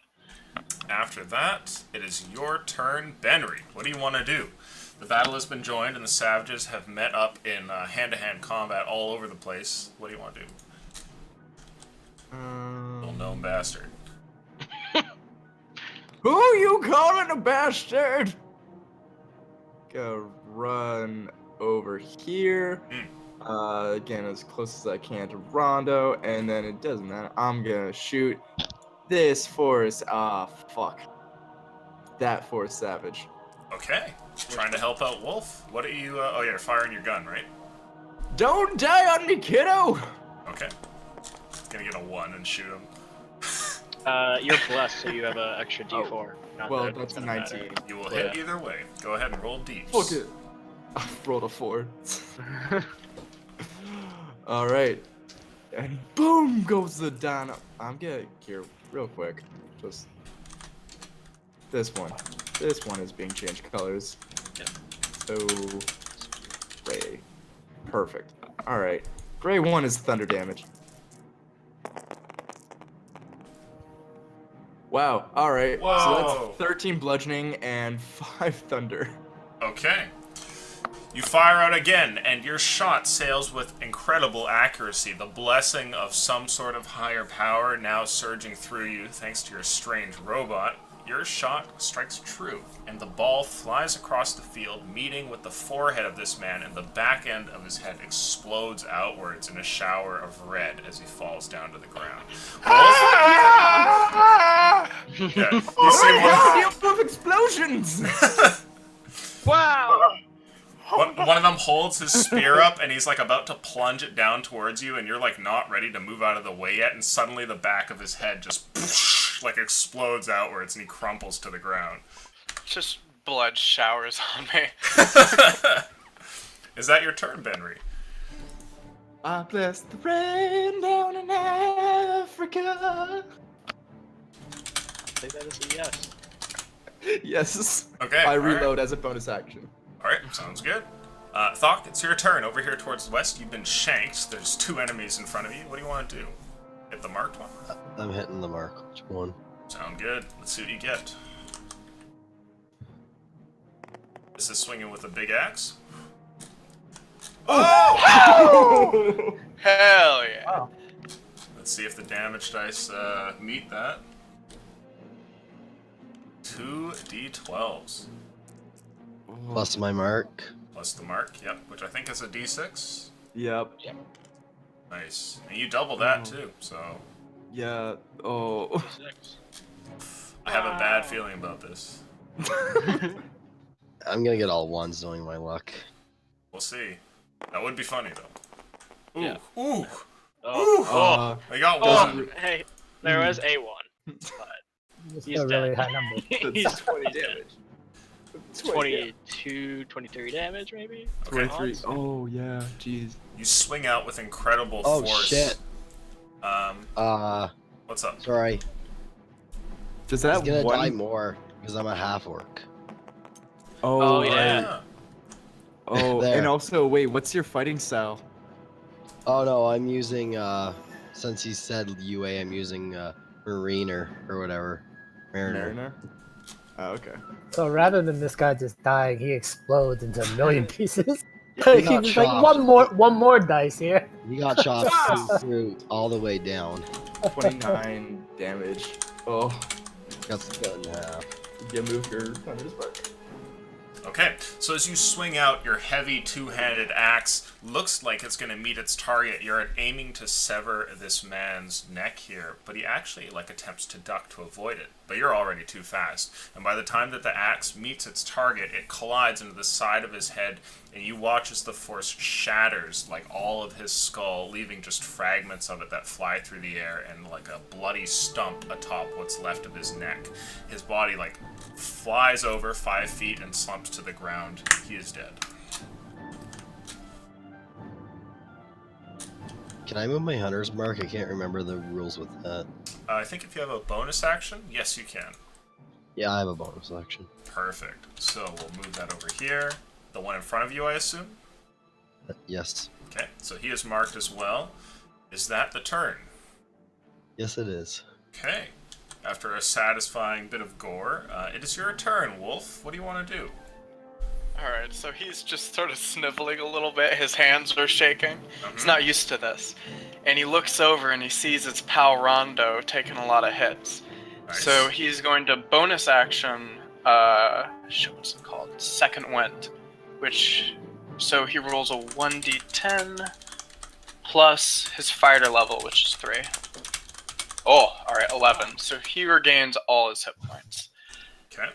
Speaker 3: After that, it is your turn, Benry. What do you want to do? The battle has been joined, and the savages have met up in hand-to-hand combat all over the place. What do you want to do? Little gnome bastard.
Speaker 2: Who you calling a bastard? Go run over here. Again, as close as I can to Rondo, and then it doesn't matter. I'm gonna shoot this forest. Ah, fuck. That forest savage.
Speaker 3: Okay. Trying to help out Wolf. What are you... oh, yeah, you're firing your gun, right?
Speaker 2: Don't die on me, kiddo!
Speaker 3: Okay. Gonna get a 1 and shoot him.
Speaker 4: You're blessed, so you have an extra D4. Not
Speaker 2: Well,
Speaker 4: that
Speaker 2: that's
Speaker 4: it's
Speaker 2: a
Speaker 4: gonna matter.
Speaker 2: 19.
Speaker 3: You will
Speaker 4: Yeah.
Speaker 3: hit either way. Go ahead and roll deeps.
Speaker 2: Fuck it. I rolled a 4. Alright. And boom goes the dino. I'm getting here real quick. Just this one. This one is being changed colors.
Speaker 3: Yep.
Speaker 2: So gray. Perfect. Alright. Gray 1 is thunder damage. Wow. Alright. So
Speaker 3: Whoa.
Speaker 2: that's 13 bludgeoning and 5 thunder.
Speaker 3: Okay. You fire out again, and your shot sails with incredible accuracy. The blessing of some sort of higher power now surging through you thanks to your strange robot. Your shot strikes true, and the ball flies across the field, meeting with the forehead of this man, and the back end of his head explodes outwards in a shower of red as he falls down to the ground. Wolf? Yeah, you
Speaker 2: Oh
Speaker 3: see
Speaker 2: my god, the of explosions!
Speaker 4: Wow!
Speaker 3: one of them holds his spear up, and he's like about to plunge it down towards you, and you're like not ready to move out of the way yet, and suddenly the back of his head just like explodes outwards, and he crumples to the ground.
Speaker 1: Just blood showers on me.
Speaker 3: Is that your turn, Benry?
Speaker 2: I bless the rain down in Africa.
Speaker 4: I think that is a yes.
Speaker 2: Yes.
Speaker 3: Okay.
Speaker 2: I
Speaker 3: all right.
Speaker 2: reload as a bonus action.
Speaker 3: Alright, sounds good. Thok, it's your turn. Over here towards the west, you've been shanked. There's 2 enemies in front of you. What do you want to do? Hit the marked one?
Speaker 5: I'm hitting the mark. Which one?
Speaker 3: Sound good. Let's see what you get. Is this swinging with a big axe?
Speaker 1: Hell yeah.
Speaker 6: Wow.
Speaker 3: Let's see if the damage dice meet that. 2 d12s.
Speaker 5: Plus my mark.
Speaker 3: Plus the mark, yep, which I think is a d6.
Speaker 2: Yep.
Speaker 3: Nice. And you double that too, so
Speaker 2: Yeah. Oh.
Speaker 4: 6.
Speaker 3: I have a bad feeling about this.
Speaker 5: I'm gonna get all 1s knowing my luck.
Speaker 3: We'll see. That would be funny though. Ooh.
Speaker 4: Yeah.
Speaker 3: Ooh.
Speaker 4: Oh,
Speaker 3: I got
Speaker 2: doesn't
Speaker 3: one.
Speaker 4: hey, there was a 1, but
Speaker 6: It's
Speaker 4: he's
Speaker 6: a really
Speaker 4: dead.
Speaker 6: high number.
Speaker 2: That's 20 damage.
Speaker 4: 22, 23 damage maybe?
Speaker 2: 23. Oh, yeah. Jeez.
Speaker 3: You swing out with incredible
Speaker 5: Oh
Speaker 3: force.
Speaker 5: shit.
Speaker 3: What's up?
Speaker 5: Sorry.
Speaker 2: Does
Speaker 5: I was
Speaker 2: that
Speaker 5: gonna
Speaker 2: one...
Speaker 5: die more because I'm a half orc.
Speaker 6: Oh,
Speaker 3: Yeah.
Speaker 6: yeah.
Speaker 2: Oh,
Speaker 5: There.
Speaker 2: and also, wait, what's your fighting style?
Speaker 5: Oh no, I'm using since he said UA, I'm using Mariner or whatever. Mariner.
Speaker 2: Oh, okay.
Speaker 6: So rather than this guy just dying, he explodes into a million pieces.
Speaker 5: He
Speaker 6: He's
Speaker 5: got
Speaker 6: just like,
Speaker 5: chopped.
Speaker 6: one more dice here.
Speaker 5: He got chopped through all the way down.
Speaker 2: 29 damage. Oh,
Speaker 5: Got split in half.
Speaker 2: you moved your thunder's mark.
Speaker 3: Okay, so as you swing out your heavy two-handed axe, looks like it's going to meet its target. You're aiming to sever this man's neck here, but he actually attempts to duck to avoid it. But you're already too fast. And by the time that the axe meets its target, it collides into the side of his head, and you watch as the force shatters all of his skull, leaving just fragments of it that fly through the air and like a bloody stump atop what's left of his neck. His body flies over 5 feet and slumps to the ground. ground. He is dead.
Speaker 5: Can I move my hunter's mark? I can't remember the rules with that.
Speaker 3: I think if you have a bonus action, yes, you can.
Speaker 5: Yeah, I have a bonus action.
Speaker 3: Perfect. So we'll move that over here. The one in front of you, I assume?
Speaker 5: Yes.
Speaker 3: Okay, so he is marked as well. Is that the turn?
Speaker 5: Yes, it is.
Speaker 3: Okay. After a satisfying bit of gore, it is your turn, Wolf. What do you want to do?
Speaker 1: Alright, so he's just sort of sniveling a little bit. His hands are shaking. He's not used to this. And he looks over and he sees his pal Rondo taking a lot of hits.
Speaker 3: Nice.
Speaker 1: So he's going to bonus action, shit, what's it called? Second Wind. So he rolls a 1d10 plus his fighter level, which is 3. Oh, alright, 11. So he regains all his hit points.
Speaker 3: Okay.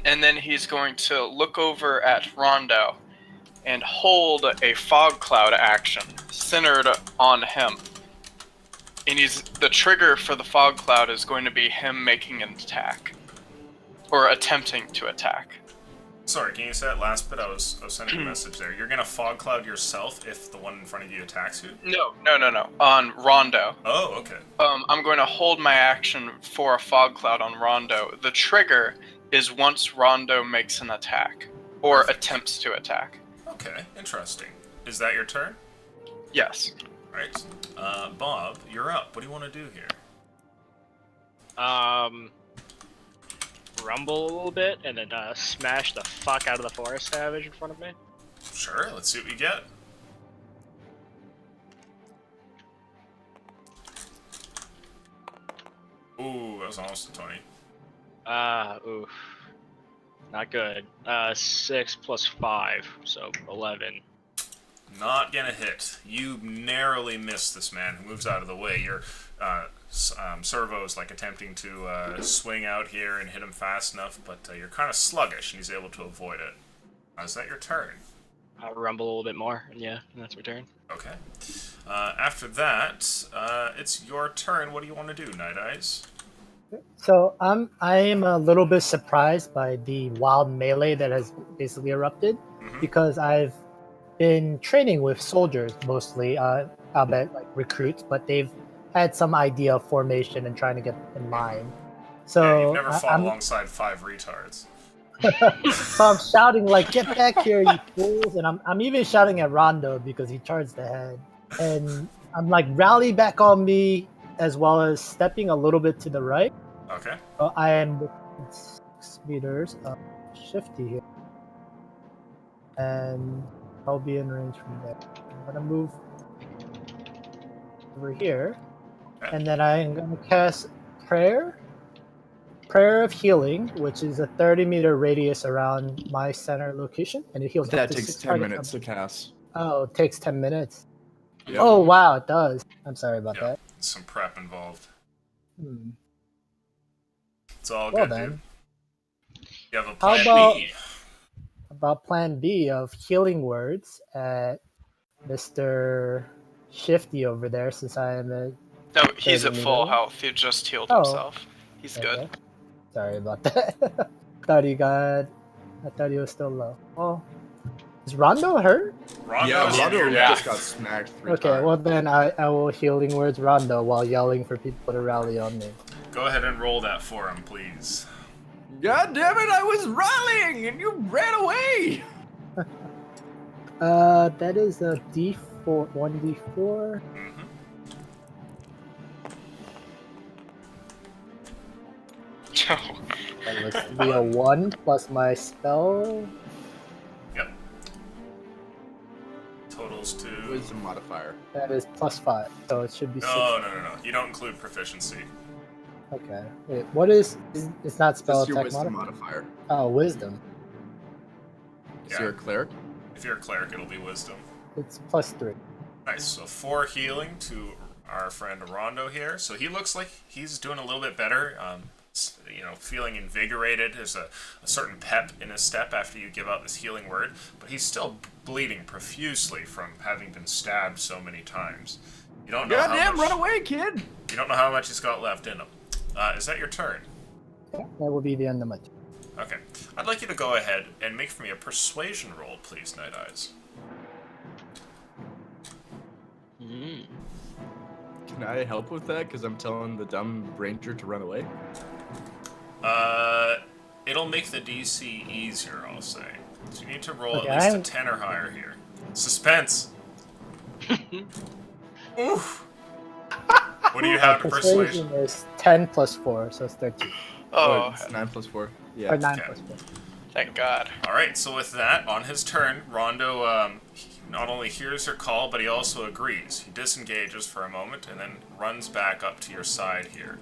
Speaker 1: And then he's going to look over at Rondo and hold a fog cloud action centered on him. And the trigger for the fog cloud is going to be him making an attack. Or attempting to attack.
Speaker 3: Sorry, can you say that last bit? I was sending a message there. You're gonna fog cloud yourself if the one in front of you attacks you?
Speaker 1: No. On Rondo.
Speaker 3: Oh, okay.
Speaker 1: I'm going to hold my action for a fog cloud on Rondo. The trigger is once Rondo makes an attack. Or attempts to attack.
Speaker 3: Okay, interesting. Is that your turn?
Speaker 1: Yes.
Speaker 3: Right. Bob, you're up. What do you want to do here?
Speaker 4: Rumble a little bit and then smash the fuck out of the forest savage in front of me.
Speaker 3: Sure, let's see what we get. Ooh, that was almost a 20.
Speaker 4: Oof. Not good. 6 plus 5, so 11.
Speaker 3: Not gonna hit. You narrowly miss this man who moves out of the way. Your servo's like attempting to swing out here and hit him fast enough, but you're kind of sluggish, and he's able to avoid it. Is that your turn?
Speaker 4: I'll rumble a little bit more, and yeah, and that's my turn.
Speaker 3: Okay. After that, it's your turn. What do you want to do, Night Eyes?
Speaker 6: So I am a little bit surprised by the wild melee that has basically erupted, because I've been training with soldiers mostly, I'll bet like recruits, but they've had some idea of formation and trying to get in line. So
Speaker 3: Yeah, you've never fought
Speaker 6: I'm,
Speaker 3: alongside 5 retards.
Speaker 6: so I'm shouting like, "Get back here, you fools!" And I'm even shouting at Rondo because he charged ahead, and I'm like, "Rally back on me!" as well as stepping a little bit to the right.
Speaker 3: Okay.
Speaker 6: So I am within 6 meters of Shifty here, and I'll be in range from there. I'm gonna move over here, and then I'm gonna cast Prayer of Healing, which is a 30-meter radius around my center location, and it heals.
Speaker 2: That
Speaker 6: up to
Speaker 2: takes
Speaker 6: 6
Speaker 2: 10
Speaker 6: target
Speaker 2: minutes to
Speaker 6: numbers.
Speaker 2: cast.
Speaker 6: Oh, it takes 10 minutes.
Speaker 2: Yep.
Speaker 6: Oh wow, it does. I'm sorry about
Speaker 3: Yeah.
Speaker 6: that.
Speaker 3: Some prep involved. It's all
Speaker 6: Well
Speaker 3: good,
Speaker 6: then.
Speaker 3: dude. You have a
Speaker 6: How
Speaker 3: plan
Speaker 6: about-
Speaker 3: B.
Speaker 6: About Plan B of Healing Words at Mr. Shifty over there, since I am a
Speaker 1: No, he's at
Speaker 6: Doesn't
Speaker 1: full
Speaker 6: either.
Speaker 1: health. He just healed
Speaker 6: Oh.
Speaker 1: himself. He's
Speaker 6: Okay.
Speaker 1: good.
Speaker 6: Sorry about that. I thought he was still low. Oh, is Rondo hurt?
Speaker 3: Rondo
Speaker 2: Yeah,
Speaker 3: is
Speaker 2: Rondo
Speaker 3: your
Speaker 2: just
Speaker 3: guy.
Speaker 2: got smacked 3
Speaker 6: Okay,
Speaker 2: times.
Speaker 6: well then I will Healing Words Rondo while yelling for people to rally on me.
Speaker 3: Go ahead and roll that for him, please.
Speaker 2: God damn it, I was rallying and you ran away!
Speaker 6: That is a D4, 1d4.
Speaker 3: Mm-hmm.
Speaker 6: That looks to be a 1 plus my spell.
Speaker 3: Yep. Totals to...
Speaker 2: Wisdom modifier.
Speaker 6: That is plus 5, so it should be 6.
Speaker 3: No. You don't include proficiency.
Speaker 6: Okay. Wait, what is it's not spell
Speaker 2: Just your
Speaker 6: attack
Speaker 2: wisdom
Speaker 6: modifier?
Speaker 2: modifier.
Speaker 6: Oh, wisdom.
Speaker 2: So
Speaker 3: Yeah.
Speaker 2: you're a cleric?
Speaker 3: If you're a cleric, it'll be wisdom.
Speaker 6: It's plus 3.
Speaker 3: Nice. So 4 healing to our friend Rondo here. So he looks like he's doing a little bit better. Feeling invigorated. There's a certain pep in his step after you give out this healing word, but he's still bleeding profusely from having been stabbed so many times. You don't know
Speaker 2: Goddamn,
Speaker 3: how much,
Speaker 2: run away, kid!
Speaker 3: You don't know how much he's got left in him. Is that your turn?
Speaker 6: Yeah, that will be the end of my turn.
Speaker 3: Okay. I'd like you to go ahead and make for me a persuasion roll, please, Night Eyes.
Speaker 4: Mm.
Speaker 2: Can I help with that? Because I'm telling the dumb ranger to run away.
Speaker 3: It'll make the DC easier, I'll say. So you need to roll
Speaker 6: Okay,
Speaker 3: at least a
Speaker 6: I'm-
Speaker 3: 10 or higher here. Suspense! Oof! What do you have to persuasion?
Speaker 6: Persuasion is 10 plus 4, so it's 13.
Speaker 1: Oh,
Speaker 2: it's 9 plus 4.
Speaker 6: Or
Speaker 2: Yeah.
Speaker 6: 9
Speaker 3: Okay.
Speaker 6: plus 4.
Speaker 1: thank God.
Speaker 3: Alright, so with that, on his turn, Rondo not only hears her call, but he also agrees. He disengages for a moment and then runs back up to your side here.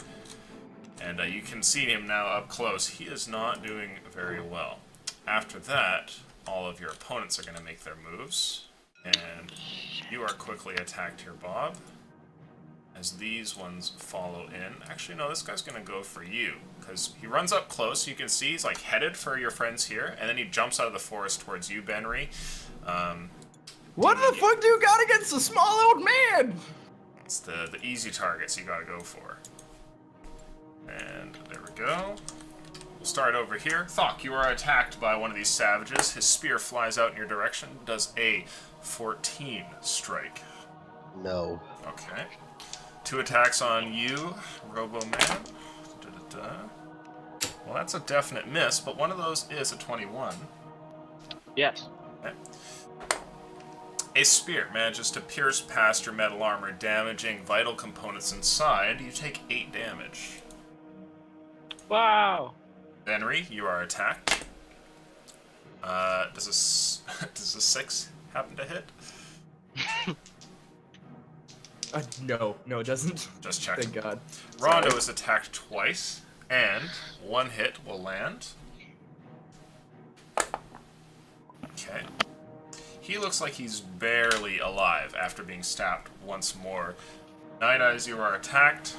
Speaker 3: And you can see him now up close. He is not doing very well. After that, all of your opponents are going to make their moves. And you are quickly attacked here, Bob. As these ones follow in. Actually, no, this guy's going to go for you. Because he runs up close. You can see he's like headed for your friends here. And then he jumps out of the forest towards you, Benry.
Speaker 2: What the fuck do you got against a small old man?
Speaker 3: It's the easy targets you got to go for. And there we go. We'll start over here. Thok, you are attacked by one of these savages. His spear flies out in your direction. Does a 14 strike.
Speaker 5: No.
Speaker 3: Okay. 2 attacks on you, Robo-Man. Da-da-da. Well, that's a definite miss, but one of those is a 21.
Speaker 4: Yes.
Speaker 3: Okay. A spear manages to pierce past your metal armor, damaging vital components inside. You take 8 damage.
Speaker 4: Wow.
Speaker 3: Benry, you are attacked. Does a 6 happen to hit?
Speaker 2: No, it doesn't.
Speaker 3: Just checking.
Speaker 2: Thank God.
Speaker 3: Rondo
Speaker 2: Sorry.
Speaker 3: is attacked twice, and 1 hit will land. Okay. He looks like he's barely alive after being stabbed once more. Night Eyes, you are attacked.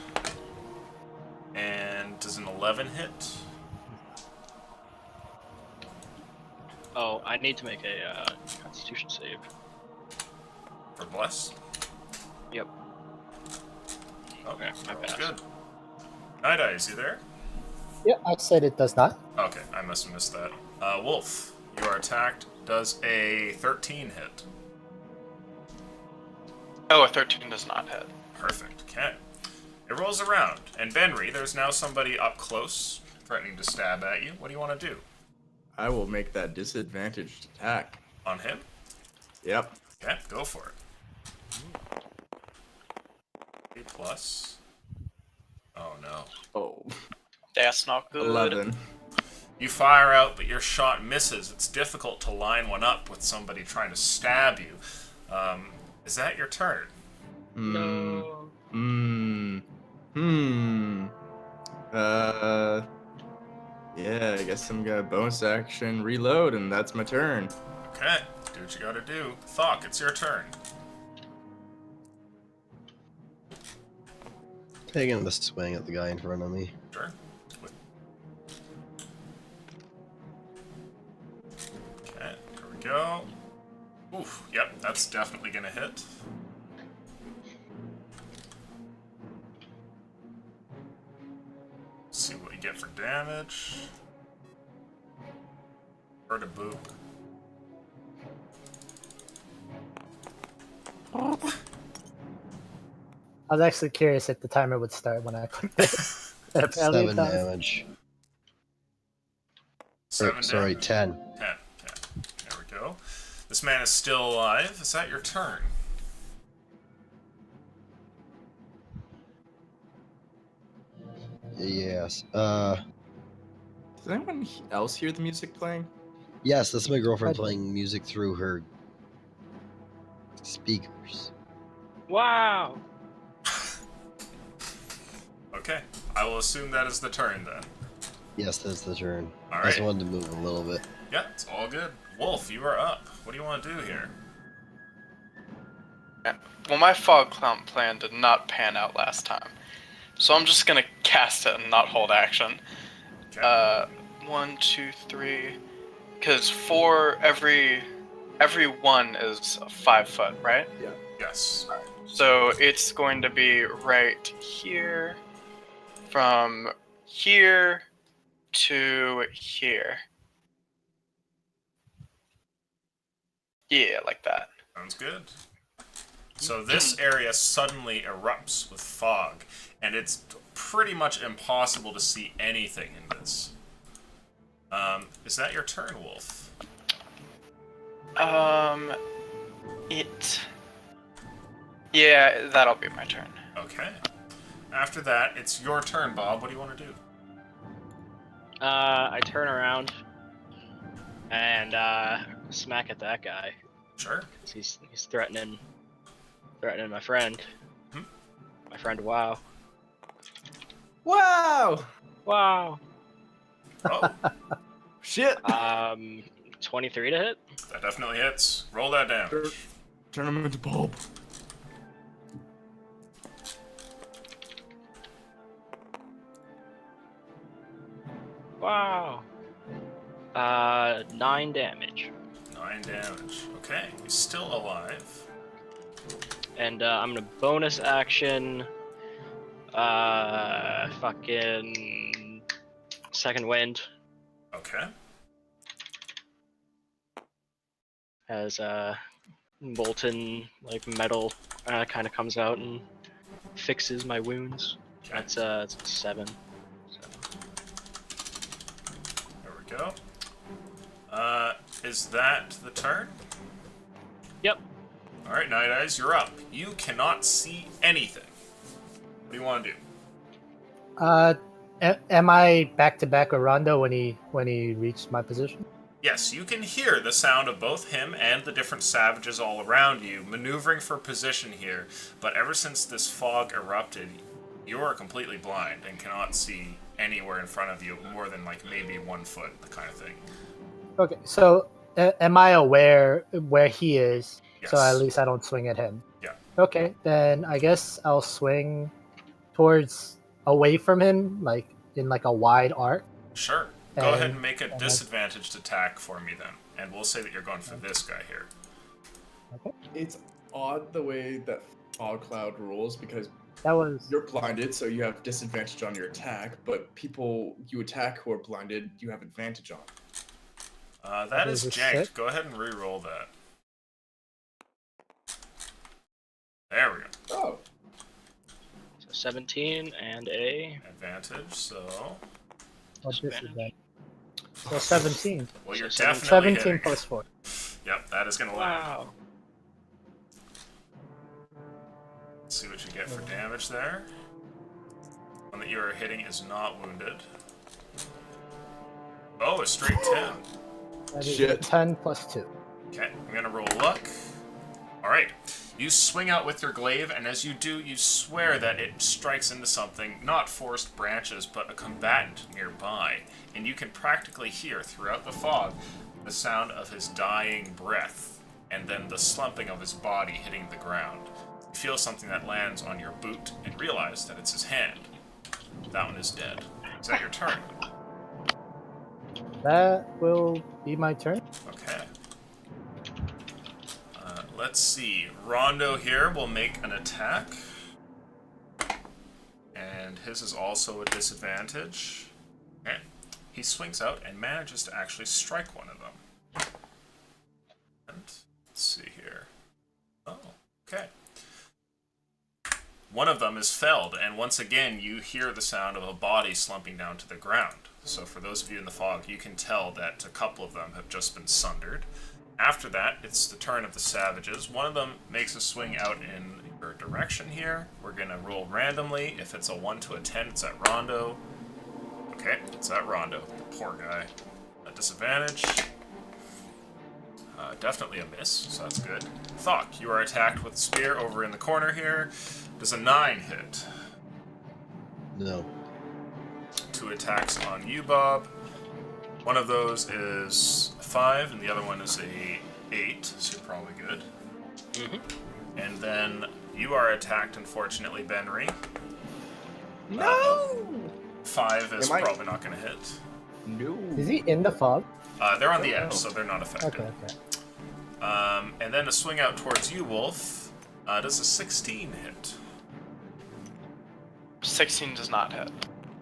Speaker 3: And does an 11 hit?
Speaker 4: Oh, I need to make a Constitution save.
Speaker 3: For Bless?
Speaker 4: Yep.
Speaker 3: Okay,
Speaker 4: my bad.
Speaker 3: good. Night Eyes, you there?
Speaker 6: Yeah, I said it does not.
Speaker 3: Okay, I must have missed that. Wolf, you are attacked. Does a 13 hit?
Speaker 1: Oh, a 13 does not hit.
Speaker 3: Perfect. Okay. It rolls around, and Benry, there's now somebody up close threatening to stab at you. What do you want to do?
Speaker 2: I will make that disadvantaged attack.
Speaker 3: On him?
Speaker 2: Yep.
Speaker 3: Okay, go for it. A plus. Oh no.
Speaker 2: Oh,
Speaker 1: That's not good.
Speaker 2: 11.
Speaker 3: You fire out, but your shot misses. It's difficult to line one up with somebody trying to stab you. Is that your turn?
Speaker 4: No.
Speaker 2: Yeah, I guess I'm gonna bonus action reload, and that's my turn.
Speaker 3: Okay, do what you gotta do. Thok, it's your turn.
Speaker 5: Taking the swing at the guy in front of me.
Speaker 3: Sure. Okay, here we go. Oof, yep, that's definitely gonna hit. See what you get for damage. Or to boop.
Speaker 6: I was actually curious if the timer would start when I clicked it. Apparently it
Speaker 5: 7
Speaker 6: does.
Speaker 5: damage.
Speaker 3: 7
Speaker 5: Sorry,
Speaker 3: damage.
Speaker 5: 10.
Speaker 3: 10. Okay, there we go. This man is still alive. Is that your turn?
Speaker 5: Yes.
Speaker 2: Does anyone else hear the music playing?
Speaker 5: Yes, that's my girlfriend
Speaker 6: Okay.
Speaker 5: playing music through her speakers.
Speaker 4: Wow.
Speaker 3: Okay, I will assume that is the turn then.
Speaker 5: Yes, that's the turn.
Speaker 3: All
Speaker 5: I just
Speaker 3: right.
Speaker 5: wanted to move a little bit.
Speaker 3: Yeah, it's all good. Wolf, you are up. What do you want to do here?
Speaker 1: Well, my fog cloud plan did not pan out last time, so I'm just gonna cast it and not hold action.
Speaker 3: Okay.
Speaker 1: 1, 2, 3, because every one is 5 foot, right?
Speaker 3: Yes.
Speaker 1: So it's going to be right here, from here to here. Yeah, like that.
Speaker 3: Sounds good. So this area suddenly erupts with fog, and it's pretty much impossible to see anything in this. Is that your turn, Wolf?
Speaker 1: Yeah, that'll be my turn.
Speaker 3: Okay. After that, it's your turn, Bob. What do you want to do?
Speaker 4: I turn around and smack at that guy.
Speaker 3: Sure.
Speaker 4: 'Cause he's threatening my friend.
Speaker 3: Hmm?
Speaker 4: My friend WoW.
Speaker 2: Wow!
Speaker 4: Wow.
Speaker 3: Oh,
Speaker 2: Shit!
Speaker 4: 23 to hit.
Speaker 3: that definitely hits. Roll that damage.
Speaker 2: Turn him into bulb.
Speaker 4: Wow. 9 damage.
Speaker 3: 9 damage. Okay, he's still alive.
Speaker 4: And I'm gonna bonus action. Fucking second wind
Speaker 3: Okay.
Speaker 4: as molten like metal kind of comes out and fixes my wounds. That's it's a 7. So.
Speaker 3: There we go. Is that the turn?
Speaker 4: Yep.
Speaker 3: Alright, Night Eyes, you're up. You cannot see anything. What do you want to do?
Speaker 6: Am I back to back with Rondo when he reached my position?
Speaker 3: Yes, you can hear the sound of both him and the different savages all around you, maneuvering for position here, but ever since this fog erupted, you are completely blind and cannot see anywhere in front of you more than like maybe 1 foot, the kind of thing.
Speaker 6: Okay, so am I aware where he is?
Speaker 3: Yes.
Speaker 6: So at least I don't swing at him.
Speaker 3: Yeah.
Speaker 6: Okay, then I guess I'll swing towards away from him, like in like a wide arc.
Speaker 3: Sure. Go ahead
Speaker 6: And-
Speaker 3: and make a disadvantaged attack for me then, and we'll say that you're going for this guy here.
Speaker 2: It's odd the way that fog cloud rules because
Speaker 6: That was
Speaker 2: you're blinded, so you have disadvantage on your attack, but people you attack who are blinded, you have advantage on.
Speaker 3: That is
Speaker 6: Is this
Speaker 3: janked.
Speaker 6: sick?
Speaker 3: Go ahead and re-roll that. There we go.
Speaker 2: Oh,
Speaker 4: So 17 and a
Speaker 3: Advantage, so...
Speaker 6: what disadvantage. So 17.
Speaker 3: Well, you're
Speaker 4: So
Speaker 3: definitely
Speaker 6: 17
Speaker 3: hitting.
Speaker 6: plus 4.
Speaker 3: Yep, that is going to land.
Speaker 4: wow.
Speaker 3: Let's see what you get for damage there. One that you are hitting is not wounded. Oh, a straight 10.
Speaker 6: That is
Speaker 2: Shit.
Speaker 6: 10 plus 2.
Speaker 3: Okay, I'm gonna roll luck. Alright, you swing out with your glaive, and as you do, you swear that it strikes into something, not forest branches, but a combatant nearby. And you can practically hear throughout the fog the sound of his dying breath, and then the slumping of his body hitting the ground. You feel something that lands on your boot, and realize that it's his hand. That one is dead. Is that your turn?
Speaker 6: That will be my turn.
Speaker 3: Okay. Let's see. Rondo here will make an attack. And his is also a disadvantage. Okay. He swings out and manages to actually strike one of them. And let's see here. Oh, okay. One of them is felled, and once again you hear the sound of a body slumping down to the ground. So for those of you in the fog, you can tell that a couple of them have just been sundered. After that, it's the turn of the savages. One of them makes a swing out in your direction here. We're going to roll randomly. If it's a 1 to a 10, it's at Rondo. Okay, it's at Rondo. The poor guy. A disadvantage. Definitely a miss, so that's good. Thok, you are attacked with a spear over in the corner here. Does a 9 hit?
Speaker 5: No.
Speaker 3: 2 attacks on you, Bob. One of those is a 5, and the other one is a 8, so you're probably good. And then you are attacked, unfortunately, Benry.
Speaker 2: no!
Speaker 3: 5 is
Speaker 2: Am I-
Speaker 3: probably not going to hit.
Speaker 2: No.
Speaker 6: Is he in the fog?
Speaker 3: They're on the
Speaker 2: Oh,
Speaker 3: edge,
Speaker 2: no.
Speaker 3: so they're not affected.
Speaker 6: Okay, okay.
Speaker 3: And then a swing out towards you, Wolf. Does a 16 hit?
Speaker 1: 16 does not hit.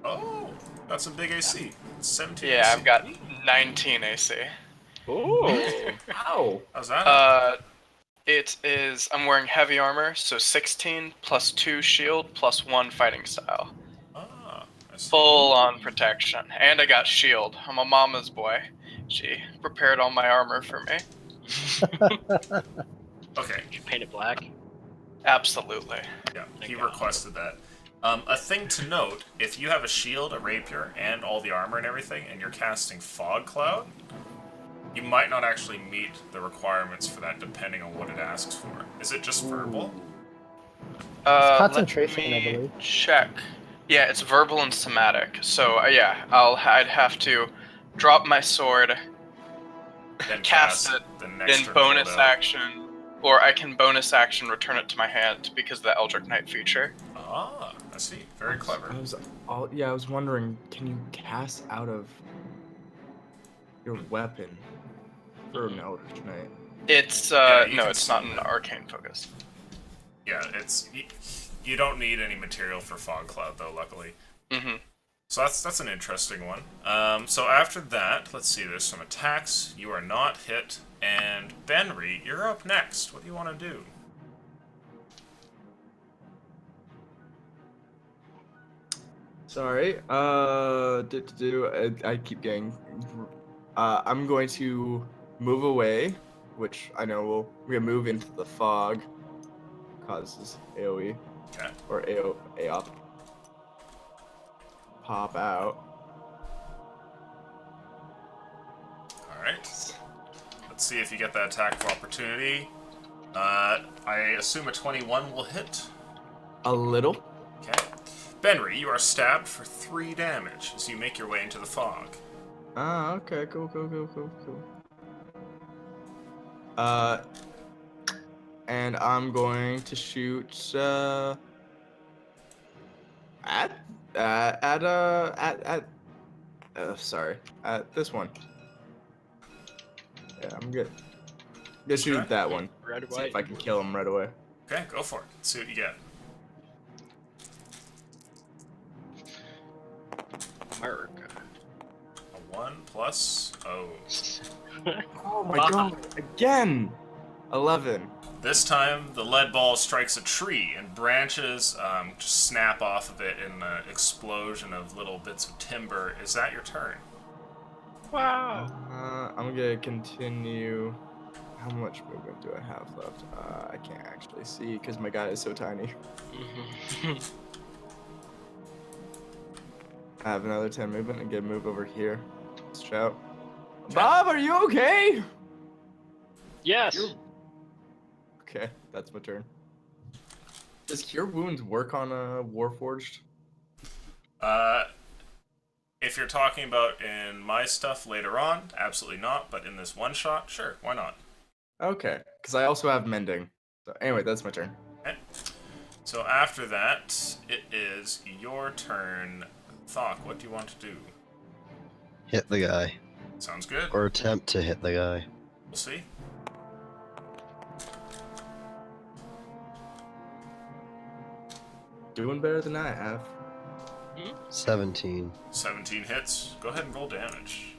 Speaker 3: Oh, Got some big AC. 17
Speaker 1: Yeah,
Speaker 3: AC.
Speaker 1: I've got 19 AC.
Speaker 4: Ooh.
Speaker 2: Ow.
Speaker 3: How's that?
Speaker 1: It is. I'm wearing heavy armor, so 16 plus 2 shield plus 1 fighting style.
Speaker 3: I see.
Speaker 1: Full on protection, and I got shield. I'm a mama's boy. She prepared all my armor for me.
Speaker 3: Okay.
Speaker 4: Did you paint it black?
Speaker 1: Absolutely.
Speaker 3: Yeah, he
Speaker 4: Thank God.
Speaker 3: requested that. A thing to note, if you have a shield, a rapier, and all the armor and everything, and you're casting Fog Cloud, you might not actually meet the requirements for that depending on what it asks for. Is it just verbal?
Speaker 6: concentration,
Speaker 1: let
Speaker 6: I
Speaker 1: me
Speaker 6: believe.
Speaker 1: check. Yeah, it's verbal and somatic. So yeah, I'd have to drop my sword,
Speaker 3: Then
Speaker 1: cast it,
Speaker 3: the next
Speaker 1: then
Speaker 3: turn
Speaker 1: bonus
Speaker 3: hold out.
Speaker 1: action, or I can bonus action return it to my hand because of the Eldritch Knight feature.
Speaker 3: Ah, I see. Very clever.
Speaker 2: I was wondering, can you cast out of your weapon for an Eldritch Knight?
Speaker 1: It's
Speaker 3: Yeah, you
Speaker 1: no,
Speaker 3: can
Speaker 1: it's not
Speaker 3: summon
Speaker 1: an
Speaker 3: it.
Speaker 1: arcane focus.
Speaker 3: Yeah, it's you don't need any material for Fog Cloud though, luckily.
Speaker 1: Mm-hmm.
Speaker 3: So that's an interesting one. So after that, let's see. There's some attacks. You are not hit, and Benry, you're up next. What do you want to do?
Speaker 2: Sorry. I keep getting. I'm going to move away, which I know we're gonna move into the fog. Causes AOE
Speaker 3: Okay.
Speaker 2: or AOP. Pop out.
Speaker 3: All right. Let's see if you get that attack of opportunity. I assume a 21 will hit.
Speaker 2: A little.
Speaker 3: Okay. Benry, you are stabbed for 3 damage as you make your way into the fog.
Speaker 2: Ah, okay, cool. And I'm going to shoot at sorry, at this one. Yeah, I'm good. Gonna shoot
Speaker 3: Okay.
Speaker 2: that one.
Speaker 4: Red,
Speaker 2: See
Speaker 4: white.
Speaker 2: if I can kill him right away.
Speaker 3: Okay, go for it. Let's see what you get.
Speaker 4: America.
Speaker 3: A 1 plus. Oh.
Speaker 2: Oh my god! Again. 11.
Speaker 3: This time, the lead ball strikes a tree, and branches just snap off of it in an explosion of little bits of timber. Is that your turn?
Speaker 4: Wow.
Speaker 2: I'm gonna continue. How much movement do I have left? I can't actually see because my guy is so tiny. I have another 10 movement and get a move over here. Let's shout. Bob, are you okay?
Speaker 4: Yes.
Speaker 2: Okay, that's my turn. Does Cure Wounds work on a Warforged?
Speaker 3: If you're talking about in my stuff later on, absolutely not. But in this one shot, sure, why not?
Speaker 2: Okay, because I also have Mending. So anyway, that's my turn.
Speaker 3: Okay. So after that, it is your turn. Thok, what do you want to do?
Speaker 5: Hit the guy.
Speaker 3: Sounds good.
Speaker 5: Or attempt to hit the guy.
Speaker 3: We'll see.
Speaker 2: Doing better than I have.
Speaker 5: 17.
Speaker 3: 17 hits. Go ahead and roll damage.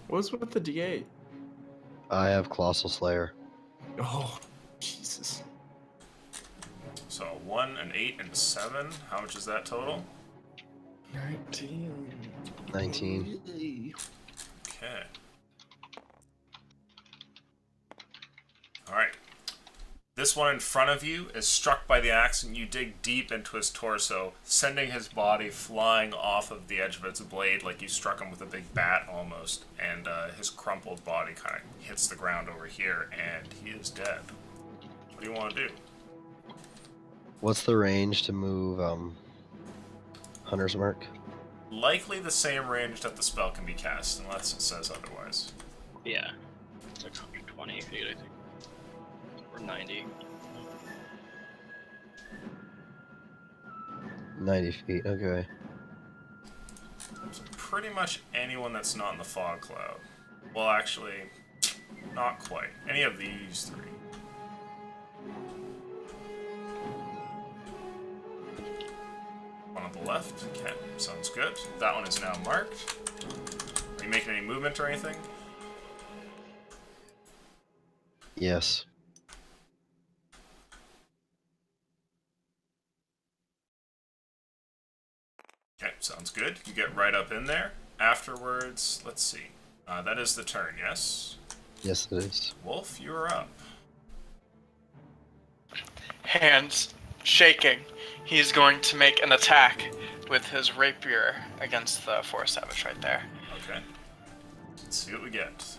Speaker 2: What's with the D8?
Speaker 5: I have Colossal Slayer.
Speaker 2: Oh, Jesus.
Speaker 3: So 1, an 8, and a 7. How much is that total?
Speaker 2: 19.
Speaker 5: 19.
Speaker 3: Okay. Alright. This one in front of you is struck by the axe, and you dig deep into his torso, sending his body flying off of the edge of its blade like you struck him with a big bat almost, and his crumpled body kind of hits the ground over here, and he is dead. What do you want to do?
Speaker 5: What's the range to move Hunter's Mark?
Speaker 3: Likely the same range that the spell can be cast, unless it says otherwise.
Speaker 4: Yeah. It's like 120 feet, I think. Or 90.
Speaker 5: 90 feet. Okay.
Speaker 3: So pretty much anyone that's not in the fog cloud. Well, actually, not quite. Any of these three. One on the left. Okay, sounds good. That one is now marked. Are you making any movement or anything?
Speaker 5: Yes.
Speaker 3: Okay, sounds good. You get right up in there. Afterwards, let's see. That is the turn, yes?
Speaker 5: Yes, it is.
Speaker 3: Wolf, you're up.
Speaker 1: Hands shaking. He's going to make an attack with his rapier against the forest savage right there.
Speaker 3: Okay. Let's see what we get.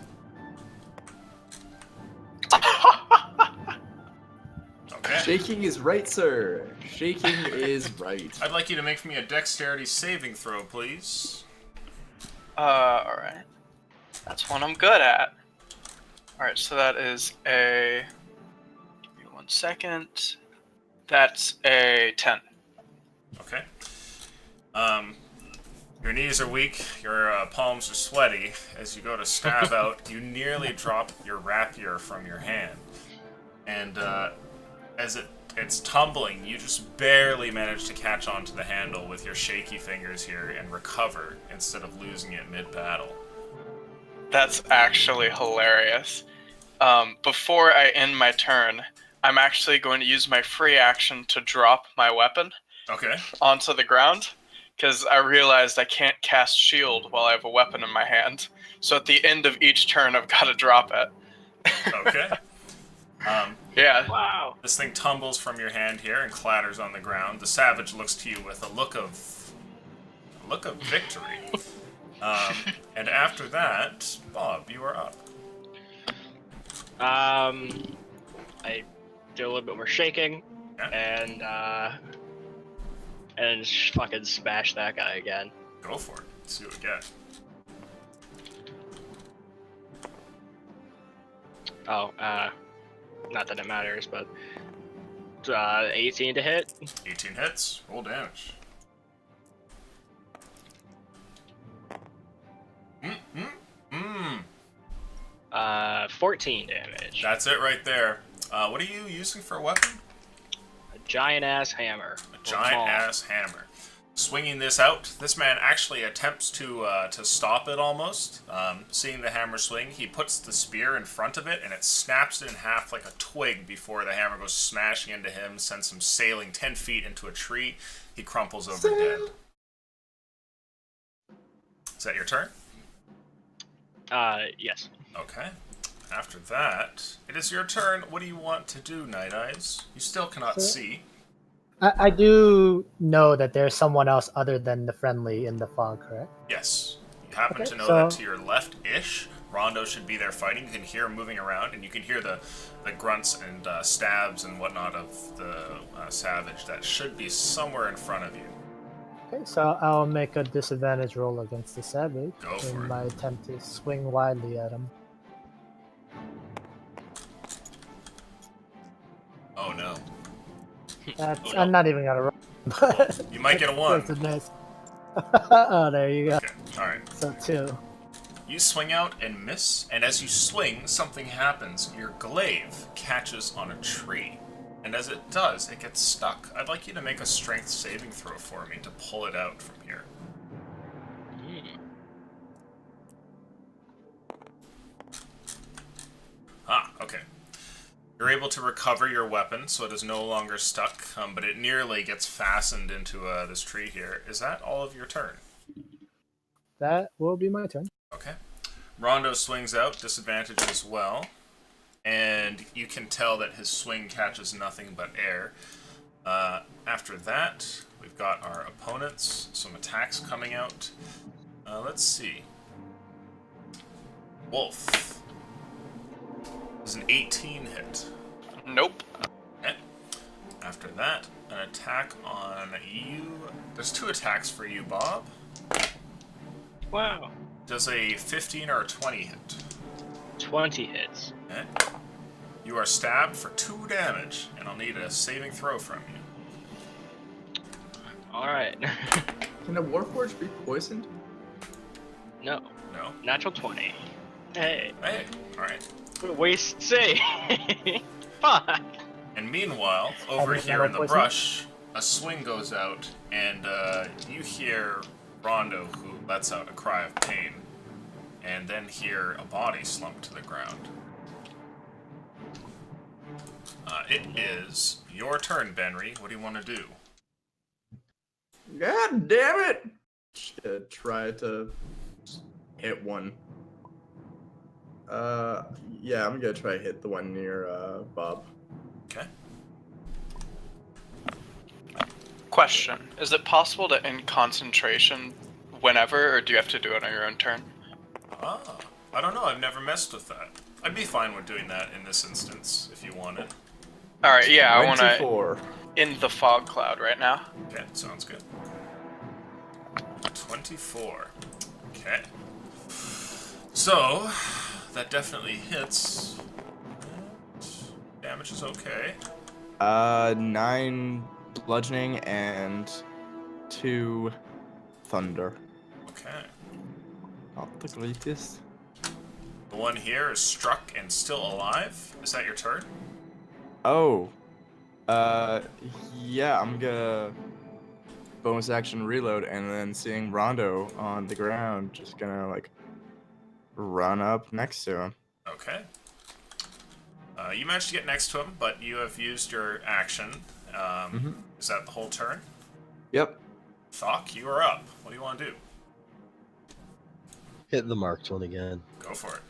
Speaker 3: Okay.
Speaker 2: Shaking is right, sir. Shaking is right.
Speaker 3: I'd like you to make me a dexterity saving throw, please.
Speaker 1: Alright. That's one I'm good at. Alright, so that is a... Give me 1 second. That's a 10.
Speaker 3: Okay. Your knees are weak, your palms are sweaty. As you go to stab out, you nearly drop your rapier from your hand. And as it's tumbling, you just barely manage to catch onto the handle with your shaky fingers here and recover instead of losing it mid-battle.
Speaker 1: That's actually hilarious. Before I end my turn, I'm actually going to use my free action to drop my weapon
Speaker 3: Okay.
Speaker 1: onto the ground, because I realized I can't cast shield while I have a weapon in my hand. So at the end of each turn, I've got to drop it.
Speaker 3: Okay.
Speaker 1: Yeah.
Speaker 4: Wow.
Speaker 3: This thing tumbles from your hand here and clatters on the ground. The savage looks to you with a look of victory. And after that, Bob, you are up.
Speaker 4: I do a little bit more shaking,
Speaker 3: Yeah.
Speaker 4: and just fucking smash that guy again.
Speaker 3: Go for it. Let's see what we get.
Speaker 4: Oh, not that it matters, but 18 to hit.
Speaker 3: 18 hits. Roll damage.
Speaker 4: 14 damage.
Speaker 3: That's it right there. What are you using for a weapon?
Speaker 4: A giant ass hammer.
Speaker 3: A giant ass hammer. Swinging this out, this man actually attempts to stop it almost. Seeing the hammer swing, he puts the spear in front of it, and it snaps it in half like a twig before the hammer goes smashing into him, sends him sailing 10 feet into a tree. He crumples over dead. Is that your turn?
Speaker 4: Yes.
Speaker 3: Okay. After that, it is your turn. What do you want to do, Night Eyes? You still cannot see.
Speaker 6: I do know that there's someone else other than the friendly in the fog, correct?
Speaker 3: Yes. You happen
Speaker 6: Okay,
Speaker 3: to know
Speaker 6: so-
Speaker 3: that to your left-ish, Rondo should be there fighting. You can hear him moving around, and you can hear the grunts and stabs and whatnot of the savage that should be somewhere in front of you.
Speaker 6: Okay, so I'll make a disadvantage roll against the savage
Speaker 3: Go for
Speaker 6: in
Speaker 3: it.
Speaker 6: my attempt to swing widely at him.
Speaker 3: Oh no.
Speaker 6: That's,
Speaker 3: Oh, no.
Speaker 6: I'm not even gonna roll. But
Speaker 3: You might get a 1.
Speaker 6: that's a nice. Oh, there you go.
Speaker 3: Okay, alright.
Speaker 6: So 2.
Speaker 3: You swing out and miss, and as you swing, something happens. Your glaive catches on a tree. And as it does, it gets stuck. I'd like you to make a strength saving throw for me to pull it out from here. Ah, okay. You're able to recover your weapon, so it is no longer stuck, but it nearly gets fastened into this tree here. Is that all of your turn?
Speaker 6: That will be my turn.
Speaker 3: Okay. Rondo swings out, disadvantage as well. And you can tell that his swing catches nothing but air. After that, we've got our opponents, some attacks coming out. Let's see. Wolf. Is an 18 hit.
Speaker 1: Nope.
Speaker 3: Okay. After that, an attack on you. There's 2 attacks for you, Bob.
Speaker 4: Wow.
Speaker 3: Does a 15 or a 20 hit?
Speaker 4: 20 hits.
Speaker 3: Okay. You are stabbed for 2 damage, and I'll need a saving throw from you.
Speaker 4: All right.
Speaker 2: Can a Warforged be poisoned?
Speaker 4: No.
Speaker 3: No.
Speaker 4: Natural 20. Hey.
Speaker 3: Hey. All right.
Speaker 4: Waste save. Fuck.
Speaker 3: And meanwhile, over
Speaker 6: Have
Speaker 3: here
Speaker 6: metal
Speaker 3: in the
Speaker 6: poison?
Speaker 3: brush, a swing goes out, and you hear Rondo, who lets out a cry of pain, and then hear a body slump to the ground. It is your turn, Benry. What do you want to do?
Speaker 2: God damn it! Should try to hit one. Yeah, I'm gonna try to hit the one near Bob.
Speaker 3: Okay.
Speaker 1: Question: is it possible to end concentration whenever, or do you have to do it on your own turn?
Speaker 3: Ah, I don't know. I've never messed with that. I'd be fine with doing that in this instance if you wanted.
Speaker 1: All right, yeah, I want to
Speaker 2: 24.
Speaker 1: end the fog cloud right now.
Speaker 3: Okay, sounds good. 24. Okay. So, that definitely hits. Damage is okay.
Speaker 2: 9 bludgeoning and 2 thunder.
Speaker 3: Okay.
Speaker 2: Not the greatest.
Speaker 3: The one here is struck and still alive. Is that your turn?
Speaker 2: Oh. Yeah, I'm gonna bonus action reload, and then seeing Rondo on the ground, just gonna like run up next to him.
Speaker 3: Okay. You managed to get next to him, but you have used your action. Is that the whole turn?
Speaker 2: Yep.
Speaker 3: Thok, you are up. What do you want to do?
Speaker 5: Hit the marked one again.
Speaker 3: Go for it.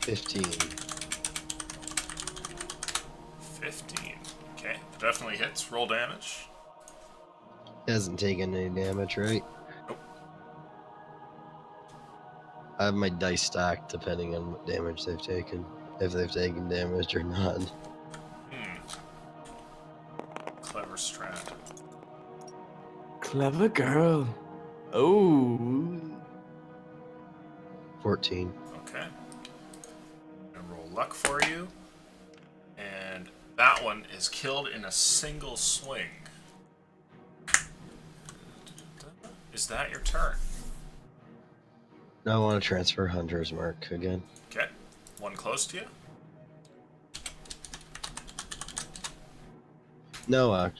Speaker 5: $15.
Speaker 3: 15. Okay, definitely hits. Roll damage.
Speaker 5: Hasn't taken any damage, right?
Speaker 3: Nope.
Speaker 5: I have my dice stacked depending on what damage they've taken. If they've taken damage or not.
Speaker 3: Clever strat.
Speaker 2: Clever girl. Oh.
Speaker 5: 14.
Speaker 3: Okay. And roll luck for you. And that one is killed in a single swing. Is that your turn?
Speaker 5: Now I want to transfer Hunter's Mark again.
Speaker 3: Okay. One close to you?
Speaker 5: No,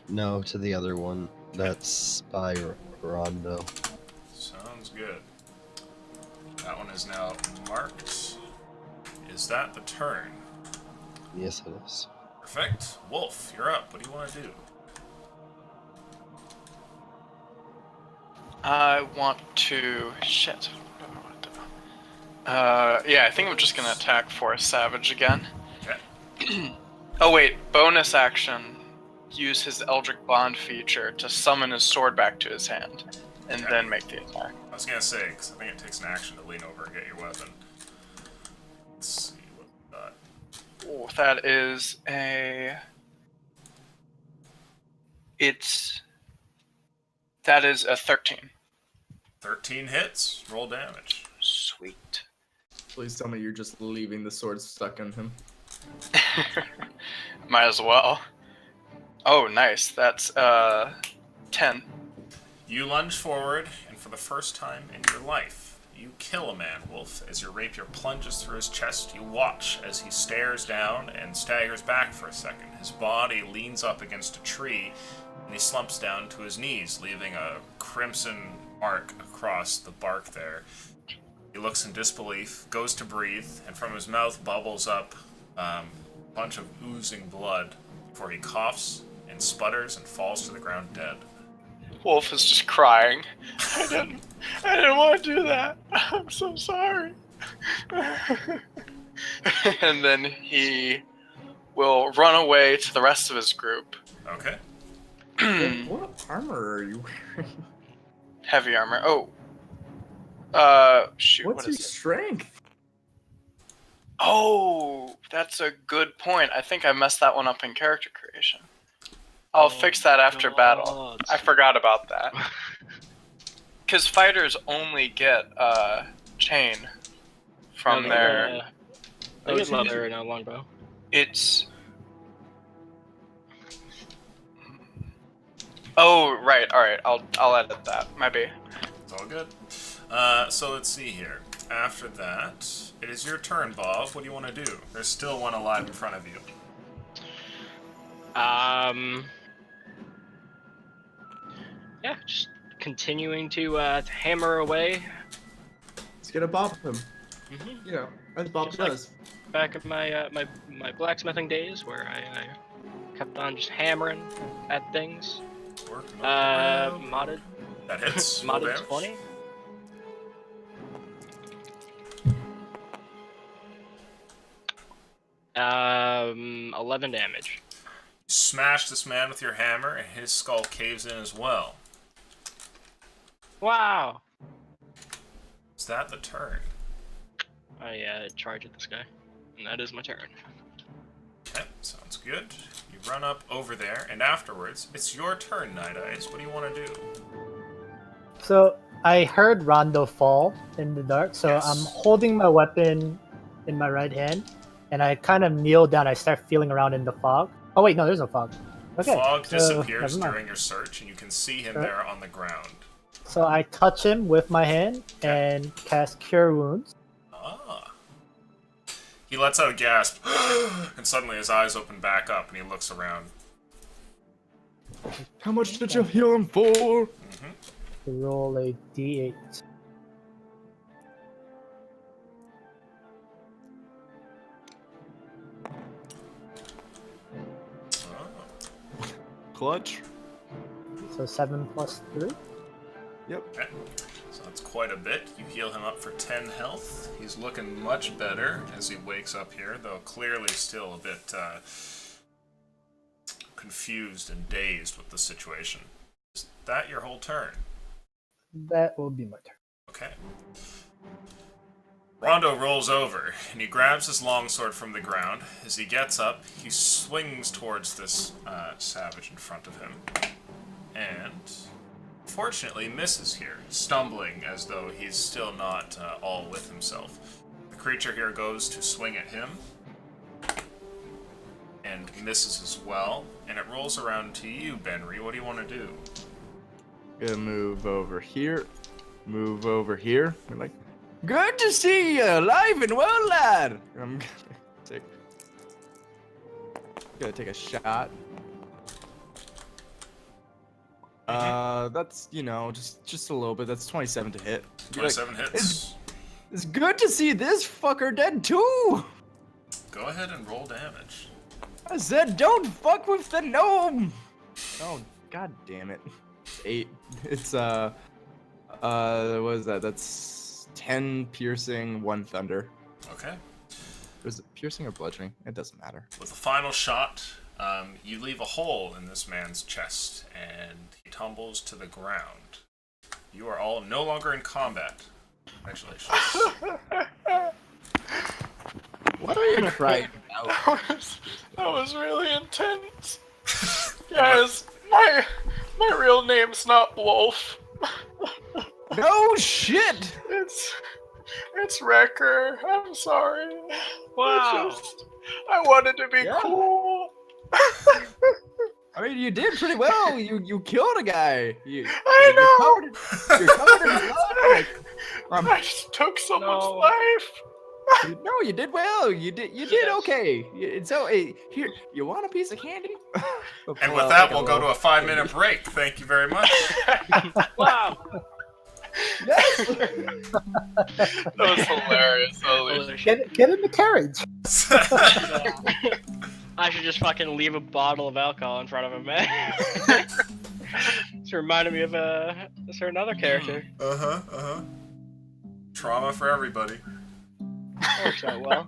Speaker 5: to the other one. That's by Rondo.
Speaker 3: Sounds good. That one is now marked. Is that the turn?
Speaker 5: Yes, it is.
Speaker 3: Perfect. Wolf, you're up. What do you want to do?
Speaker 1: I want to... Shit. I don't know what to do. Yeah, I think I'm just gonna attack Forest Savage again.
Speaker 3: Okay.
Speaker 1: Oh wait, bonus action. Use his Eldritch Bond feature to summon his sword back to his hand, and
Speaker 3: Okay.
Speaker 1: then make the attack.
Speaker 3: I was gonna say, because I think it takes an action to lean over and get your weapon. Let's see what we got.
Speaker 1: Oh, that is a... That is a 13.
Speaker 3: 13 hits. Roll damage.
Speaker 1: Sweet.
Speaker 2: Please tell me you're just leaving the sword stuck in him.
Speaker 1: Might as well. Oh, nice. That's 10.
Speaker 3: You lunge forward, and for the first time in your life, you kill a man wolf. As your rapier plunges through his chest, you watch as he stares down and staggers back for a second. His body leans up against a tree, and he slumps down to his knees, leaving a crimson mark across the bark there. He looks in disbelief, goes to breathe, and from his mouth bubbles up a bunch of oozing blood before he coughs and sputters and falls to the ground dead.
Speaker 1: Wolf is just crying. I didn't want to do that. I'm so sorry. And then he will run away to the rest of his group.
Speaker 3: Okay.
Speaker 2: What armor are you wearing?
Speaker 1: Heavy armor. Oh. Shoot,
Speaker 2: What's
Speaker 1: what
Speaker 2: your
Speaker 1: is it?
Speaker 2: strength?
Speaker 1: Oh, that's a good point. I think I messed that one up in character creation. I'll fix that after battle. I forgot about that. Because fighters only get chain from their
Speaker 4: I get leather and a longbow.
Speaker 1: It's. Oh right, all right. I'll edit that. Maybe.
Speaker 3: It's all good. So let's see here. After that, it is your turn, Bob. What do you want to do? There's still one alive in front of you.
Speaker 4: Yeah, just continuing to hammer away.
Speaker 2: Let's get a bop him.
Speaker 4: Mhm.
Speaker 2: You know, as Bob
Speaker 4: Just like-
Speaker 2: does.
Speaker 4: Back in my my blacksmithing days, where I kept on just hammering at things.
Speaker 3: Working on the ground.
Speaker 4: Modded
Speaker 3: That hits. Roll
Speaker 4: modded
Speaker 3: damage.
Speaker 4: 20. Um, 11 damage.
Speaker 3: Smash this man with your hammer, and his skull caves in as well.
Speaker 4: Wow.
Speaker 3: Is that the turn?
Speaker 4: I charge at this guy, and that is my turn.
Speaker 3: Okay, sounds good. You run up over there, and afterwards, it's your turn, Night Eyes. What do you want to do?
Speaker 6: So I heard Rondo fall in the dark, so
Speaker 3: Yes.
Speaker 6: I'm holding my weapon in my right hand, and I kind of kneel down. I start feeling around in the fog. Oh wait, no, there's no fog. Okay.
Speaker 3: Fog
Speaker 6: so
Speaker 3: disappears
Speaker 6: never mind.
Speaker 3: during your search, and you can see him
Speaker 6: Sure.
Speaker 3: there on the ground.
Speaker 6: So I touch him with my hand
Speaker 3: Okay.
Speaker 6: and cast Cure Wounds.
Speaker 3: Ah. He lets out a gasp, and suddenly his eyes open back up, and he looks around.
Speaker 2: How much did you heal him for?
Speaker 6: To roll a d8.
Speaker 3: Oh.
Speaker 2: Clutch.
Speaker 6: So 7 plus 3.
Speaker 2: Yep.
Speaker 3: Okay. So that's quite a bit. You heal him up for 10 health. He's looking much better as he wakes up here, though clearly still a bit confused and dazed with the situation. Is that your whole turn?
Speaker 6: That will be my turn.
Speaker 3: Okay. Rondo rolls over, and he grabs his longsword from the ground. As he gets up, he swings towards this savage in front of him. And fortunately misses here, stumbling as though he's still not all with himself. The creature here goes to swing at him, and misses as well. And it rolls around to you, Benry. What do you want to do?
Speaker 2: Gonna move over here. Move over here. We're like, good to see you, alive and well, lad. I'm gonna take a shot. That's, you know, just a little bit. That's 27 to hit. Be like,
Speaker 3: 27 hits.
Speaker 2: it's good to see this fucker dead too.
Speaker 3: Go ahead and roll damage.
Speaker 2: I said, don't fuck with the gnome. Oh, god damn it. 8. It's what is that? That's 10 piercing, 1 thunder.
Speaker 3: Okay.
Speaker 2: Was it piercing or bludgeoning? It doesn't matter.
Speaker 3: With the final shot, you leave a hole in this man's chest, and he tumbles to the ground. You are all no longer in combat. Congratulations.
Speaker 2: What are you crying about?
Speaker 1: That was really intense. Guys, my real name's not Wolf.
Speaker 2: No shit!
Speaker 1: It's Wrecker. I'm sorry.
Speaker 4: Wow.
Speaker 1: I wanted to be
Speaker 2: Yeah.
Speaker 1: cool.
Speaker 2: I mean, you did pretty well. You killed a guy.
Speaker 1: I know.
Speaker 2: You're covered in blood. Like,
Speaker 1: I just took someone's
Speaker 4: No.
Speaker 1: life.
Speaker 2: no, you did well. You did okay. So here, you want a piece of candy?
Speaker 3: And with that, we'll go to a 5-minute break. Thank you very much.
Speaker 4: Wow.
Speaker 2: Yes.
Speaker 1: That was hilarious. Holy
Speaker 6: Get in the carriage.
Speaker 4: I should just fucking leave a bottle of alcohol in front of him, man. It's reminded me of a certain other character.
Speaker 3: Trauma for everybody.
Speaker 4: Works out well.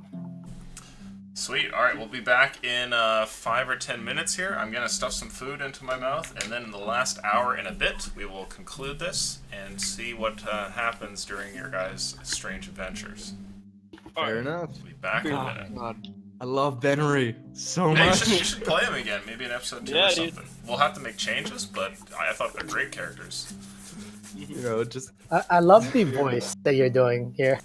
Speaker 3: Sweet. All right, we'll be back in 5 or 10 minutes here. I'm gonna stuff some food into my mouth, and then in the last hour and a bit, we will conclude this and see what happens during your guys' strange adventures.
Speaker 2: Fair enough.
Speaker 3: We'll be back in a minute.
Speaker 2: God, I love Benry so
Speaker 3: Yeah,
Speaker 2: much.
Speaker 3: you should play him again, maybe in episode 2
Speaker 4: Yeah,
Speaker 3: or
Speaker 4: dude.
Speaker 3: something. We'll have to make changes, but I thought they're great characters.
Speaker 2: You know, just
Speaker 6: I love the voice that you're doing here.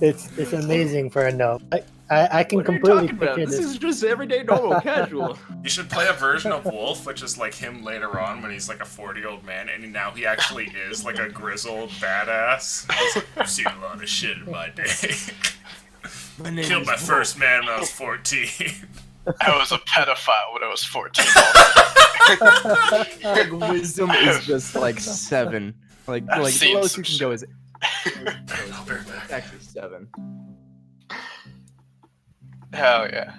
Speaker 6: It's amazing for a gnome. I can
Speaker 2: What are you
Speaker 6: completely
Speaker 2: talking about?
Speaker 6: picture
Speaker 2: This
Speaker 6: this.
Speaker 2: is just everyday normal casual.
Speaker 3: You should play a version of Wolf, which is like him later on when he's like a 40-year-old man, and now he actually is like a grizzled badass. He's like, I've seen a lot of shit in my day.
Speaker 2: My name
Speaker 3: Killed
Speaker 2: is
Speaker 3: my
Speaker 2: Wolf.
Speaker 3: first man when I was 14.
Speaker 1: I was a pedophile when I was 14.
Speaker 2: Like, wisdom is just like 7. Like the
Speaker 1: seen
Speaker 2: lowest
Speaker 1: some
Speaker 2: you can go is
Speaker 3: I'll be right back.
Speaker 2: actually 7.
Speaker 1: Hell yeah.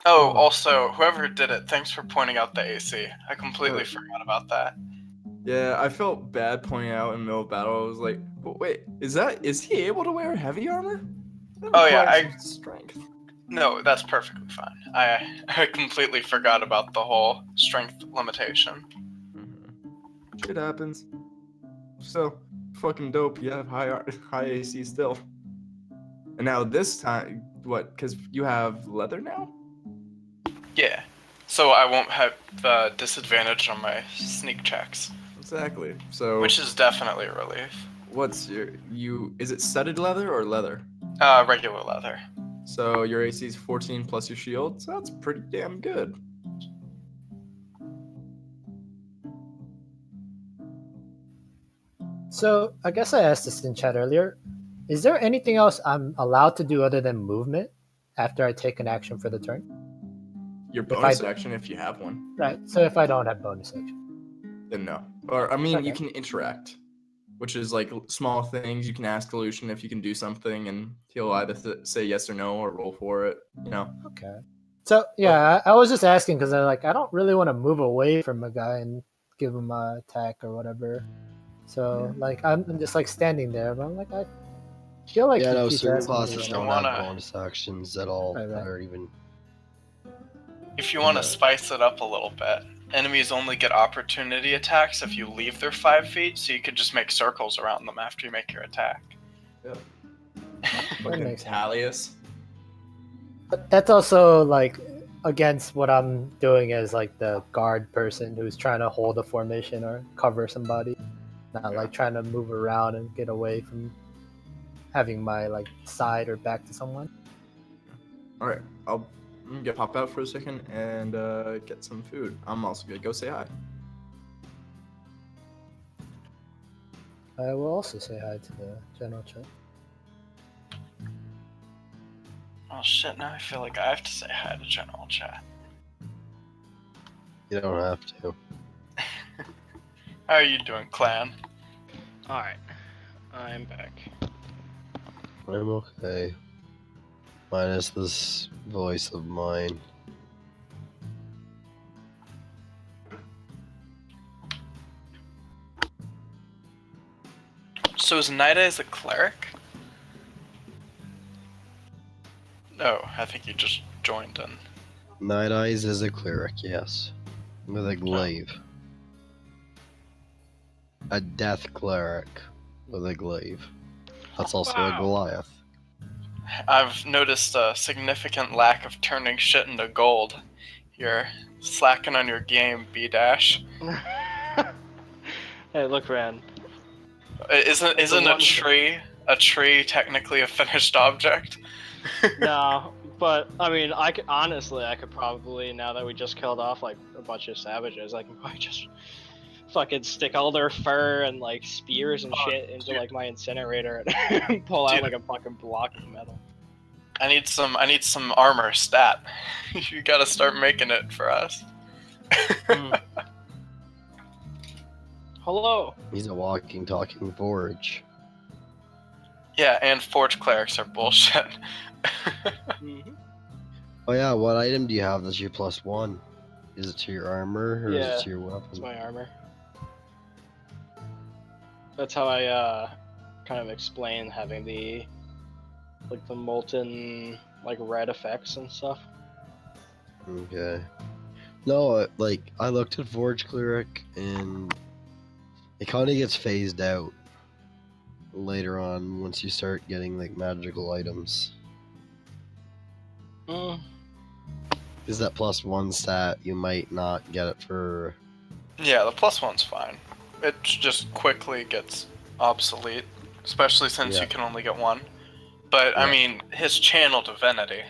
Speaker 1: Oh, also, whoever did it, thanks for pointing out the AC. I completely forgot about that.
Speaker 2: Yeah, I felt bad pointing out in the middle of battle. I was like, but wait, is he able to wear heavy armor? That
Speaker 1: Oh, yeah,
Speaker 2: requires some strength.
Speaker 1: No, that's perfectly fine. I completely forgot about the whole strength limitation.
Speaker 2: Shit happens. Still, fucking dope. You have high AC still. And now this time, what? Because you have leather now?
Speaker 1: Yeah. So I won't have the disadvantage on my sneak checks,
Speaker 2: Exactly. So,
Speaker 1: which is definitely a relief.
Speaker 2: what's is it studded leather or leather?
Speaker 1: Regular leather.
Speaker 2: So your AC is 14 plus your shield, so that's pretty damn good.
Speaker 6: So I guess I asked this in chat earlier. Is there anything else I'm allowed to do other than movement after I take an action for the turn?
Speaker 2: Your
Speaker 6: If
Speaker 2: bonus
Speaker 6: I-
Speaker 2: action, if you have one,
Speaker 6: Right. So if I don't have bonus action.
Speaker 2: then no. Or I mean, you
Speaker 6: Okay.
Speaker 2: can interact, which is like small things. You can ask Lucian if you can do something, and he'll either say yes or no or roll for it. You know.
Speaker 6: Okay. So yeah, I was just asking because I don't really want to move away from a guy and give him a attack or whatever. So like I'm just like standing there, but I'm like I feel like
Speaker 5: Yeah,
Speaker 6: he
Speaker 5: no,
Speaker 6: keeps
Speaker 5: certain
Speaker 6: asking me
Speaker 5: classes
Speaker 6: to-
Speaker 5: don't
Speaker 1: wanna-
Speaker 5: have bonus actions at all.
Speaker 6: Right, right.
Speaker 5: Or even.
Speaker 1: If you want to spice it up a little bit, enemies only get opportunity attacks if you leave their 5 feet, so you could just make circles around them after you make your attack.
Speaker 2: Fucking
Speaker 6: makes sense.
Speaker 2: Talius.
Speaker 6: But that's also like against what I'm doing as like the guard person who's trying to hold a formation or cover somebody, not like trying to move around and get away from having my like side or back to someone.
Speaker 2: All right, I'm gonna get pop out for a second and get some food. I'm also gonna go say hi.
Speaker 6: I will also say hi to the general chat.
Speaker 1: Oh shit, now I feel like I have to say hi to general chat.
Speaker 5: You don't have to.
Speaker 1: How are you doing, clan?
Speaker 4: Alright. I'm back.
Speaker 5: I'm okay. Minus this voice of mine.
Speaker 1: So is Nida as a cleric? No, I think you just joined in.
Speaker 5: Night Eyes is a cleric, yes. With a glaive. A death cleric with a glaive. That's also
Speaker 4: Wow.
Speaker 5: a Goliath.
Speaker 1: I've noticed a significant lack of turning shit into gold. You're slacking on your game, B-Dash.
Speaker 4: Hey, look, man.
Speaker 1: Isn't a tree technically a finished object?
Speaker 4: No, but I mean, I could probably, now that we just killed off like a bunch of savages, I can probably just fucking stick all their fur and like spears and
Speaker 1: Oh,
Speaker 4: shit into
Speaker 1: dude.
Speaker 4: like my incinerator and pull out
Speaker 1: Dude.
Speaker 4: like a fucking block of metal.
Speaker 1: I need some armor stat. You gotta start making it for us.
Speaker 4: Hello.
Speaker 5: He's a walking, talking forge.
Speaker 1: Yeah, and forge clerics are bullshit.
Speaker 5: Oh yeah, what item do you have that's your +1? Is it to your armor or is
Speaker 4: Yeah,
Speaker 5: it to your weapon?
Speaker 4: It's my armor. That's how I kind of explain having the molten like red effects and stuff.
Speaker 5: Okay. No, like I looked at Forge Cleric and it kind of gets phased out later on once you start getting like magical items.
Speaker 4: Mm.
Speaker 5: Is that +1 stat? You might not get it for.
Speaker 1: Yeah, the +1's fine. It just quickly gets obsolete. especially since
Speaker 5: Yeah.
Speaker 1: you can only get one. But I
Speaker 5: Yeah.
Speaker 1: mean, his channel divinity,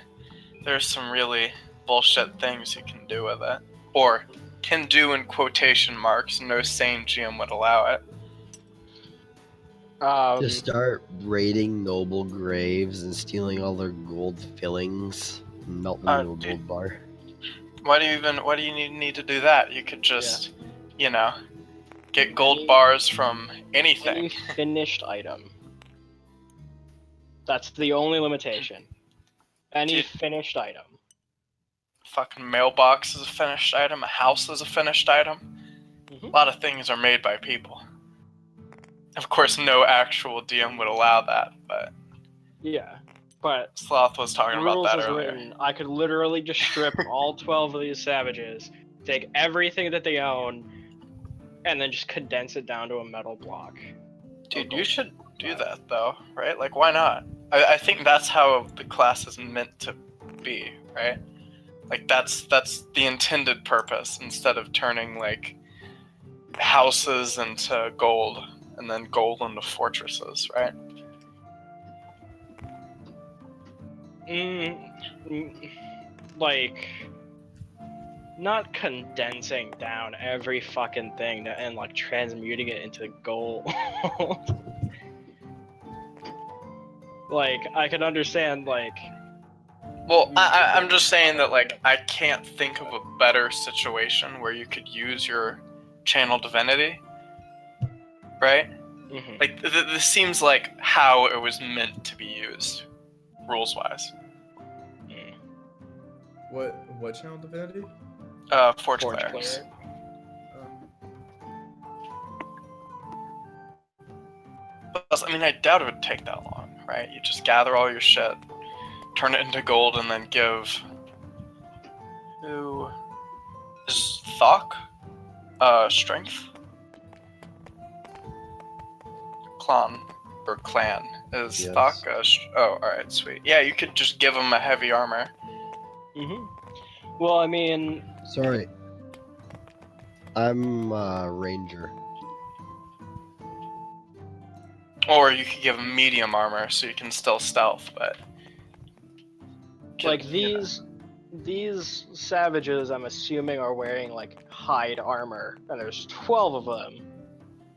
Speaker 1: there's some really bullshit things you can do with it, or can do in quotation marks. No sane GM would allow it.
Speaker 5: To start raiding noble graves and stealing all their gold fillings, and melt them into a
Speaker 1: dude.
Speaker 5: gold bar.
Speaker 1: Why do you need to do that? You could just, get gold bars from anything.
Speaker 4: Any finished item. That's the only limitation. Any
Speaker 1: Dude.
Speaker 4: finished item.
Speaker 1: Fucking mailbox is a finished item. A house is a finished item.
Speaker 4: Mhm.
Speaker 1: A lot of things are made by people. Of course, no actual DM would allow that, but
Speaker 4: Yeah, but
Speaker 1: Sloth was talking about
Speaker 4: rules
Speaker 1: that
Speaker 4: is
Speaker 1: earlier.
Speaker 4: written. I could literally just strip all 12 of these savages, take everything that they own, and then just condense it down to a metal block.
Speaker 1: Dude, you should do that though, right? Like, why not? I think that's how the class is meant to be, right? Like, that's the intended purpose, instead of turning like houses into gold and then gold into fortresses, right?
Speaker 4: Like, not condensing down every fucking thing and like transmuting it into gold. Like, I can understand, like,
Speaker 1: Well, I'm just saying that, like, I can't think of a better situation where you could use your channel divinity, right?
Speaker 4: mhm.
Speaker 1: Like, this seems like how it was meant to be used, rules-wise.
Speaker 2: What channel divinity?
Speaker 1: Forge
Speaker 4: Forge
Speaker 1: clerics.
Speaker 4: cleric.
Speaker 1: Plus, I mean, I doubt it would take that long, right? You just gather all your shit, turn it into gold, and then give... Who... is Thok? Strength? Clan. Or clan. Is
Speaker 5: Yes.
Speaker 1: Thok alright, sweet. Yeah, you could just give him a heavy armor.
Speaker 4: Mhm. Well, I mean,
Speaker 5: Sorry. I'm ranger.
Speaker 1: Or you could give him medium armor so you can still stealth, but...
Speaker 4: like
Speaker 1: you know.
Speaker 4: these savages, I'm assuming, are wearing like hide armor, and there's 12 of them.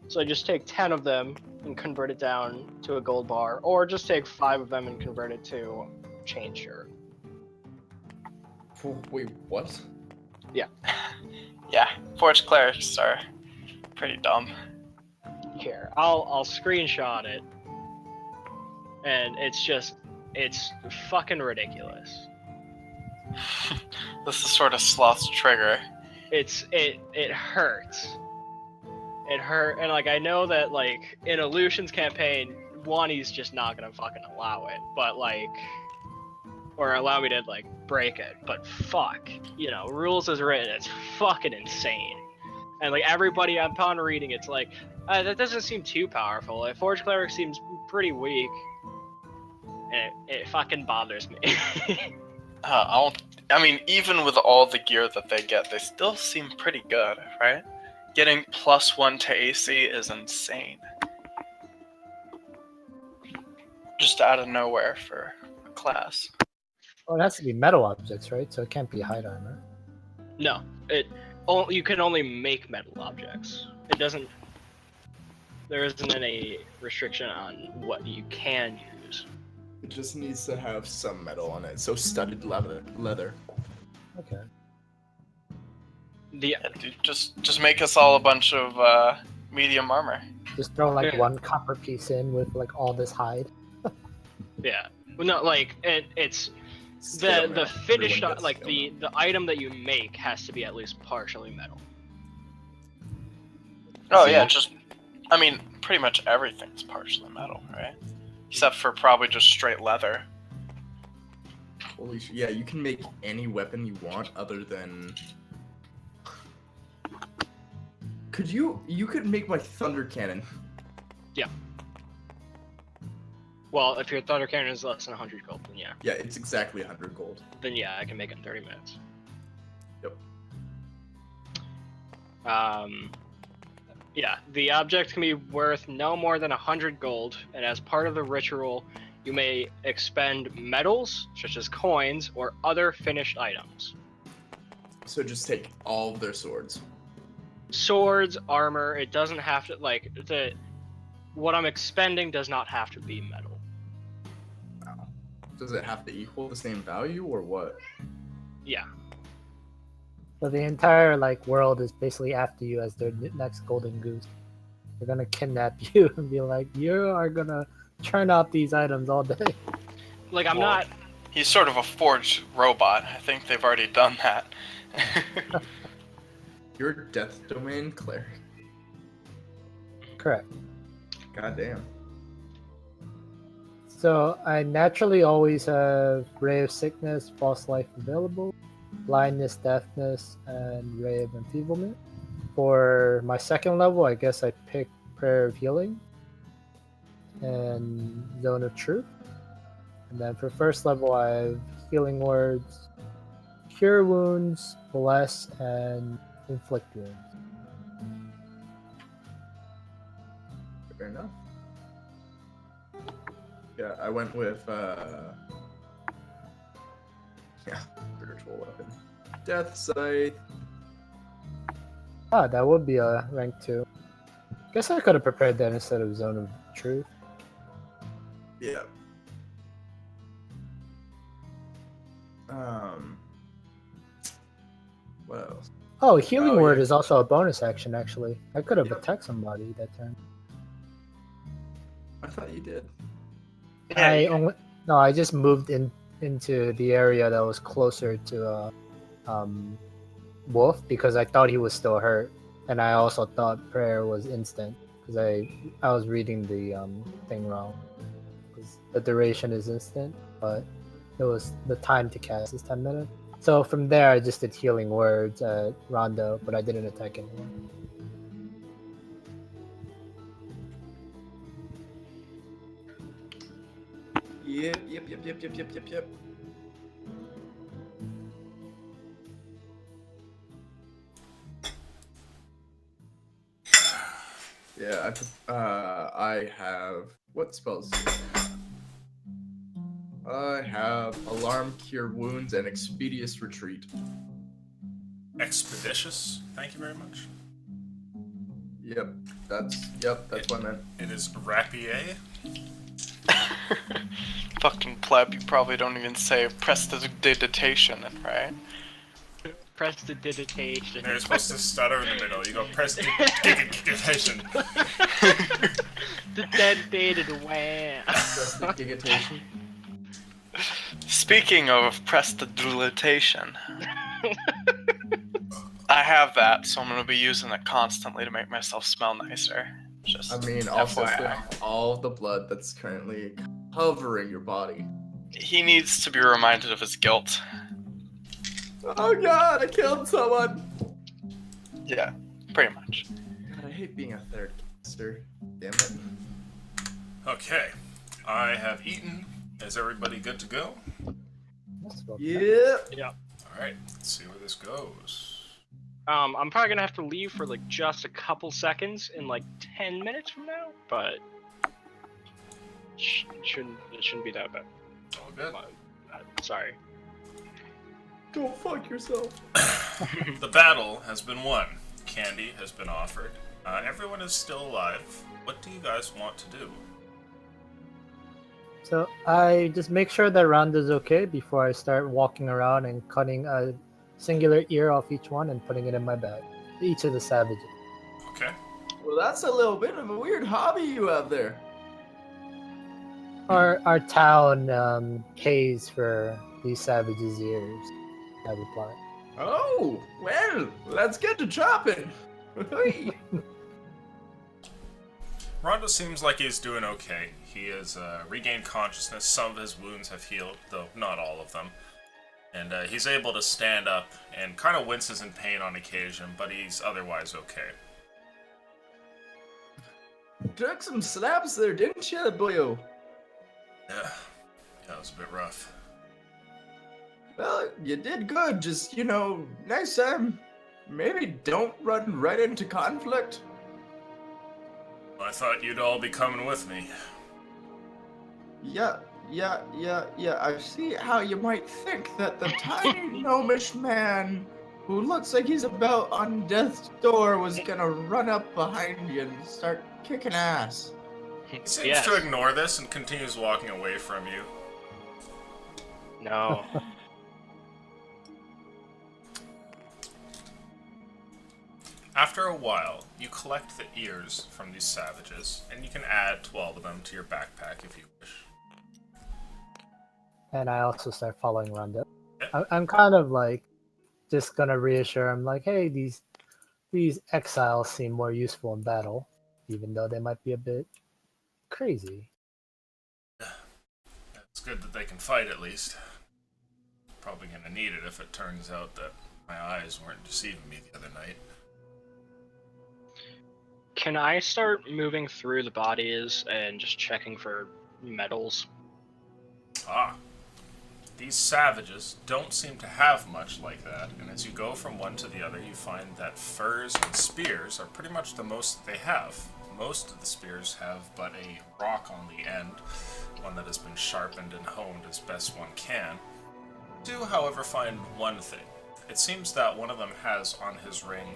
Speaker 4: So I just take 10 of them and convert it down to a gold bar, or just take 5 of them and convert it to chain shirt.
Speaker 2: Wait, what?
Speaker 1: Yeah, Forge clerics are pretty dumb.
Speaker 4: Here, I'll screenshot it, and it's fucking ridiculous.
Speaker 1: This is sort of Sloth's trigger.
Speaker 4: It hurts. It hurt, and like I know that like in Illusion's campaign, Wani's just not gonna fucking allow it, but like, or allow me to like break it. But fuck, rules is written. It's fucking insane, and like everybody upon reading, it's like that doesn't seem too powerful. Like, Forge Cleric seems pretty weak, and it fucking bothers me.
Speaker 1: I mean, even with all the gear that they get, they still seem pretty good, right? Getting +1 to AC is insane. Just out of nowhere for a class.
Speaker 6: Well, it has to be metal objects, right? So it can't be hide armor.
Speaker 4: No, you can only make metal objects. It doesn't. There isn't any restriction on what you can use.
Speaker 2: It just needs to have some metal on it, so studded leather.
Speaker 6: Okay.
Speaker 4: The
Speaker 1: Yeah, dude, just make us all a bunch of medium armor.
Speaker 6: Just throw like
Speaker 4: Yeah.
Speaker 6: one copper piece in with like all this hide.
Speaker 4: yeah, well, no, like it's
Speaker 2: Scale
Speaker 4: the
Speaker 2: mail.
Speaker 4: finished
Speaker 2: Everyone gets
Speaker 4: like
Speaker 2: scale
Speaker 4: the
Speaker 2: mail.
Speaker 4: item that you make has to be at least partially metal.
Speaker 1: Oh
Speaker 5: See?
Speaker 1: yeah, I mean, pretty much everything's partially metal, right? Except for probably just straight leather.
Speaker 2: Holy shit! Yeah, you can make any weapon you want other than. Could you could make my thunder cannon?
Speaker 4: Well, if your thunder cannon is less than 100 gold, then yeah,
Speaker 2: Yeah, it's exactly 100 gold.
Speaker 4: I can make it in 30 minutes.
Speaker 2: Yep.
Speaker 4: Yeah, the object can be worth no more than 100 gold, and as part of the ritual, you may expend metals, such as coins, or other finished items.
Speaker 2: So just take all of their swords.
Speaker 4: Swords, armor, it doesn't have to, like, what I'm expending does not have to be metal.
Speaker 2: Does it have to equal the same value or what?
Speaker 4: Yeah.
Speaker 6: So the entire like world is basically after you as their next golden goose. They're gonna kidnap you and be like, you are gonna churn out these items all day.
Speaker 4: Like, I'm
Speaker 1: Well,
Speaker 4: not.
Speaker 1: He's sort of a forged robot. I think they've already done that.
Speaker 2: You're Death Domain cleric.
Speaker 6: Correct.
Speaker 2: Goddamn.
Speaker 6: So I naturally always have Ray of Sickness, False Life available, Blindness, Deafness, and Ray of Enfeeblement. For my second level, I guess I picked Prayer of Healing and Zone of Truth. And then for first level, I have Healing Words, Cure Wounds, Bless, and Inflict Wounds.
Speaker 2: Fair enough. Yeah, I went with spiritual weapon. Death Scythe.
Speaker 6: Ah, that would be a rank 2. Guess I could have prepared that instead of Zone of Truth.
Speaker 2: Yeah. What else?
Speaker 6: Oh, Healing
Speaker 2: Oh,
Speaker 6: Word
Speaker 2: yeah.
Speaker 6: is also a bonus action, actually. I could have
Speaker 2: Yep.
Speaker 6: attacked somebody that turn.
Speaker 2: I thought you did.
Speaker 6: I just moved into the area that was closer to Wolf because I thought he was still hurt, and I also thought prayer was instant because I was reading the thing wrong. 'Cause the duration is instant, but it was the time to cast is 10 minutes. So from there, I just did Healing Words at Rondo, but I didn't attack anyone.
Speaker 2: Yep. Yeah, I have what spells? I have Alarm, Cure Wounds, and Expeditious Retreat.
Speaker 3: Expeditious. Thank you very much.
Speaker 2: Yep, that's what I meant.
Speaker 3: It is rapier.
Speaker 1: Fucking pleb, you probably don't even say prestidigitation, right?
Speaker 4: Prestidigitation.
Speaker 3: You're supposed to stutter in the middle. You go prestidigitation.
Speaker 4: The dead dated wham.
Speaker 2: Prestidigitation.
Speaker 1: Speaking of prestidigitation, I have that, so I'm gonna be using it constantly to make myself smell nicer. Just
Speaker 2: I mean, also
Speaker 1: FYI.
Speaker 2: all of the blood that's currently covering your body.
Speaker 1: He needs to be reminded of his guilt.
Speaker 2: Oh god, I killed someone!
Speaker 1: Yeah, pretty much.
Speaker 2: God, I hate being a third caster. Damn it.
Speaker 3: Okay, I have eaten. Is everybody good to go?
Speaker 2: Yep.
Speaker 3: All right, let's see where this goes.
Speaker 4: I'm probably gonna have to leave for like just a couple seconds in like 10 minutes from now, but it shouldn't be that bad.
Speaker 3: All good.
Speaker 4: Sorry.
Speaker 2: Go fuck yourself.
Speaker 3: The battle has been won. Candy has been offered. Everyone is still alive. What do you guys want to do?
Speaker 6: So I just make sure that Ronda's okay before I start walking around and cutting a singular ear off each one and putting it in my bag. Each of the savages.
Speaker 3: Okay.
Speaker 2: Well, that's a little bit of a weird hobby you have there.
Speaker 6: Our town pays for these savages' ears, I reply.
Speaker 2: Oh, well, let's get to chopping. Hey.
Speaker 3: Rondo seems like he's doing okay. He has regained consciousness. Some of his wounds have healed, though not all of them. And he's able to stand up and kind of winces in pain on occasion, but he's otherwise okay.
Speaker 2: Took some slaps there, didn't you, boyo?
Speaker 3: Yeah, it was a bit rough.
Speaker 2: Well, you did good. Just, next time, maybe don't run right into conflict.
Speaker 3: I thought you'd all be coming with me.
Speaker 2: Yeah. I see how you might think that the tiny gnomish man who looks like he's about on death's door was gonna run up behind you and start kicking ass.
Speaker 3: He seems
Speaker 4: Yes.
Speaker 3: to ignore this and continues walking away from you.
Speaker 4: No.
Speaker 3: After a while, you collect the ears from these savages, and you can add 12 of them to your backpack if you wish.
Speaker 6: And I also start following Rhonda.
Speaker 3: Yeah.
Speaker 6: I'm kind of like just gonna reassure him, like, hey, these exiles seem more useful in battle, even though they might be a bit crazy.
Speaker 3: It's good that they can fight at least. Probably gonna need it if it turns out that my eyes weren't deceiving me the other night.
Speaker 4: Can I start moving through the bodies and just checking for medals?
Speaker 3: Ah. These savages don't seem to have much like that, and as you go from one to the other, you find that furs and spears are pretty much the most that they have. Most of the spears have but a rock on the end, one that has been sharpened and honed as best one can. You do, however, find one thing. It seems that one of them has on his ring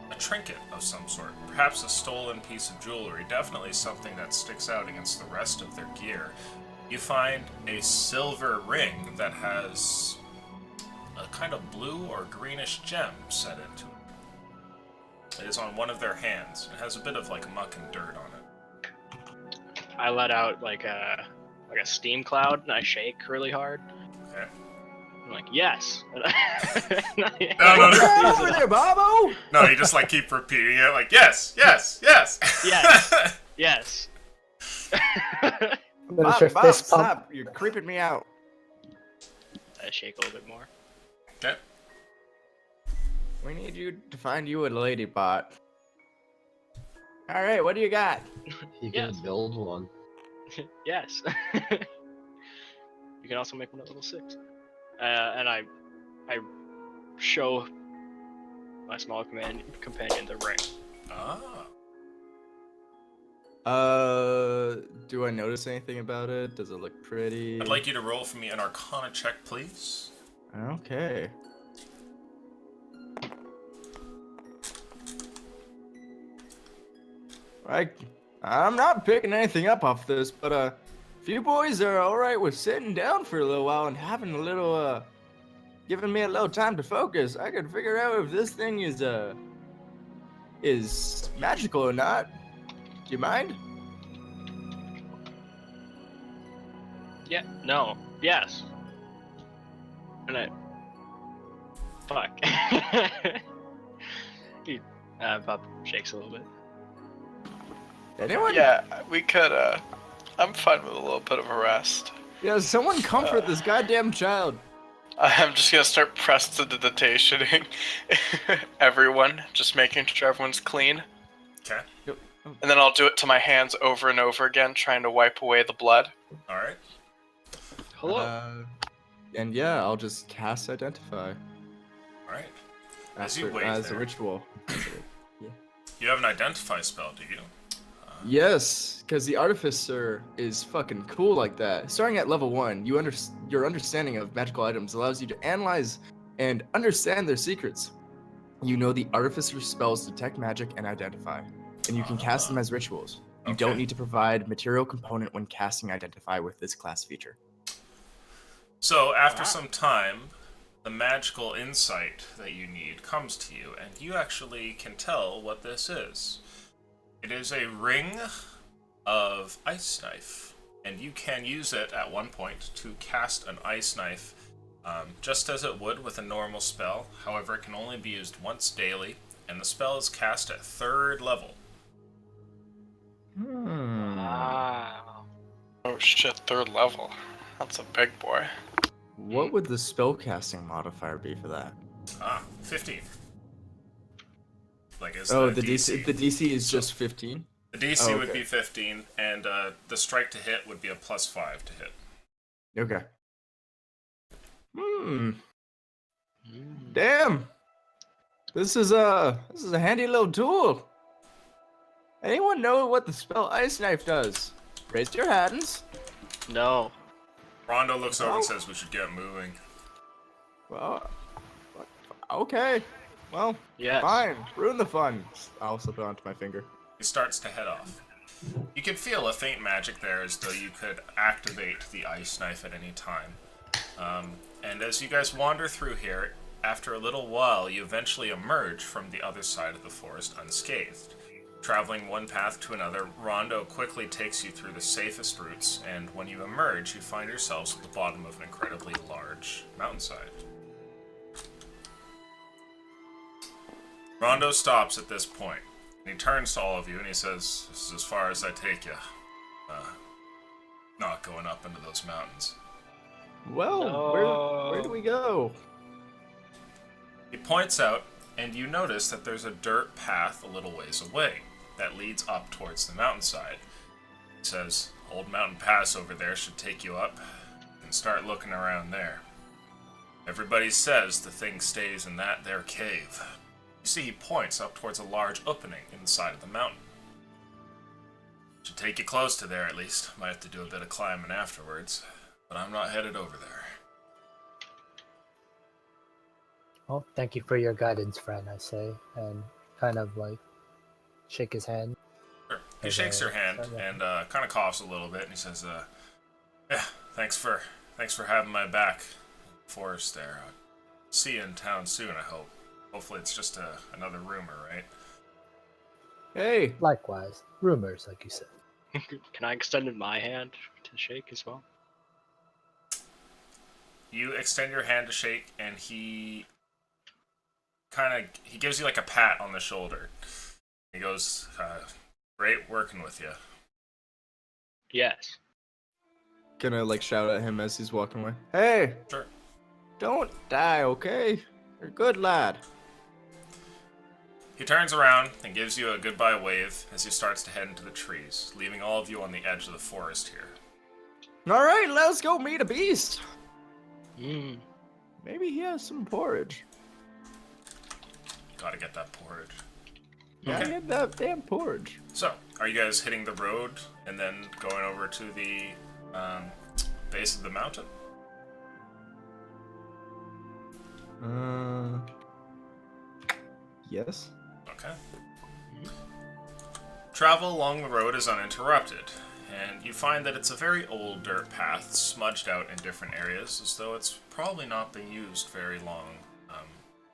Speaker 3: a trinket of some sort, perhaps a stolen piece of jewelry, definitely something that sticks out against the rest of their gear. You find a silver ring that has a kind of blue or greenish gem set into it. It is on one of their hands. It has a bit of like muck and dirt on it.
Speaker 4: I let out like a steam cloud and I shake really hard.
Speaker 3: Okay.
Speaker 4: I'm like, yes.
Speaker 3: No.
Speaker 2: Over there, Bobo!
Speaker 3: No, you just like keep repeating it, like yes, yes, yes,
Speaker 4: Yes. Yes.
Speaker 6: I'm gonna start
Speaker 2: Bob,
Speaker 6: fist pump.
Speaker 2: stop! You're creeping me out.
Speaker 4: I shake a little bit more.
Speaker 3: Okay.
Speaker 2: We need you to find you a lady bot. All right, what do you got?
Speaker 5: You
Speaker 4: Yes.
Speaker 5: can build one.
Speaker 4: Yes. You can also make one at level 6. And I show my small companion the ring.
Speaker 3: Ah.
Speaker 2: Do I notice anything about it? Does it look pretty?
Speaker 3: I'd like you to roll for me an Arcana check, please.
Speaker 2: Okay. I'm not picking anything up off this, but if you boys are all right with sitting down for a little while and having a little, giving me a little time to focus, I could figure out if this thing is magical or not. Do you mind?
Speaker 4: Yeah. No. Yes. And I. Fuck. He, Bob shakes a little bit.
Speaker 2: Anyone?
Speaker 1: Yeah, we could, I'm fine with a little bit of a rest.
Speaker 2: Yeah, someone comfort this goddamn child.
Speaker 1: I'm just gonna start prestidigitationing everyone, just making sure everyone's clean.
Speaker 3: Okay.
Speaker 1: And then I'll do it to my hands over and over again, trying to wipe away the blood.
Speaker 3: All right.
Speaker 4: Hello.
Speaker 2: And yeah, I'll just cast Identify
Speaker 3: All right. As you wait
Speaker 2: as a
Speaker 3: there.
Speaker 2: ritual.
Speaker 3: You have an identify spell, do you?
Speaker 2: Yes, because the Artificer is fucking cool like that. Starting at level 1, your understanding of magical items allows you to analyze and understand their secrets. You know the Artificer's spells detect magic and identify, and you can cast them as rituals. You don't
Speaker 3: Okay.
Speaker 2: need to provide material component when casting Identify with this class feature.
Speaker 3: So after some time, the magical insight that you need comes to you, and you actually can tell what this is. It is a ring of ice knife, and you can use it at one point to cast an ice knife, just as it would with a normal spell. However, it can only be used once daily, and the spell is cast at 3rd level.
Speaker 4: Wow.
Speaker 1: Oh shit, 3rd level. That's a big boy.
Speaker 2: What would the spellcasting modifier be for that?
Speaker 3: 15. Like is
Speaker 2: Oh,
Speaker 3: the
Speaker 2: the DC. The DC is just 15.
Speaker 3: The DC
Speaker 2: Oh,
Speaker 3: would
Speaker 2: okay.
Speaker 3: be 15, and the strike to hit would be a +5 to hit.
Speaker 2: Okay. Damn. This is a handy little tool. Anyone know what the spell Ice Knife does? Raise your hands.
Speaker 4: No.
Speaker 3: Rondo looks over and
Speaker 2: Oh.
Speaker 3: says we should get moving.
Speaker 2: Well, okay. Well,
Speaker 4: Yes.
Speaker 2: fine. Ruin the fun. I'll slip it onto my finger.
Speaker 3: He starts to head off. You can feel a faint magic there as though you could activate the ice knife at any time. And as you guys wander through here, after a little while, you eventually emerge from the other side of the forest unscathed. Traveling one path to another, Rondo quickly takes you through the safest routes, and when you emerge, you find yourselves at the bottom of an incredibly large mountainside. Rondo stops at this point, and he turns to all of you and he says, "This is as far as I take you. Not going up into those mountains."
Speaker 2: Well, where do we go?
Speaker 3: He points out, and you notice that there's a dirt path a little ways away that leads up towards the mountainside. He says, "Old Mountain Pass over there should take you up, and start looking around there. Everybody says the thing stays in that there cave." You see he points up towards a large opening in the side of the mountain. Should take you close to there at least. Might have to do a bit of climbing afterwards, but I'm not headed over there.
Speaker 6: Well, thank you for your guidance, friend, I say, and kind of like shake his hand.
Speaker 3: Sure. He
Speaker 6: Okay,
Speaker 3: shakes your hand
Speaker 6: sorry.
Speaker 3: and kind of coughs a little bit, and he says, "Yeah, thanks for having my back in the forest there. I'll see you in town soon, I hope. Hopefully it's just another rumor, right?"
Speaker 2: Hey,
Speaker 6: Likewise, rumors, like you said.
Speaker 4: Can I extend my hand to shake as well?
Speaker 3: You extend your hand to shake, and he gives you like a pat on the shoulder. He goes, "Great working with you."
Speaker 4: Yes.
Speaker 2: gonna like shout at him as he's walking away. Hey,
Speaker 3: Sure.
Speaker 2: don't die, okay? You're a good lad.
Speaker 3: He turns around and gives you a goodbye wave as he starts to head into the trees, leaving all of you on the edge of the forest here.
Speaker 2: All right, let's go meet a beast.
Speaker 4: Mm.
Speaker 2: Maybe he has some porridge.
Speaker 3: Gotta get that porridge.
Speaker 2: Yeah,
Speaker 3: Okay.
Speaker 2: get that damn porridge.
Speaker 3: So, are you guys hitting the road and then going over to the base of the mountain?
Speaker 2: Yes.
Speaker 3: Okay. Travel along the road is uninterrupted, and you find that it's a very old dirt path, smudged out in different areas, as though it's probably not been used very long,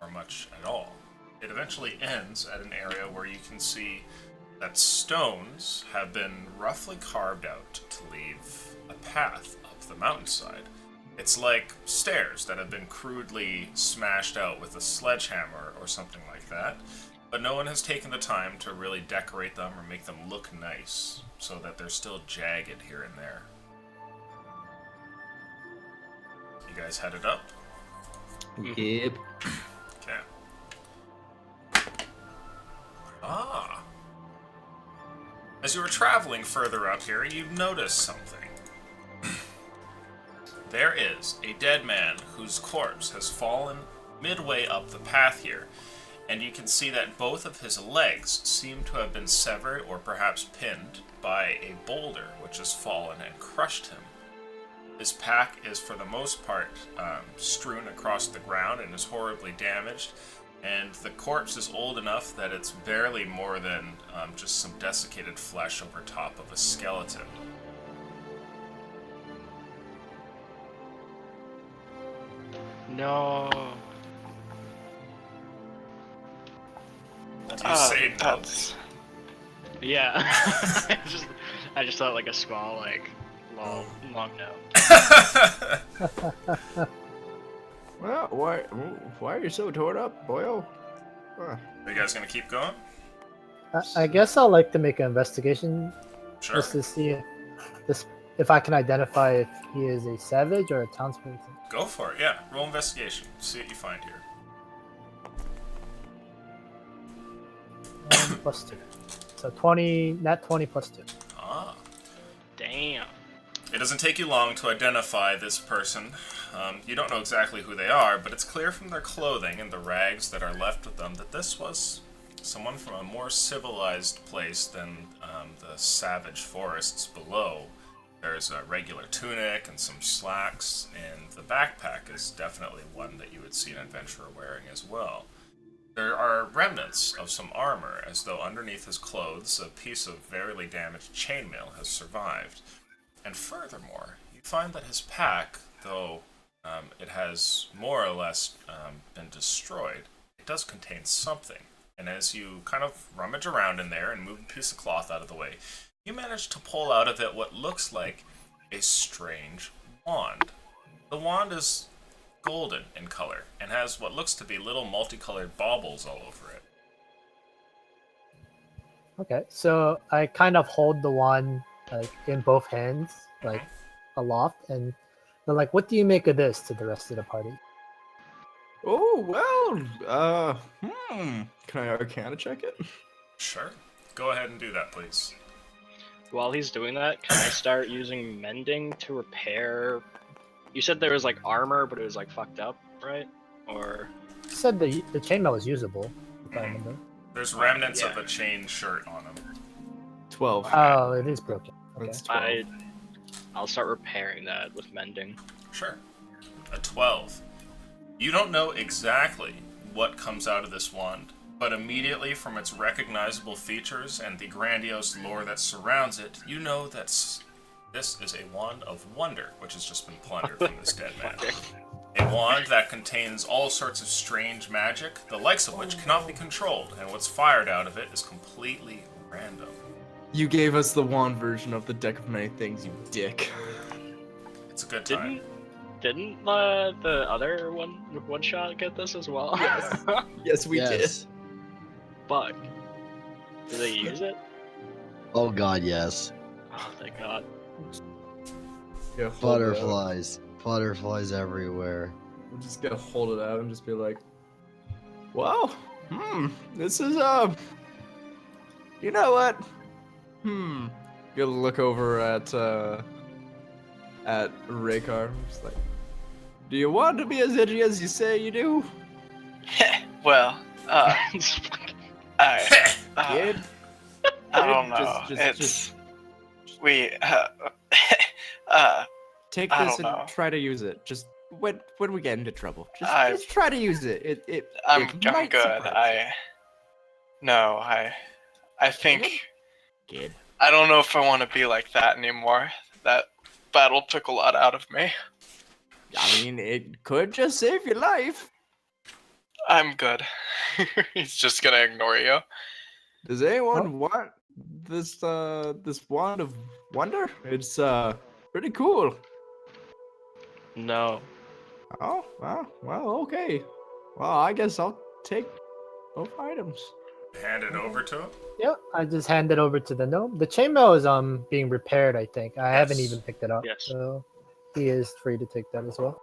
Speaker 3: or much at all. It eventually ends at an area where you can see that stones have been roughly carved out to leave a path up the mountainside. It's like stairs that have been crudely smashed out with a sledgehammer or something like that, but no one has taken the time to really decorate them or make them look nice, so that they're still jagged here and there. You guys headed up?
Speaker 2: Yep.
Speaker 3: Okay. Ah. As you were traveling further up here, you noticed something. There is a dead man whose corpse has fallen midway up the path here, and you can see that both of his legs seem to have been severed or perhaps pinned by a boulder which has fallen and crushed him. His pack is for the most part strewn across the ground and is horribly damaged, and the corpse is old enough that it's barely more than just some desiccated flesh over top of a skeleton.
Speaker 4: No.
Speaker 3: You say no.
Speaker 1: That's
Speaker 4: Yeah. I just thought like a small, like long no.
Speaker 2: Well, why are you so torn up, boyo?
Speaker 3: Are you guys gonna keep going?
Speaker 6: I guess I'll like to make an investigation
Speaker 3: Sure.
Speaker 6: just to see if I can identify if he is a savage or a townsperson.
Speaker 3: Go for it, yeah. Roll investigation. See what you find here.
Speaker 6: Plus 2. So 20, not 20 plus 2.
Speaker 3: Ah.
Speaker 4: Damn.
Speaker 3: It doesn't take you long to identify this person. You don't know exactly who they are, but it's clear from their clothing and the rags that are left with them that this was someone from a more civilized place than the savage forests below. There's a regular tunic and some slacks, and the backpack is definitely one that you would see an adventurer wearing as well. There are remnants of some armor, as though underneath his clothes a piece of very damaged chainmail has survived. And furthermore, you find that his pack, though it has more or less been destroyed, it does contain something. And as you kind of rummage around in there and move a piece of cloth out of the way, you manage to pull out of it what looks like a strange wand. The wand is golden in color and has what looks to be little multicolored baubles all over it.
Speaker 6: Okay, so I kind of hold the wand like in both hands, like aloft, and they're like, "What do you make of this?" to the rest of the party.
Speaker 2: Oh well. Can I Arcana check it?
Speaker 3: Sure. Go ahead and do that, please.
Speaker 4: While he's doing that, can I start using mending to repair? You said there was like armor, but it was like fucked up, right? Or
Speaker 6: You said the chainmail was usable, if I remember.
Speaker 3: There's remnants of a chain shirt on him.
Speaker 2: 12.
Speaker 6: Oh, it is broken. Okay.
Speaker 2: That's 12.
Speaker 4: I'll start repairing that with mending.
Speaker 3: Sure. A 12. You don't know exactly what comes out of this wand, but immediately from its recognizable features and the grandiose lore that surrounds it, you know that this is a wand of wonder, which has just been plundered from this dead man. A wand that contains all sorts of strange magic, the likes of which cannot be controlled, and what's fired out of it is completely random.
Speaker 2: You gave us the wand version of the deck of many things, you dick.
Speaker 3: It's a good time.
Speaker 4: Didn't the other one shot get this as well?
Speaker 2: Yes. Yes, we did.
Speaker 4: Fuck. Did they use it?
Speaker 5: Oh god, yes.
Speaker 4: Oh, thank God.
Speaker 2: Yeah, hold it out.
Speaker 5: Butterflies. Butterflies everywhere.
Speaker 2: I'm just gonna hold it out and just be like, "Wow, this is you know what? Gonna look over at Raykar. I'm just like, do you want to be as edgy as you say you do,
Speaker 1: Well,
Speaker 2: kid?
Speaker 1: I don't know. We
Speaker 2: Take
Speaker 1: I
Speaker 2: this
Speaker 1: don't
Speaker 2: and
Speaker 1: know.
Speaker 2: try to use it. Just when we get into trouble, just try to use it.
Speaker 1: I'm
Speaker 2: it
Speaker 1: good.
Speaker 2: might surprise
Speaker 1: I think
Speaker 2: you. Kid.
Speaker 1: I don't know if I want to be like that anymore. That battle took a lot out of me.
Speaker 2: I mean, it could just save your life.
Speaker 1: I'm good. He's just gonna ignore you.
Speaker 2: Does anyone want this wand of wonder? It's pretty cool.
Speaker 4: No.
Speaker 2: Oh, well, okay. Well, I guess I'll take both items.
Speaker 3: Hand it over to him.
Speaker 6: Yep, I just hand it over to the gnome. The chainmail is being repaired, I think. I haven't
Speaker 3: Yes.
Speaker 6: even picked it up.
Speaker 4: Yes.
Speaker 6: So he is free to take that as well.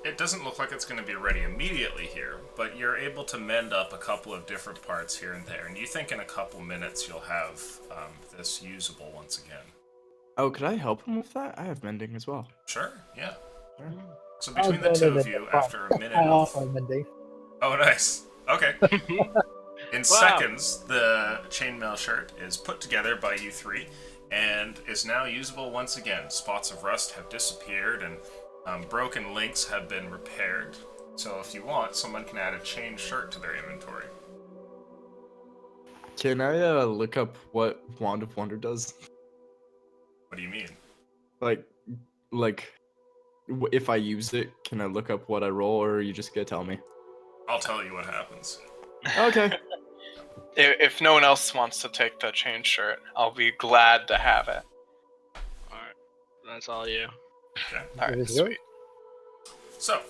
Speaker 3: It doesn't look like it's going to be ready immediately here, but you're able to mend up a couple of different parts here and there, and you think in a couple minutes you'll have this usable once again.
Speaker 2: Oh, could I help him with that? I have mending as well.
Speaker 3: Sure, yeah. So
Speaker 6: I'll
Speaker 3: between the
Speaker 6: go
Speaker 3: two
Speaker 6: to
Speaker 3: of
Speaker 6: the
Speaker 3: you,
Speaker 6: front.
Speaker 3: after a minute
Speaker 6: I
Speaker 3: of...
Speaker 6: offer mending.
Speaker 3: Oh, nice. Okay. In seconds, the chainmail shirt is put together by you three and is now usable once again. Spots of rust have disappeared and broken links have been repaired. So if you want, someone can add a chain shirt to their inventory.
Speaker 2: Can I look up what Wand of Wonder does?
Speaker 3: What do you mean?
Speaker 2: If I use it, can I look up what I roll, or are you just gonna tell me?
Speaker 3: I'll tell you what happens.
Speaker 2: Okay.
Speaker 1: If no one else wants to take the chain shirt, I'll be glad to have it.
Speaker 4: Alright. That's all you.
Speaker 3: Okay.
Speaker 1: Alright,
Speaker 6: It is yours.
Speaker 1: sweet.
Speaker 3: So,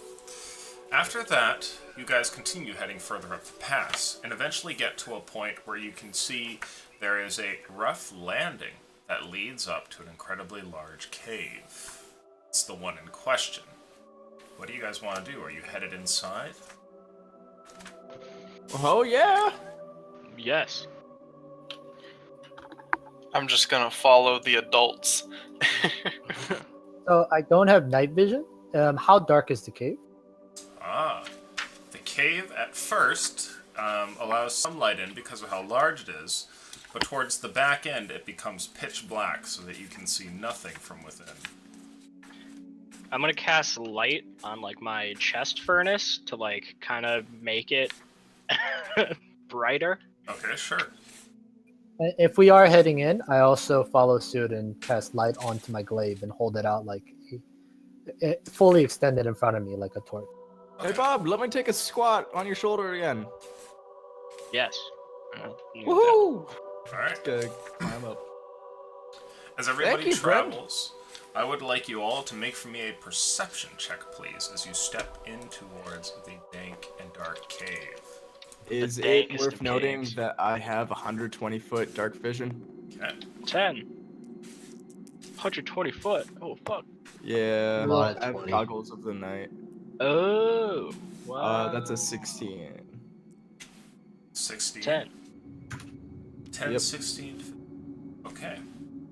Speaker 3: after that, you guys continue heading further up the pass, and eventually get to a point where you can see there is a rough landing that leads up to an incredibly large cave. It's the one in question. What do you guys want to do? Are you headed inside?
Speaker 2: Oh yeah.
Speaker 4: Yes.
Speaker 1: I'm just gonna follow the adults.
Speaker 6: So I don't have night vision. How dark is the cave?
Speaker 3: Ah, the cave at first allows some light in because of how large it is, but towards the back end it becomes pitch black so that you can see nothing from within.
Speaker 4: I'm gonna cast light on like my chest furnace to like kind of make it brighter.
Speaker 3: Okay, sure.
Speaker 6: If we are heading in, I also follow suit and cast light onto my glaive and hold it out like fully extended in front of me like a torch.
Speaker 2: Hey Bob, let me take a squat on your shoulder again.
Speaker 4: Yes.
Speaker 2: Woohoo!
Speaker 3: Alright.
Speaker 2: Good. Climb up.
Speaker 3: As everybody
Speaker 2: Thank you, friend.
Speaker 3: travels, I would like you all to make for me a perception check, please, as you step in towards the dank and dark cave.
Speaker 2: Is it
Speaker 4: dankest
Speaker 2: worth
Speaker 4: of
Speaker 2: noting
Speaker 4: caves.
Speaker 2: that I have 120-foot dark vision?
Speaker 3: Okay.
Speaker 4: 10. 120 foot. Oh fuck.
Speaker 2: Yeah,
Speaker 5: Mod
Speaker 2: I have
Speaker 5: 20.
Speaker 2: goggles of the night.
Speaker 4: Oh. Wow.
Speaker 2: That's a 16.
Speaker 3: 16.
Speaker 4: 10.
Speaker 3: 10,
Speaker 2: Yep.
Speaker 3: 16. Okay.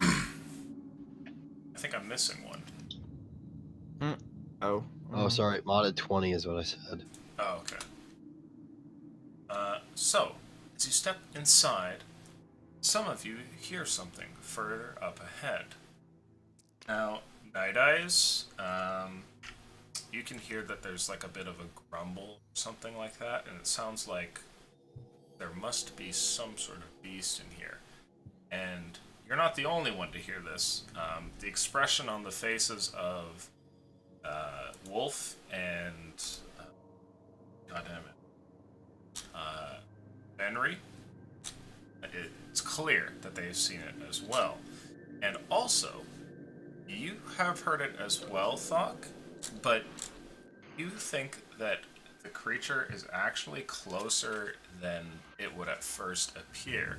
Speaker 3: I think I'm missing one.
Speaker 2: Oh.
Speaker 5: Oh, sorry. Modded 20 is what I said.
Speaker 3: Oh, okay. So, as you step inside, some of you hear something further up ahead. Now, Night Eyes, you can hear that there's like a bit of a grumble, something like that, and it sounds like there must be some sort of beast in here. And you're not the only one to hear this. The expression on the faces of Wolf and Benry, it's clear that they've seen it as well. And also, you have heard it as well, Thok, but you think that the creature is actually closer than it would at first appear.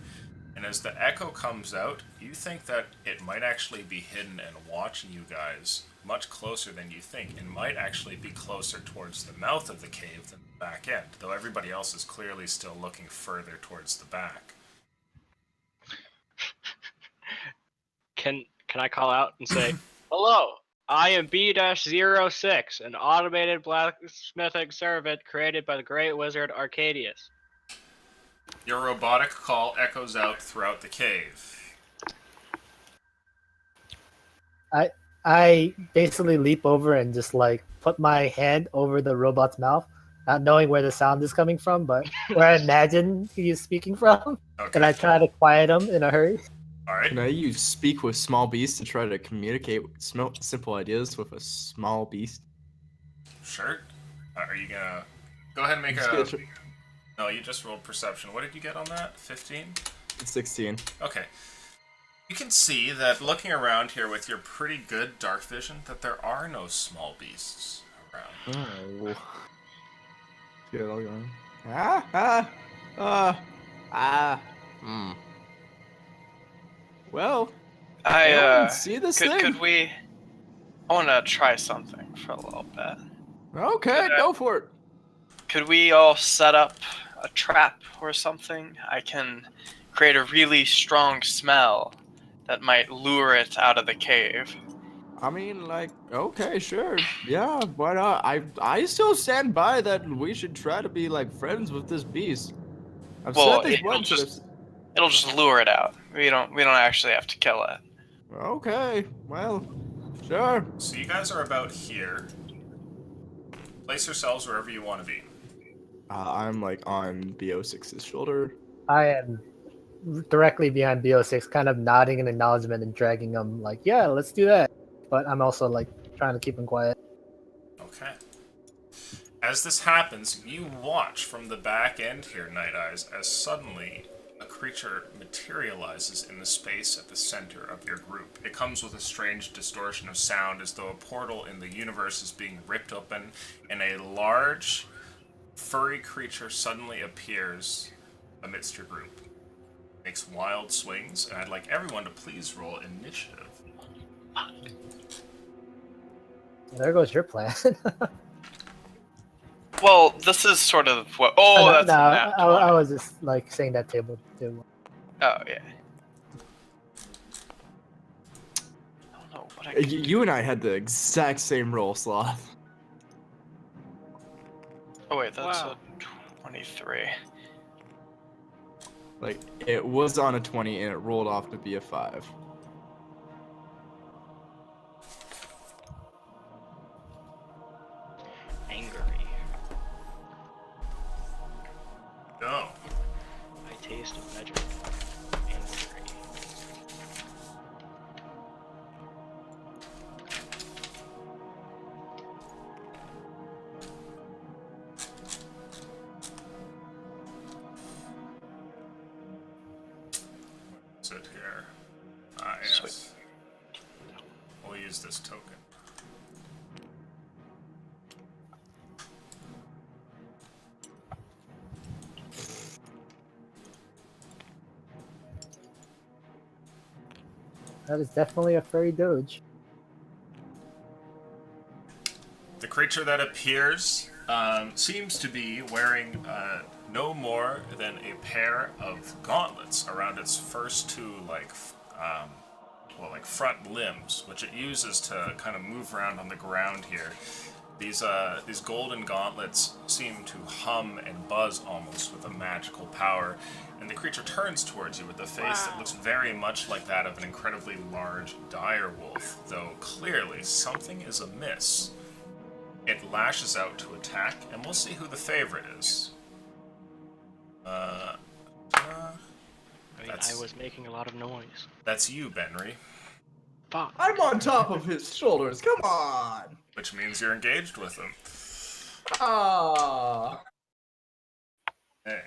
Speaker 3: And as the echo comes out, you think that it might actually be hidden and watching you guys much closer than you think, and might actually be closer towards the mouth of the cave than the back end, though everybody else is clearly still looking further towards the back.
Speaker 4: Can I call out and say, "Hello, I am B-06, an automated blacksmithing servant created by the great wizard Arcadius."
Speaker 3: Your robotic call echoes out throughout the cave.
Speaker 6: I basically leap over and just like put my hand over the robot's mouth, not knowing where the sound is coming from, but where I imagine he is speaking from,
Speaker 3: Okay.
Speaker 6: and I try to quiet him in a hurry.
Speaker 3: Alright.
Speaker 2: Can I use speak with small beasts to try to communicate simple ideas with a small beast?
Speaker 3: Sure. Are you gonna... Go ahead and make
Speaker 2: Just
Speaker 3: a...
Speaker 2: gonna tr-
Speaker 3: No, you just rolled perception. What did you get on that? 15?
Speaker 2: It's 16.
Speaker 3: Okay. You can see that looking around here with your pretty good dark vision that there are no small beasts around.
Speaker 2: Oh. Get it all going. Hmm. Well, anyone see this thing?
Speaker 1: could we? I want to try something for a little bit.
Speaker 2: Okay, go for it.
Speaker 1: Could we all set up a trap or something? I can create a really strong smell that might lure it out of the cave.
Speaker 2: I mean, like, okay, sure, yeah, why not? I still stand by that we should try to be like friends with this beast. I've
Speaker 1: Well,
Speaker 2: said this
Speaker 1: it'll
Speaker 2: once.
Speaker 1: It'll just lure it out. We don't actually have to kill it.
Speaker 2: Okay, well, sure.
Speaker 3: So you guys are about here. Place yourselves wherever you want to be.
Speaker 2: I'm like on BO6's shoulder.
Speaker 6: I am directly behind BO6, kind of nodding in acknowledgement and dragging him, like, yeah, let's do that. But I'm also like trying to keep him quiet.
Speaker 3: Okay. As this happens, you watch from the back end here, Night Eyes, as suddenly a creature materializes in the space at the center of your group. It comes with a strange distortion of sound, as though a portal in the universe is being ripped open, and a large, furry creature suddenly appears amidst your group. Makes wild swings, and I'd like everyone to please roll initiative.
Speaker 6: There goes your plan.
Speaker 1: Well, this is sort of what. Oh,
Speaker 6: no,
Speaker 1: that's
Speaker 6: no,
Speaker 1: a nat
Speaker 6: I
Speaker 1: 20.
Speaker 6: was just like saying that table too.
Speaker 1: Oh yeah. I don't know what I can do.
Speaker 2: You and I had the exact same roll, Sloth.
Speaker 1: Oh wait, that's
Speaker 4: Wow.
Speaker 1: a 23.
Speaker 2: Like, it was on a 20 and it rolled off to be a 5.
Speaker 4: Angry.
Speaker 3: Go.
Speaker 4: I taste of magic. Angry.
Speaker 3: Sit here. Ah, yes.
Speaker 1: Sweet.
Speaker 3: We'll use this token.
Speaker 6: That is definitely a furry doge.
Speaker 3: The creature that appears seems to be wearing no more than a pair of gauntlets around its first two, like front limbs, which it uses to kind of move around on the ground here. These golden gauntlets seem to hum and buzz almost with a magical power, and the creature turns towards you with a face that looks very much like that of an incredibly large dire wolf, though clearly something is amiss. It lashes out to attack, and we'll see who the favorite is.
Speaker 4: I mean,
Speaker 3: That's-
Speaker 4: I was making a lot of noise.
Speaker 3: That's you, Benry,
Speaker 4: Fuck.
Speaker 2: I'm on top of his shoulders, come on!
Speaker 3: which means you're engaged with him.
Speaker 2: Ah,
Speaker 3: Hey.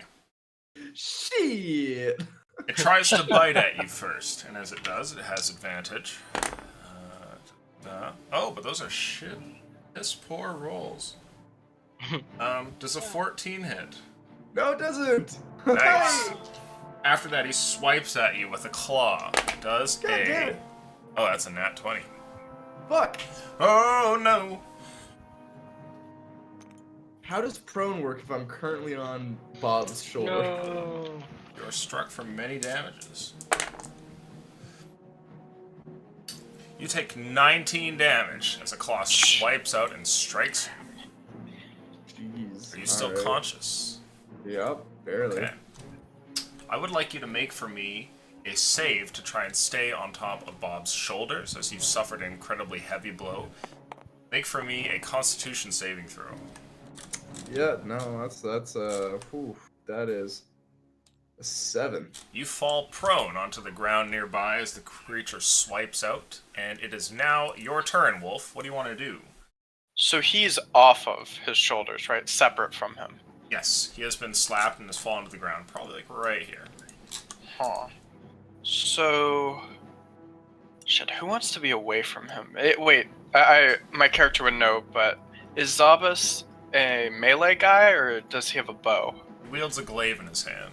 Speaker 2: shit!
Speaker 3: It tries to bite at you first, and as it does, it has advantage. Oh, but those are shit. Piss poor rolls. Does a 14 hit?
Speaker 2: No, it doesn't!
Speaker 3: Nice. After that, he swipes at you with a claw. Does
Speaker 2: God damn it.
Speaker 3: Oh, that's a nat 20.
Speaker 2: Fuck!
Speaker 3: Oh no!
Speaker 2: How does prone work if I'm currently on Bob's shoulder?
Speaker 4: No.
Speaker 3: You're struck for many damages. You take 19 damage as a claw swipes out and strikes you.
Speaker 2: Jeez.
Speaker 3: Are you still
Speaker 2: Alright.
Speaker 3: conscious?
Speaker 2: Yep, barely.
Speaker 3: Okay. I would like you to make for me a save to try and stay on top of Bob's shoulders as you've suffered an incredibly heavy blow. Make for me a Constitution saving throw.
Speaker 2: Yeah, no, that is a 7.
Speaker 3: You fall prone onto the ground nearby as the creature swipes out, and it is now your turn, Wolf. What do you want to do?
Speaker 1: So he's off of his shoulders, right? Separate from him.
Speaker 3: Yes, he has been slapped and has fallen to the ground, probably like right here.
Speaker 1: Huh. So... Shit, who wants to be away from him? Wait, my character would know, but is Zabas a melee guy, or does he have a bow?
Speaker 3: He wields a glaive in his hand.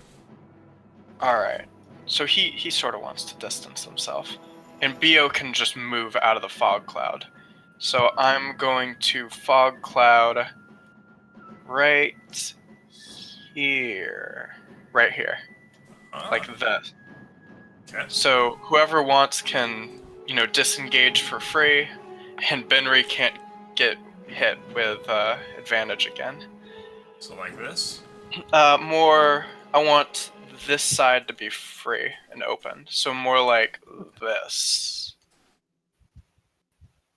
Speaker 1: Alright. So he sort of wants to distance himself. And Bio can just move out of the fog cloud. So I'm going to fog cloud right here. Right here.
Speaker 3: Ah,
Speaker 1: Like this.
Speaker 3: okay.
Speaker 1: So whoever wants can, disengage for free, and Benry can't get hit with advantage again.
Speaker 3: So like this?
Speaker 1: I want this side to be free and open. So more like this.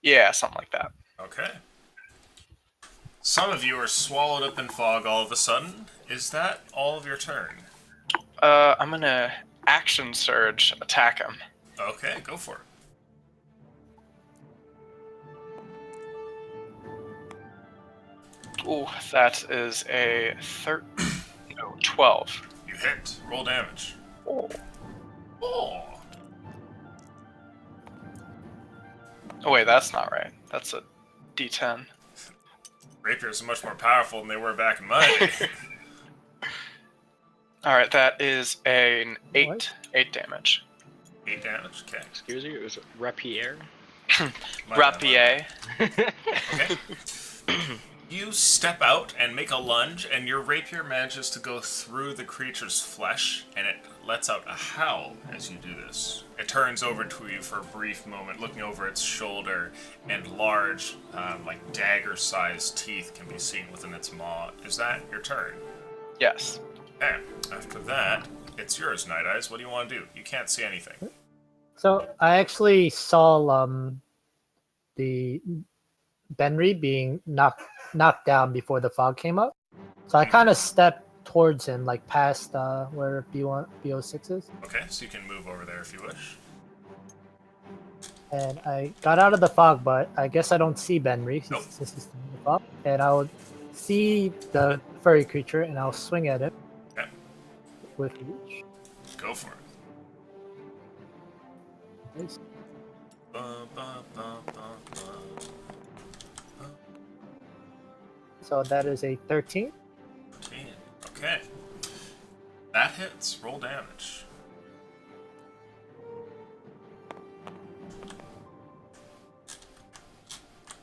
Speaker 1: Yeah, something like that.
Speaker 3: Okay. Some of you are swallowed up in fog all of a sudden. Is that all of your turn?
Speaker 1: I'm gonna action surge attack him.
Speaker 3: Okay, go for it.
Speaker 1: Ooh, that is a 12.
Speaker 3: You hit. Roll damage.
Speaker 1: Oh.
Speaker 3: Oh.
Speaker 1: Oh wait, that's not right. That's a D10.
Speaker 3: Rapiers are much more powerful than they were back in my day.
Speaker 1: Alright, that is an 8.
Speaker 6: What?
Speaker 1: 8 damage.
Speaker 3: 8 damage? Okay.
Speaker 4: Excuse you, it was rapier.
Speaker 3: My bad,
Speaker 1: Rapier.
Speaker 3: Okay. You step out and make a lunge, and your rapier manages to go through the creature's flesh, and it lets out a howl as you do this. It turns over to you for a brief moment, looking over its shoulder, and large, dagger-sized teeth can be seen within its maw. Is that your turn?
Speaker 1: Yes.
Speaker 3: Okay. After that, it's yours, Night Eyes. What do you want to do? You can't see anything.
Speaker 6: So I actually saw the Benry being knocked down before the fog came up. So I kind of stepped towards him, like past where B06 is,
Speaker 3: Okay, so you can move over there if you wish.
Speaker 6: and I got out of the fog, but I guess I don't see Benry
Speaker 3: Nope.
Speaker 6: since he's still in the fog. And I'll see the furry creature, and I'll swing at it
Speaker 3: Okay.
Speaker 6: with reach.
Speaker 3: Go for it.
Speaker 6: Nice.
Speaker 3: Ba, ba, ba, ba, ba.
Speaker 6: So that is a 13.
Speaker 3: 14. Okay. That hits. Roll damage.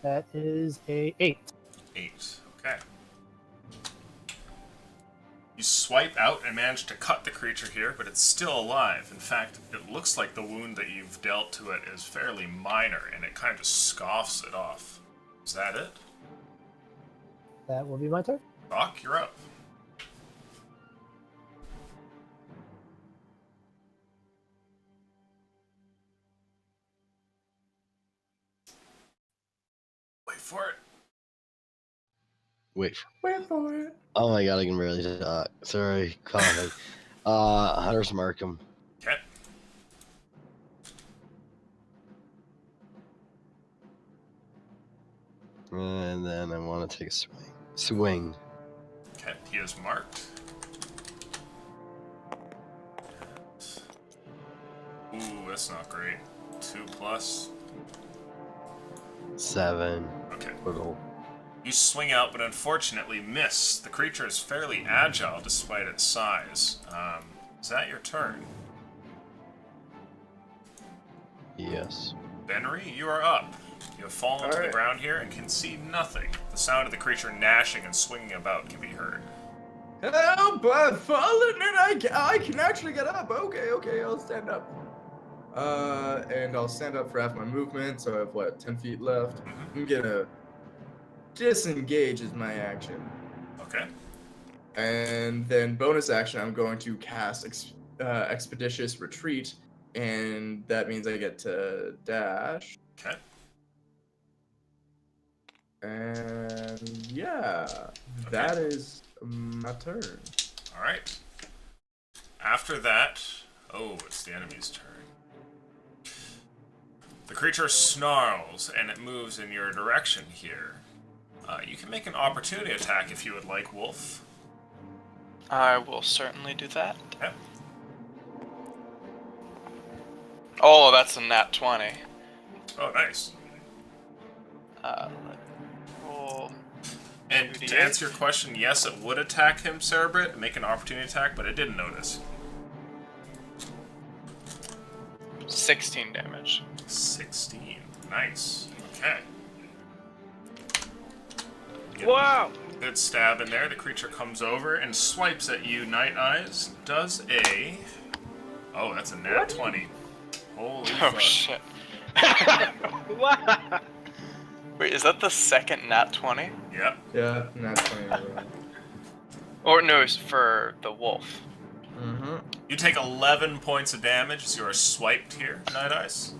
Speaker 6: That is a 8.
Speaker 3: 8. Okay. You swipe out and manage to cut the creature here, but it's still alive. In fact, it looks like the wound that you've dealt to it is fairly minor, and it kind of scoffs it off. Is that it?
Speaker 6: That will be my turn.
Speaker 3: Doc, you're up. Wait for it.
Speaker 5: Wait.
Speaker 2: Wait for it.
Speaker 5: Oh my god, I can barely talk. Sorry, coughing. Hunter's Markham.
Speaker 3: Okay.
Speaker 5: And then I want to take a swing. Swing.
Speaker 3: Okay, he is marked. Ooh, that's not great. 2 plus.
Speaker 5: 7.
Speaker 3: Okay.
Speaker 5: Total.
Speaker 3: You swing out, but unfortunately miss. The creature is fairly agile despite its size. Is that your turn?
Speaker 5: Yes.
Speaker 3: Benry, you are up. You have fallen to the
Speaker 2: Alright.
Speaker 3: ground here and can see nothing. The sound of the creature gnashing and swinging about can be heard.
Speaker 2: Help! I've fallen and I can actually get up. Okay, I'll stand up. And I'll stand up for half my movement, so I have, what, 10 feet left? I'm gonna disengage as my action.
Speaker 3: Okay.
Speaker 2: And then bonus action, I'm going to cast Expeditious Retreat, and that means I get to dash.
Speaker 3: Okay.
Speaker 2: And yeah, that is my turn.
Speaker 3: Alright. After that... Oh, it's the enemy's turn. The creature snarls, and it moves in your direction here. You can make an opportunity attack if you would like, Wolf.
Speaker 1: I will certainly do that.
Speaker 3: Okay.
Speaker 1: Oh, that's a nat 20.
Speaker 3: Oh, nice.
Speaker 1: Roll.
Speaker 3: And to
Speaker 1: 2d8.
Speaker 3: answer your question, yes, it would attack him, Cerebrit, make an opportunity attack, but it didn't notice.
Speaker 1: 16 damage.
Speaker 3: 16. Nice. Okay.
Speaker 4: Wow!
Speaker 3: Good stab in there. The creature comes over and swipes at you, Night Eyes. Does a... Oh, that's a nat 20. Holy
Speaker 1: Oh
Speaker 3: fuck.
Speaker 1: shit.
Speaker 4: Wow!
Speaker 1: Wait, is that the second nat 20?
Speaker 3: Yep.
Speaker 2: Yeah, not 20.
Speaker 1: Or no, it's for the wolf.
Speaker 2: Mm-hmm.
Speaker 3: You take 11 points of damage as you are swiped here, Night Eyes.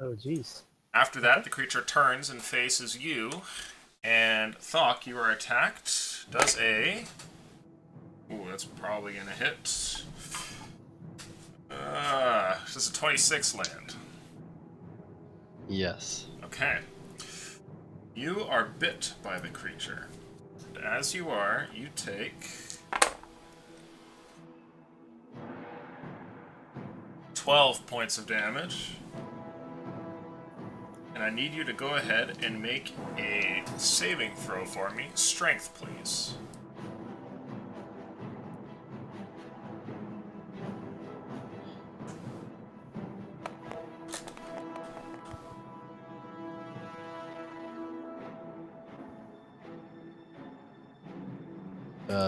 Speaker 6: Oh, jeez.
Speaker 3: After that, the creature turns and faces you. And Thok, you are attacked. Does a... Ooh, that's probably gonna hit. Does a 26 land?
Speaker 5: Yes.
Speaker 3: Okay. You are bit by the creature. And as you are, you take... 12 points of damage. And I need you to go ahead and make a saving throw for me. Strength, please.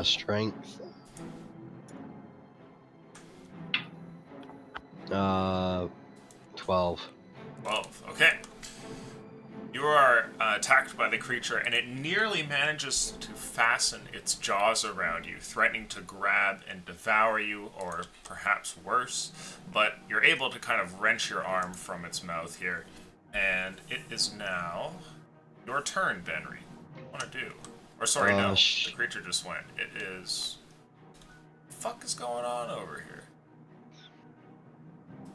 Speaker 5: Strength. 12.
Speaker 3: 12. Okay. You are attacked by the creature, and it nearly manages to fasten its jaws around you, threatening to grab and devour you, or perhaps worse. But you're able to kind of wrench your arm from its mouth here, and it is now your turn, Benry. What do you want to do? Or sorry, no, the creature just went. It is. What the fuck is going on over here?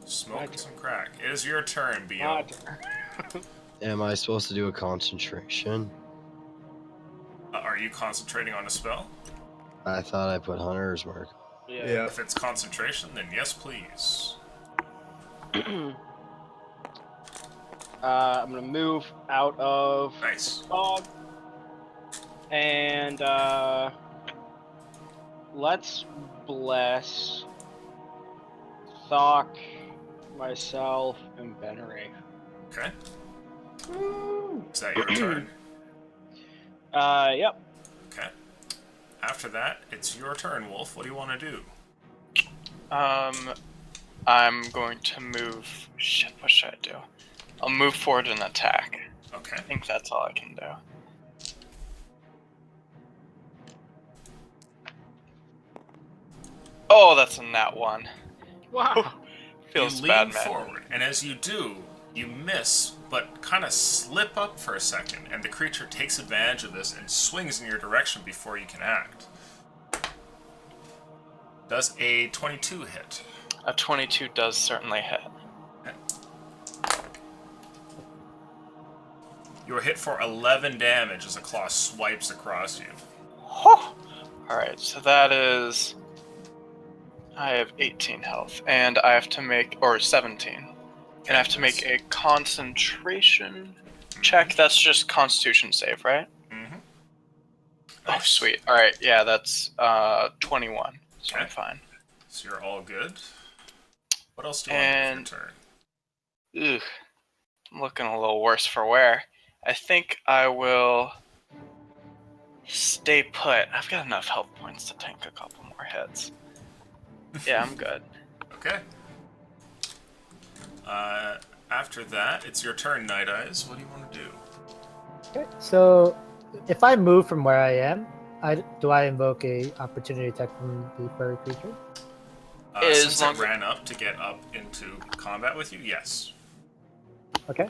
Speaker 3: Smoking some crack. It is your turn, Bio.
Speaker 5: Am I supposed to do a concentration?
Speaker 3: Are you concentrating on a spell?
Speaker 5: I thought I put Hunter's Mark.
Speaker 2: Yeah.
Speaker 3: If it's concentration, then yes, please.
Speaker 4: I'm gonna move out of
Speaker 3: Nice.
Speaker 4: fog, and let's bless Thok, myself, and Benry.
Speaker 3: Okay. Is that your turn?
Speaker 4: Yep.
Speaker 3: Okay. After that, it's your turn, Wolf. What do you want to do?
Speaker 1: I'm going to move. Shit, what should I do? I'll move forward and attack.
Speaker 3: Okay.
Speaker 1: I think that's all I can do. Oh, that's a nat 1.
Speaker 4: Wow.
Speaker 1: Feels
Speaker 3: you lean
Speaker 1: bad, man.
Speaker 3: forward, and as you do, you miss, but kind of slip up for a second, and the creature takes advantage of this and swings in your direction before you can act. Does a 22 hit?
Speaker 1: A 22 does certainly hit.
Speaker 3: Okay. You are hit for 11 damage as a claw swipes across you.
Speaker 1: Alright, so that is... I have 18 health, and I have to make... or 17. And I have to make a concentration check. That's just Constitution save, right?
Speaker 3: Mm-hmm.
Speaker 1: Oh, sweet. Alright, yeah, that's 21. So I'm
Speaker 3: Okay.
Speaker 1: fine.
Speaker 3: So you're all good. What else do you want to do with your turn?
Speaker 1: Ugh. I'm looking a little worse for wear. I think I will stay put. I've got enough health points to tank a couple more hits. Yeah, I'm good.
Speaker 3: Okay. After that, it's your turn, Night Eyes. What do you want to do?
Speaker 6: Okay, so if I move from where I am, do I invoke a opportunity attack from the furry creature?
Speaker 1: As
Speaker 3: Since
Speaker 1: long
Speaker 3: it ran up to get up into combat with you, yes.
Speaker 6: Okay.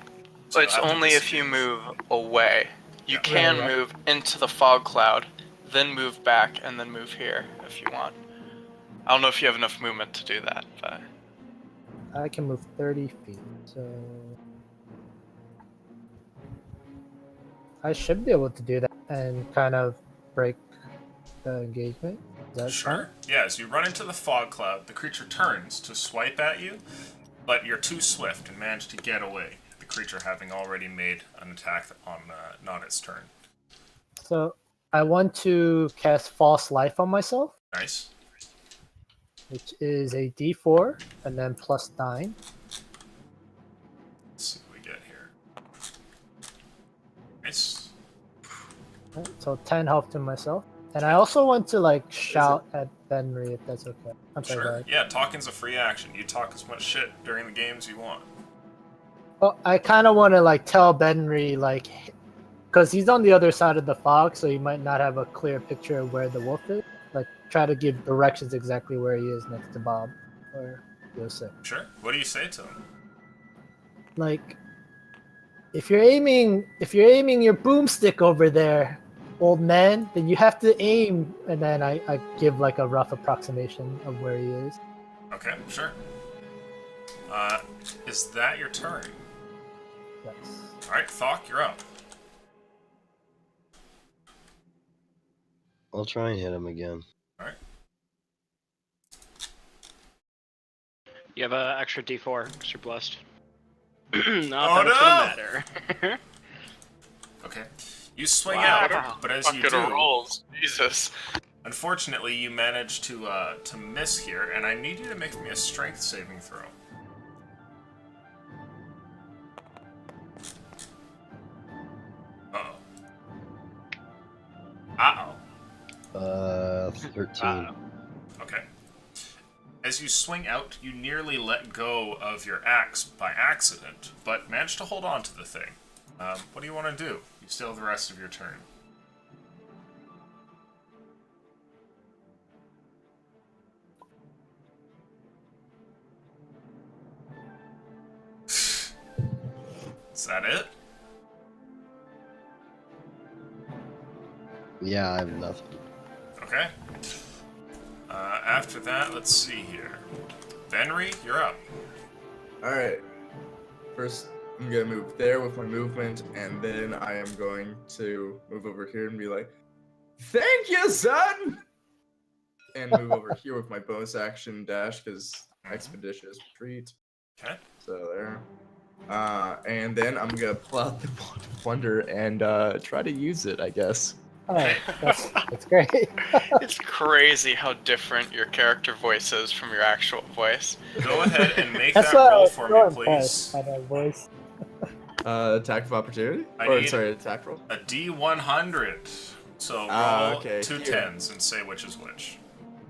Speaker 3: So
Speaker 1: But it's
Speaker 3: you'll have to
Speaker 1: only if you
Speaker 3: disengage.
Speaker 1: move away. You
Speaker 3: Yeah.
Speaker 1: can
Speaker 6: Right.
Speaker 1: move into the fog cloud, then move back, and then move here if you want. I don't know if you have enough movement to do that, but
Speaker 6: I can move 30 feet, so I should be able to do that and kind of break the engagement. Is that
Speaker 3: Sure. Yeah, as you run into the fog cloud, the creature turns to swipe at you, but you're too swift and manage to get away. The creature having already made an attack on not its turn.
Speaker 6: So I want to cast False Life on myself,
Speaker 3: Nice.
Speaker 6: which is a D4 and then +9.
Speaker 3: Let's see what we get here. Nice.
Speaker 6: Right, so 10 health to myself. And I also want to like shout at Benry if that's okay. I'm sorry,
Speaker 3: Sure.
Speaker 6: guys.
Speaker 3: Yeah, talking's a free action. You talk as much shit during the games you want.
Speaker 6: Well, I kind of want to like tell Benry like, because he's on the other side of the fog, so he might not have a clear picture of where the wolf is. Like, try to give directions exactly where he is next to Bob or Yosef.
Speaker 3: Sure. What do you say to him?
Speaker 6: Like, if you're aiming your boomstick over there, old man, then you have to aim. And then I give like a rough approximation of where he is.
Speaker 3: Okay, sure. Is that your turn?
Speaker 6: Yes.
Speaker 3: Alright, Thok, you're up.
Speaker 5: I'll try and hit him again.
Speaker 3: Alright.
Speaker 4: You have an extra D4 because you're blessed. Not
Speaker 3: Oh,
Speaker 4: that it's gonna matter.
Speaker 3: Okay. You swing
Speaker 1: Wow.
Speaker 3: out, but as you
Speaker 1: fucking
Speaker 3: do,
Speaker 1: rolls. Jesus.
Speaker 3: unfortunately, you manage to miss here, and I need you to make me a strength saving throw. Uh-oh. Uh-oh.
Speaker 5: 13.
Speaker 3: Okay. As you swing out, you nearly let go of your axe by accident, but manage to hold on to the thing. What do you want to do? You still have the rest of your turn. Is that it?
Speaker 5: Yeah, I have nothing.
Speaker 3: Okay. After that, let's see here. Benry, you're up.
Speaker 2: Alright. First, I'm gonna move there with my movement, and then I am going to move over here and be like, "Thank you, son!" And move over here with my bonus action dash, because expeditious retreat.
Speaker 3: Okay.
Speaker 2: So there. And then I'm gonna pull out the Wand of Wonder and try to use it, I guess.
Speaker 6: Oh, that's great.
Speaker 1: It's crazy how different your character voice is from your actual voice.
Speaker 3: Go ahead and make
Speaker 6: That's
Speaker 3: that
Speaker 6: why I
Speaker 3: roll
Speaker 6: was
Speaker 3: for
Speaker 6: so
Speaker 3: me,
Speaker 6: impressed
Speaker 3: please.
Speaker 6: by that voice.
Speaker 2: Attack of opportunity? Attack roll?
Speaker 3: A D100. So roll
Speaker 2: okay,
Speaker 3: two
Speaker 2: here.
Speaker 3: tens and say which is which.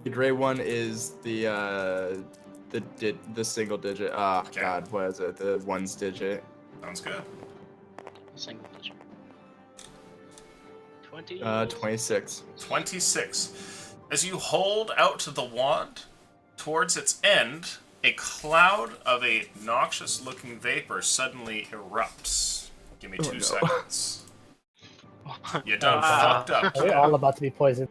Speaker 2: The gray one is the single digit. Ah,
Speaker 3: Okay.
Speaker 2: God, what is it? The ones digit.
Speaker 3: Sounds good.
Speaker 4: Single digit. 20.
Speaker 2: 26.
Speaker 3: 26. As you hold out to the wand, towards its end, a cloud of a noxious-looking vapor suddenly erupts. Give me 2
Speaker 2: no.
Speaker 3: seconds. You done
Speaker 4: Wow.
Speaker 3: fucked up.
Speaker 6: Are we all about to be poisoned?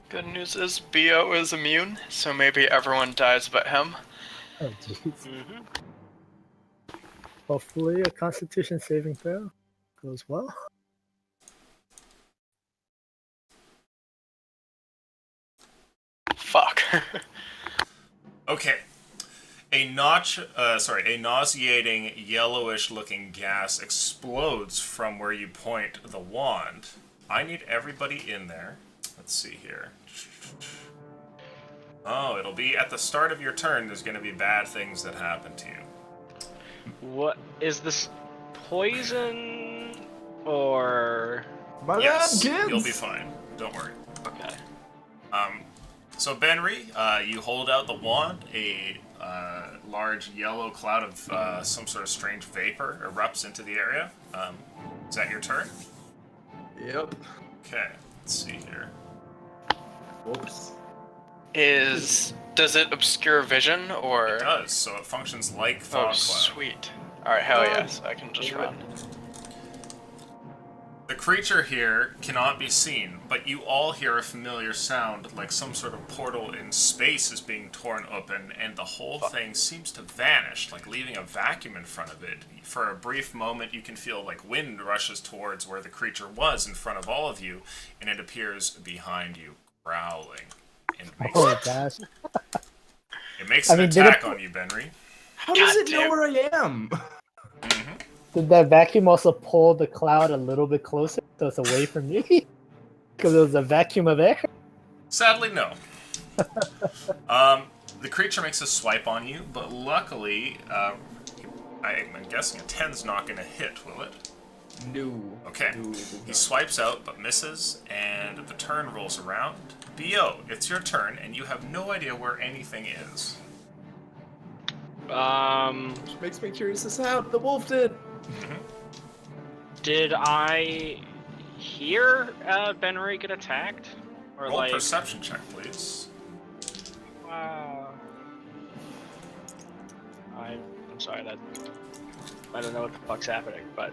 Speaker 1: Good news is Bo is immune, so maybe everyone dies but him.
Speaker 6: Oh, jeez.
Speaker 4: Mm-hmm.
Speaker 6: Hopefully a Constitution saving throw goes well.
Speaker 1: Fuck.
Speaker 3: Okay. A nauseating yellowish-looking gas explodes from where you point the wand. I need everybody in there. Let's see here. Oh, it'll be at the start of your turn. There's going to be bad things that happen to you.
Speaker 4: What is this? Poison or
Speaker 2: My
Speaker 3: Yes,
Speaker 2: bad, kids!
Speaker 3: you'll be fine. Don't worry.
Speaker 4: okay?
Speaker 3: So Benry, you hold out the wand. A large yellow cloud of some sort of strange vapor erupts into the area. Is that your turn?
Speaker 2: Yep.
Speaker 3: Okay. Let's see here.
Speaker 2: Whoops.
Speaker 1: Does it obscure vision or?
Speaker 3: It does. So it functions like fog
Speaker 1: Oh,
Speaker 3: cloud.
Speaker 1: sweet. Alright, hell yes, I can just run.
Speaker 3: The creature here cannot be seen, but you all hear a familiar sound, like some sort of portal in space is being torn open, and the whole thing seems to vanish, like leaving a vacuum in front of it. For a brief moment, you can feel like wind rushes towards where the creature was in front of all of you, and it appears behind you, growling. And it makes,
Speaker 6: Oh gosh.
Speaker 3: it makes
Speaker 6: I
Speaker 3: an
Speaker 6: mean, did
Speaker 3: attack
Speaker 6: it-
Speaker 3: on you, Benry.
Speaker 2: How does it
Speaker 1: Goddamn.
Speaker 2: know where I am?
Speaker 6: Did that vacuum also pull the cloud a little bit closer so it's away from me? Because it was a vacuum of air?
Speaker 3: Sadly, no. The creature makes a swipe on you, but luckily, I'm guessing a 10's not going to hit, will it?
Speaker 2: No.
Speaker 3: Okay.
Speaker 2: No,
Speaker 3: He swipes out, but misses, and the turn rolls around. Bo, it's your turn, and you have no idea where anything is.
Speaker 2: Which makes me curious as to how the wolf did.
Speaker 4: Did I hear Benry get attacked? Or
Speaker 3: Roll
Speaker 4: like
Speaker 3: perception check, please.
Speaker 4: I'm sorry, that I don't know what the fuck's happening, but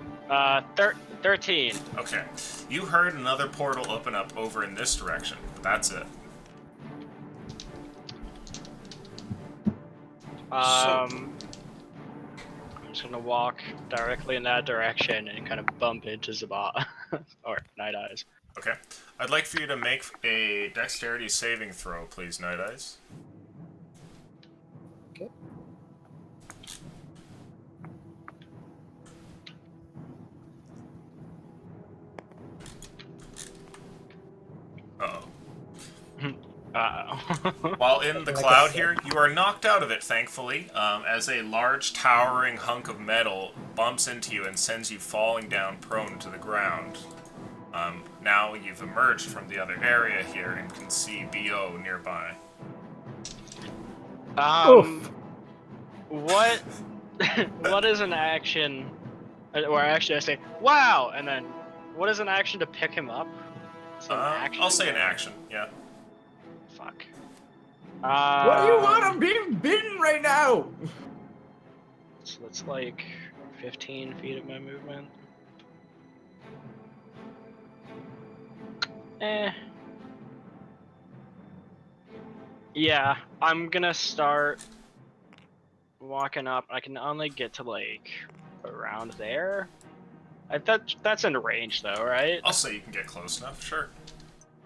Speaker 4: 13.
Speaker 3: Okay. You heard another portal open up over in this direction, but that's it.
Speaker 4: I'm just gonna walk directly in that direction and kind of bump into Zabat or Night Eyes.
Speaker 3: Okay. I'd like for you to make a dexterity saving throw, please, Night Eyes.
Speaker 6: Okay.
Speaker 3: Uh-oh.
Speaker 4: Uh-oh.
Speaker 3: While in the
Speaker 6: Like
Speaker 3: cloud
Speaker 6: a-
Speaker 3: here, you are knocked out of it, thankfully, as a large, towering hunk of metal bumps into you and sends you falling down prone to the ground. Now you've emerged from the other area here and can see BO nearby.
Speaker 6: Oof.
Speaker 4: what what is an action? Or actually, I say wow, and then what is an action to pick him up? It's an action.
Speaker 3: I'll say an action. Yeah.
Speaker 4: Fuck.
Speaker 2: What do you want? I'm being bitten right now.
Speaker 4: So that's like 15 feet of my movement. Yeah, I'm gonna start walking up. I can only get to like around there. That's in range though, right?
Speaker 3: I'll say you can get close enough. Sure.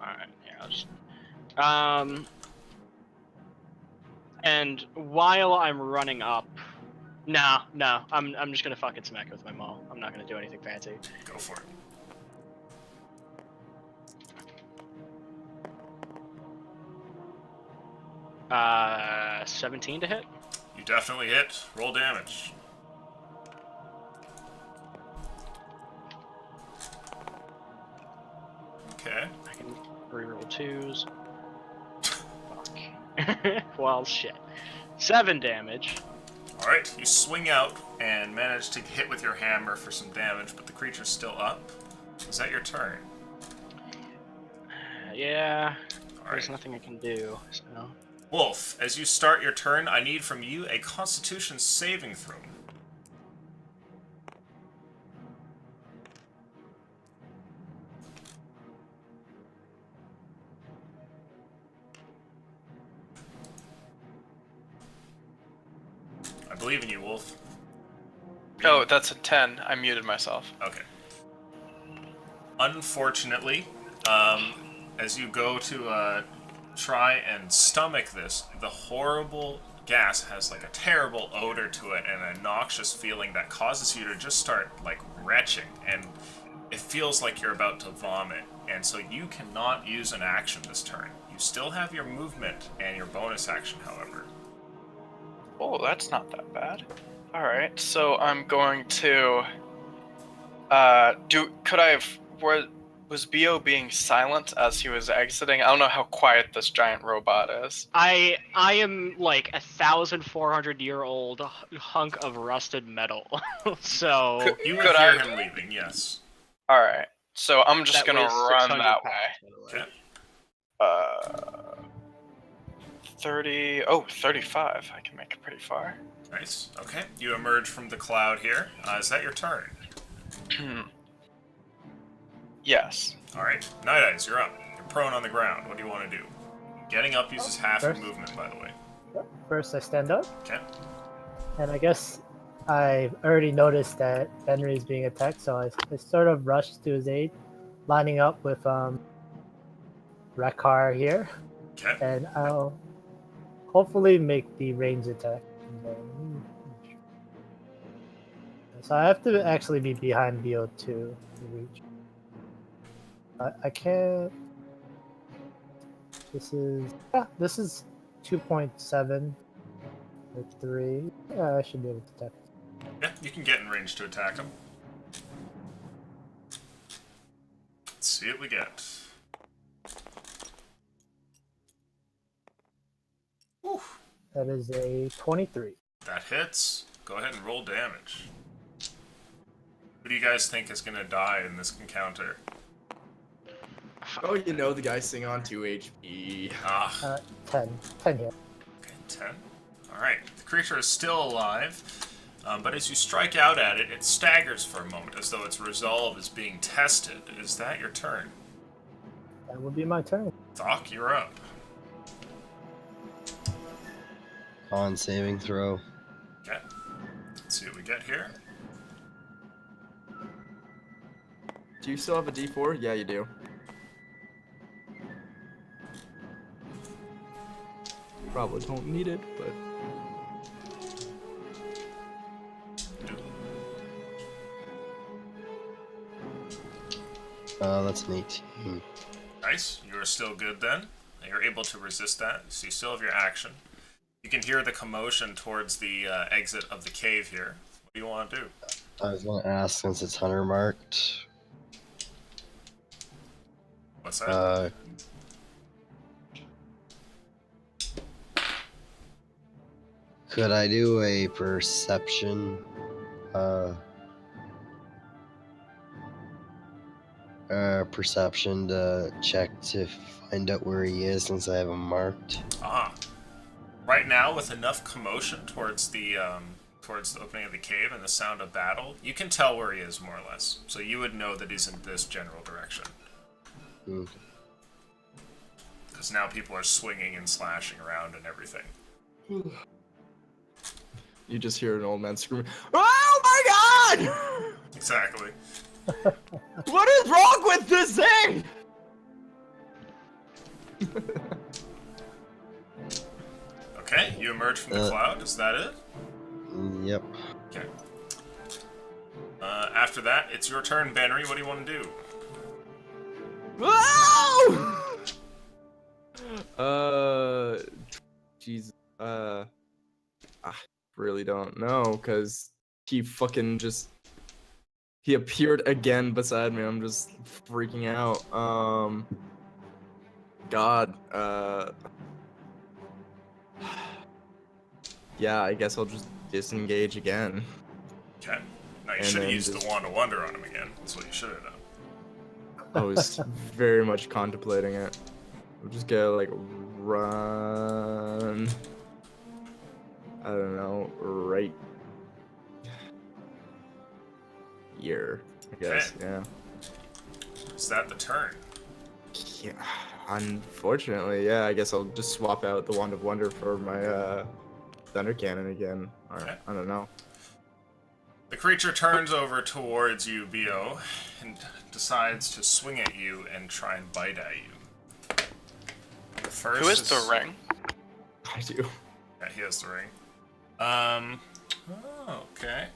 Speaker 4: Alright, here, I'll just... And while I'm running up... No, I'm just gonna fucking smack it with my maul. I'm not gonna do anything fancy.
Speaker 3: Go for it.
Speaker 4: Uh, 17 to hit?
Speaker 3: You definitely hit. Roll damage. Okay.
Speaker 4: I can reroll 2s. Fuck. Well, shit. 7 damage.
Speaker 3: Alright, you swing out and manage to hit with your hammer for some damage, but the creature's still up. Is that your turn?
Speaker 4: Yeah,
Speaker 3: Alright.
Speaker 4: there's nothing I can do, so...
Speaker 3: Wolf, as you start your turn, I need from you a Constitution saving throw. I believe in you, Wolf.
Speaker 1: Oh, that's a 10. I muted myself.
Speaker 3: Okay. Unfortunately, as you go to try and stomach this, the horrible gas has like a terrible odor to it and a noxious feeling that causes you to just start like retching, and it feels like you're about to vomit, and so you cannot use an action this turn. You still have your movement and your bonus action, however.
Speaker 1: Oh, that's not that bad. Alright, so I'm going to... Was Bo being silent as he was exiting? I don't know how quiet this giant robot is.
Speaker 4: I am like 1,400-year-old hunk of rusted metal. So
Speaker 3: You
Speaker 1: Could
Speaker 3: would
Speaker 1: I-
Speaker 3: hear him leaving, yes.
Speaker 1: Alright, so I'm just
Speaker 4: that
Speaker 1: gonna
Speaker 4: weighs
Speaker 1: run
Speaker 4: 600
Speaker 1: that
Speaker 4: pounds,
Speaker 1: way.
Speaker 3: Okay.
Speaker 1: 30... Oh, 35. I can make it pretty far.
Speaker 3: Nice. Okay. You emerge from the cloud here. Is that your turn?
Speaker 1: Yes.
Speaker 3: Alright. Night Eyes, you're up. You're prone on the ground. What do you want to do? Getting up uses half your
Speaker 6: First.
Speaker 3: movement, by the way.
Speaker 6: First, I stand up,
Speaker 3: Okay.
Speaker 6: and I guess I've already noticed that Henry is being attacked, so I sort of rush to his aid, lining up with Rakar here,
Speaker 3: Okay.
Speaker 6: and I'll hopefully make the range attack. And then- So I have to actually be behind BO2 to reach. I can't. This is 2.7 or 3. Yeah, I should be able to attack.
Speaker 3: Yeah, you can get in range to attack him. Let's see what we get. Whew.
Speaker 6: That is a 23.
Speaker 3: That hits. Go ahead and roll damage. Who do you guys think is going to die in this encounter?
Speaker 2: Oh, you know, the guy sitting on 2 HP.
Speaker 3: Ah,
Speaker 6: 10 here.
Speaker 3: okay, 10. Alright, the creature is still alive, but as you strike out at it, it staggers for a moment, as though its resolve is being tested. Is that your turn?
Speaker 6: That would be my turn.
Speaker 3: Thok, you're up.
Speaker 5: Con saving throw.
Speaker 3: Okay. Let's see what we get here.
Speaker 2: Do you still have a D4? Yeah, you do. Probably don't need it, but...
Speaker 5: That's an 18.
Speaker 3: Nice. You are still good then. You're able to resist that, so you still have your action. You can hear the commotion towards the exit of the cave here. What do you want to do?
Speaker 5: I was going to ask, since it's hunter marked,
Speaker 3: What's that?
Speaker 5: Could I do a perception to check to find out where he is since I have him marked?
Speaker 3: Right now, with enough commotion towards the opening of the cave and the sound of battle, you can tell where he is more or less. So you would know that he's in this general direction. Because now people are swinging and slashing around and everything.
Speaker 2: You just hear an old man screaming, "Oh my god!
Speaker 3: Exactly.
Speaker 2: What is wrong with this thing?"
Speaker 3: Okay, you emerge from the cloud. Is that it?
Speaker 5: Yep.
Speaker 3: Okay. After that, it's your turn, Benry. What do you want to do?
Speaker 2: Jeez. I really don't know, cause he fucking just he appeared again beside me. I'm just freaking out. God. Yeah, I guess I'll just disengage again.
Speaker 3: Okay. Now you
Speaker 2: And
Speaker 3: should have
Speaker 2: then
Speaker 3: used
Speaker 2: just-
Speaker 3: the Wand of Wonder on him again. That's what you should have done.
Speaker 2: I was very much contemplating it. I'm just gonna like run. I don't know, right here, I guess.
Speaker 3: Okay. Is that the turn?
Speaker 2: Yeah. Unfortunately, yeah. I guess I'll just swap out the Wand of Wonder for my Thunder Cannon again. Or
Speaker 3: Okay.
Speaker 2: I don't know.
Speaker 3: The creature turns over towards you, Bo, and decides to swing at you and try and bite at you. The first
Speaker 1: Who is the ring?
Speaker 2: I do.
Speaker 3: Yeah, he has the ring. Okay.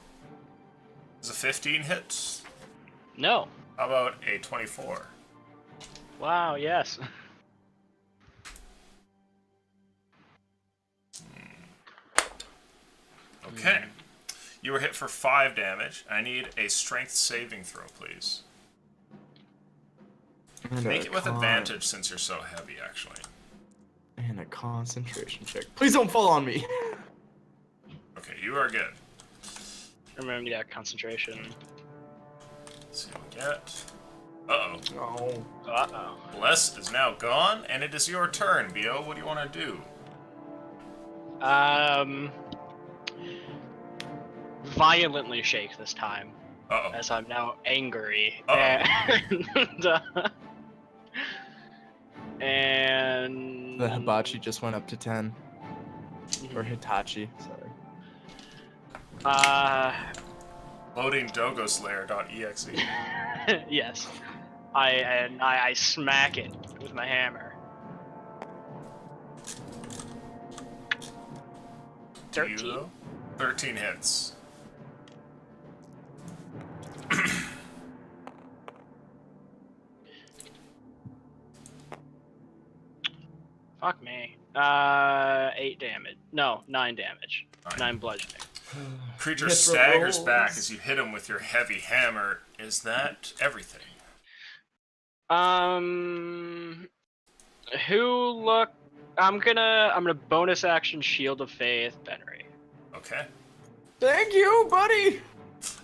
Speaker 3: Is a 15 hit?
Speaker 4: No.
Speaker 3: How about a 24?
Speaker 4: Wow, yes.
Speaker 3: Okay. You were hit for 5 damage. I need a strength saving throw, please.
Speaker 2: And
Speaker 3: Make
Speaker 2: a
Speaker 3: it with
Speaker 2: con-
Speaker 3: advantage since you're so heavy, actually.
Speaker 2: And a concentration check. Please don't fall on me.
Speaker 3: Okay, you are good.
Speaker 4: Remember, yeah, concentration.
Speaker 3: Let's see what we get. Uh-oh.
Speaker 2: No.
Speaker 4: Uh-oh.
Speaker 3: Bless is now gone, and it is your turn, Bo. What do you want to do?
Speaker 4: Violently shake this time,
Speaker 3: Uh-oh.
Speaker 4: as I'm now angry.
Speaker 3: Uh-oh.
Speaker 4: And
Speaker 2: The hibachi just went up to 10. Or Hitachi, sorry.
Speaker 3: Loading dogoslayer.exe.
Speaker 4: yes, I smack it with my hammer. 13.
Speaker 3: Do you, though? 13 hits.
Speaker 4: Fuck me. 8 damage. No, 9 damage.
Speaker 3: 9.
Speaker 4: 9 bludgeoning.
Speaker 3: Creature
Speaker 2: Hit
Speaker 3: staggers
Speaker 2: rolls.
Speaker 3: back as you hit him with your heavy hammer. Is that everything?
Speaker 4: Who look? I'm gonna bonus action Shield of Faith, Benry.
Speaker 3: Okay.
Speaker 2: Thank you, buddy!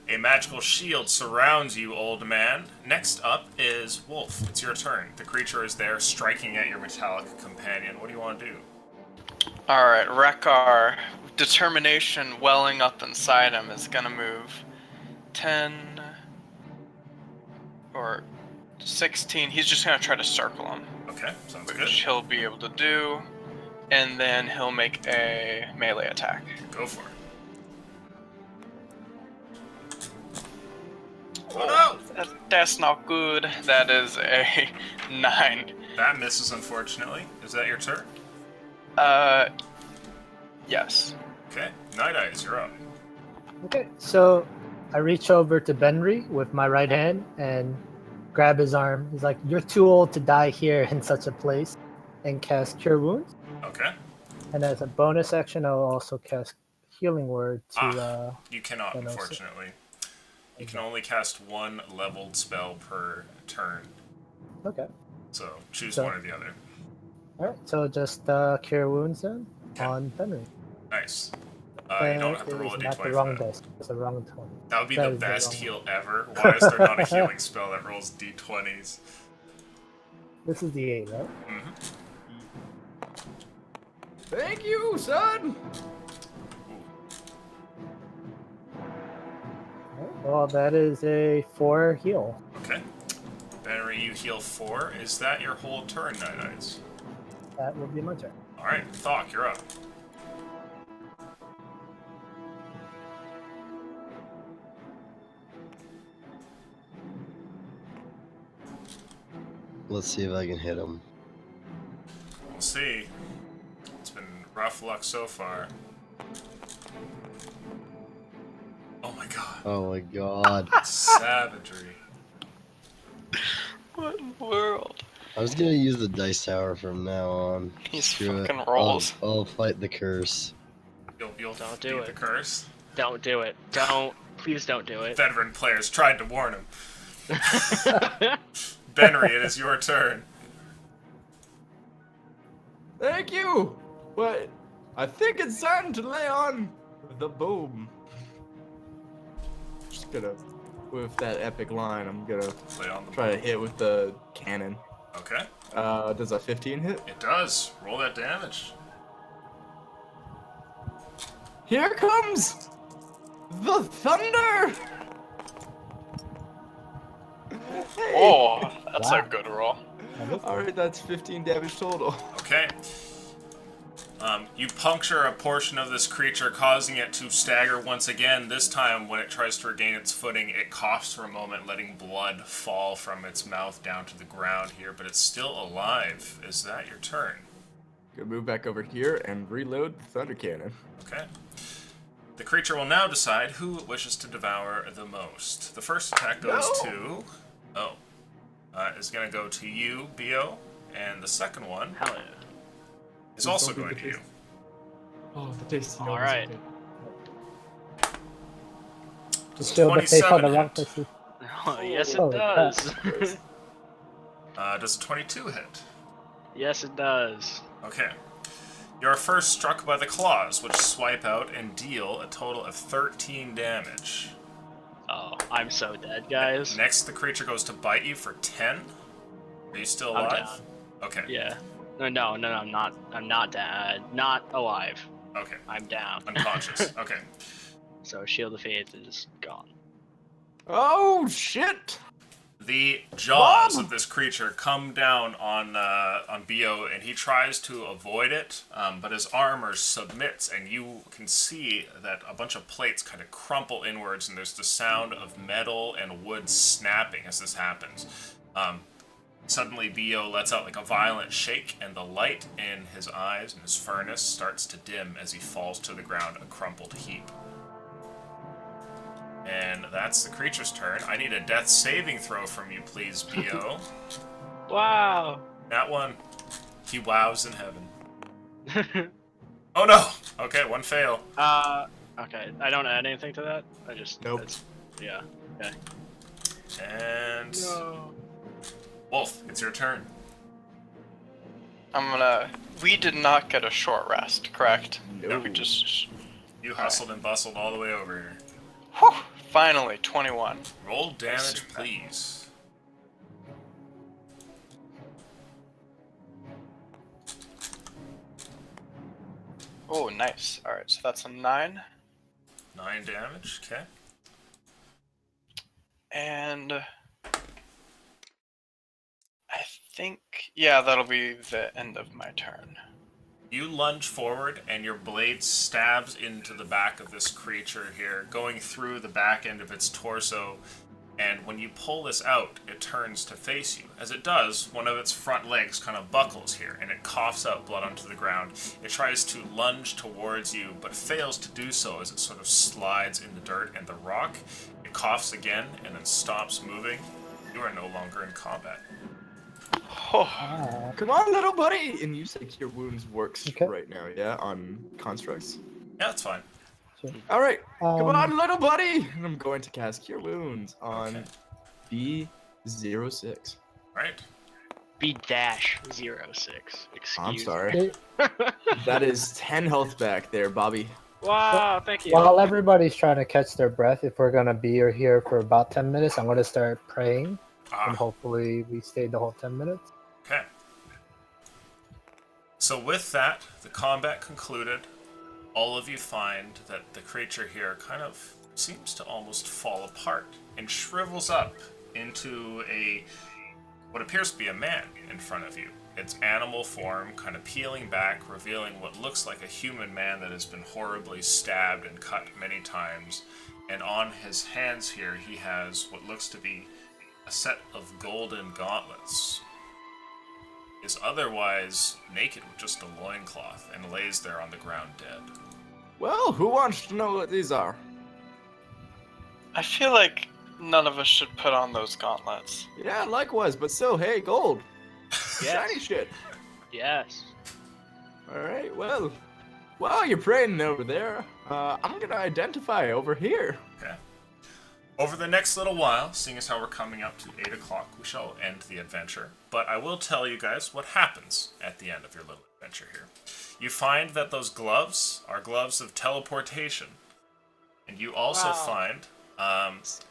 Speaker 3: A magical shield surrounds you, old man. Next up is Wolf. It's your turn. The creature is there, striking at your metallic companion. What do you want to do?
Speaker 1: Alright, Rekar, determination welling up inside him, is gonna move 10 or 16. He's just gonna try to circle him,
Speaker 3: Okay, sounds good.
Speaker 1: which he'll be able to do, and then he'll make a melee attack.
Speaker 3: Go for it. Oh no!
Speaker 1: That's not good. That is a 9.
Speaker 3: That misses, unfortunately. Is that your turn?
Speaker 1: Yes.
Speaker 3: Okay, Night Eyes, you're up.
Speaker 6: Okay, so I reach over to Benry with my right hand and grab his arm. He's like, "You're too old to die here in such a place," and cast Cure Wounds.
Speaker 3: Okay.
Speaker 6: And as a bonus action, I'll also cast Healing Word to.
Speaker 3: You cannot,
Speaker 6: and also-
Speaker 3: unfortunately. You can only cast one leveled spell per turn,
Speaker 6: Okay.
Speaker 3: so choose
Speaker 6: So-
Speaker 3: one or the other.
Speaker 6: All right. So just Cure Wounds then
Speaker 3: Okay.
Speaker 6: on Benry.
Speaker 3: Nice. You don't have to roll a
Speaker 6: That is not the
Speaker 3: d20
Speaker 6: wrong
Speaker 3: for that.
Speaker 6: dice. It's the wrong one.
Speaker 3: That would be
Speaker 6: That
Speaker 3: the
Speaker 6: is the
Speaker 3: best
Speaker 6: wrong
Speaker 3: heal ever. Why is there not a healing spell that rolls d20s?
Speaker 6: This is the 8, right?
Speaker 3: Mm-hmm.
Speaker 2: Thank you, son.
Speaker 6: Alright, well, that is a 4 heal.
Speaker 3: Okay. Benry, you heal 4. Is that your whole turn, Night Eyes?
Speaker 6: That will be my turn.
Speaker 3: Alright, Thok, you're up.
Speaker 5: Let's see if I can hit him.
Speaker 3: We'll see. It's been rough luck so far. Oh my god.
Speaker 5: Oh my god.
Speaker 3: Savagery.
Speaker 1: What in the world?
Speaker 5: I was gonna use the dice tower from now on.
Speaker 1: These
Speaker 5: Screw it.
Speaker 1: fucking rolls.
Speaker 5: I'll fight the curse.
Speaker 3: You'll
Speaker 4: Don't do
Speaker 3: beat
Speaker 4: it.
Speaker 3: the curse.
Speaker 4: Don't do it. Don't. Please don't do it.
Speaker 3: Veteran players tried to warn him. Benry, it is your turn.
Speaker 2: Thank you. But I think it's time to lay on the boom. Just gonna, with that epic line, I'm gonna
Speaker 3: Lay on the
Speaker 2: try to hit with the cannon.
Speaker 3: Okay.
Speaker 2: Does a 15 hit?
Speaker 3: It does. Roll that damage.
Speaker 2: Here comes the thunder! Hey.
Speaker 1: Oh, that's
Speaker 6: Wow.
Speaker 1: a good roll.
Speaker 2: Alright, that's 15 damage total.
Speaker 3: Okay. You puncture a portion of this creature, causing it to stagger once again. This time, when it tries to regain its footing, it coughs for a moment, letting blood fall from its mouth down to the ground here, but it's still alive. Is that your turn?
Speaker 2: Gonna move back over here and reload the thunder cannon.
Speaker 3: Okay. The creature will now decide who it wishes to devour the most. The first attack goes to... Oh. Is going to go to you, Bio, and the second one
Speaker 4: Hell yeah.
Speaker 3: is also going to you.
Speaker 2: Oh, the tasty
Speaker 4: All right.
Speaker 6: Just show the face on the
Speaker 3: 27
Speaker 6: wrong
Speaker 3: hit.
Speaker 6: person.
Speaker 4: Oh, yes, it
Speaker 6: Holy crap.
Speaker 4: does.
Speaker 3: Does a 22 hit?
Speaker 4: Yes, it does.
Speaker 3: Okay. You're first struck by the claws, which swipe out and deal a total of 13 damage.
Speaker 4: Oh, I'm so dead, guys.
Speaker 3: Next, the creature goes to bite you for 10. Are you still
Speaker 4: I'm
Speaker 3: alive?
Speaker 4: down.
Speaker 3: Okay.
Speaker 4: Yeah. No, I'm not. I'm not dead. Not alive.
Speaker 3: Okay.
Speaker 4: I'm down.
Speaker 3: Unconscious. Okay.
Speaker 4: So Shield of Faith is gone.
Speaker 2: Oh, shit!
Speaker 3: The jaws
Speaker 2: Mom!
Speaker 3: of this creature come down on Bio, and he tries to avoid it, but his armor submits, and you can see that a bunch of plates kind of crumple inwards, and there's the sound of metal and wood snapping as this happens. Suddenly, Bio lets out like a violent shake, and the light in his eyes and his furnace starts to dim as he falls to the ground, a crumpled heap. And that's the creature's turn. I need a death saving throw from you, please, Bio.
Speaker 4: Wow.
Speaker 3: That one, he wows in heaven. Oh no! Okay, one fail.
Speaker 4: Okay. I don't add anything to that. I just.
Speaker 2: Nope.
Speaker 4: That's, yeah. Okay.
Speaker 3: And
Speaker 4: No.
Speaker 3: Wolf, it's your turn.
Speaker 1: We did not get a short rest, correct?
Speaker 2: No.
Speaker 1: We just.
Speaker 3: You hustled and bustled all the way over here.
Speaker 1: Whew, finally, 21.
Speaker 3: Roll damage,
Speaker 1: see that.
Speaker 3: please.
Speaker 1: Oh, nice. Alright, so that's a 9.
Speaker 3: 9 damage, okay.
Speaker 1: And. I think. Yeah, that'll be the end of my turn.
Speaker 3: You lunge forward, and your blade stabs into the back of this creature here, going through the back end of its torso. And when you pull this out, it turns to face you. As it does, one of its front legs kind of buckles here, and it coughs out blood onto the ground. It tries to lunge towards you, but fails to do so as it sort of slides in the dirt and the rock. It coughs again, and then stops moving. You are no longer in combat.
Speaker 1: Oh,
Speaker 6: Ah,
Speaker 2: Come on, little buddy! And you say Cure Wounds works
Speaker 6: Okay.
Speaker 2: right now, yeah? On constructs?
Speaker 3: Yeah, that's fine.
Speaker 2: Alright, come
Speaker 6: Um,
Speaker 2: on, little buddy! And I'm going to cast Cure Wounds on
Speaker 3: Okay.
Speaker 2: B06.
Speaker 3: Right?
Speaker 4: B-06. Excuse
Speaker 2: I'm
Speaker 4: me.
Speaker 2: sorry. That is 10 health back there, Bobby.
Speaker 4: Wow, thank you.
Speaker 6: While everybody's trying to catch their breath, if we're gonna be here for about 10 minutes, I'm gonna start praying, and
Speaker 3: Ah,
Speaker 6: hopefully we stay the whole 10 minutes.
Speaker 3: okay. So with that, the combat concluded. All of you find that the creature here kind of seems to almost fall apart and shrivels up into what appears to be a man in front of you. Its animal form kind of peeling back, revealing what looks like a human man that has been horribly stabbed and cut many times. And on his hands here, he has what looks to be a set of golden gauntlets. Is otherwise naked with just a loincloth and lays there on the ground dead.
Speaker 2: Well, who wants to know what these are?
Speaker 1: I feel like none of us should put on those gauntlets.
Speaker 2: Yeah, likewise, but still, hey, gold.
Speaker 4: Yes.
Speaker 2: Shiny shit.
Speaker 4: Yes.
Speaker 2: Alright, well, while you're praying over there, I'm gonna identify over here.
Speaker 3: Okay. Over the next little while, seeing as how we're coming up to 8 o'clock, we shall end the adventure. But I will tell you guys what happens at the end of your little adventure here. You find that those gloves are gloves of teleportation. And you also
Speaker 1: Wow.
Speaker 3: find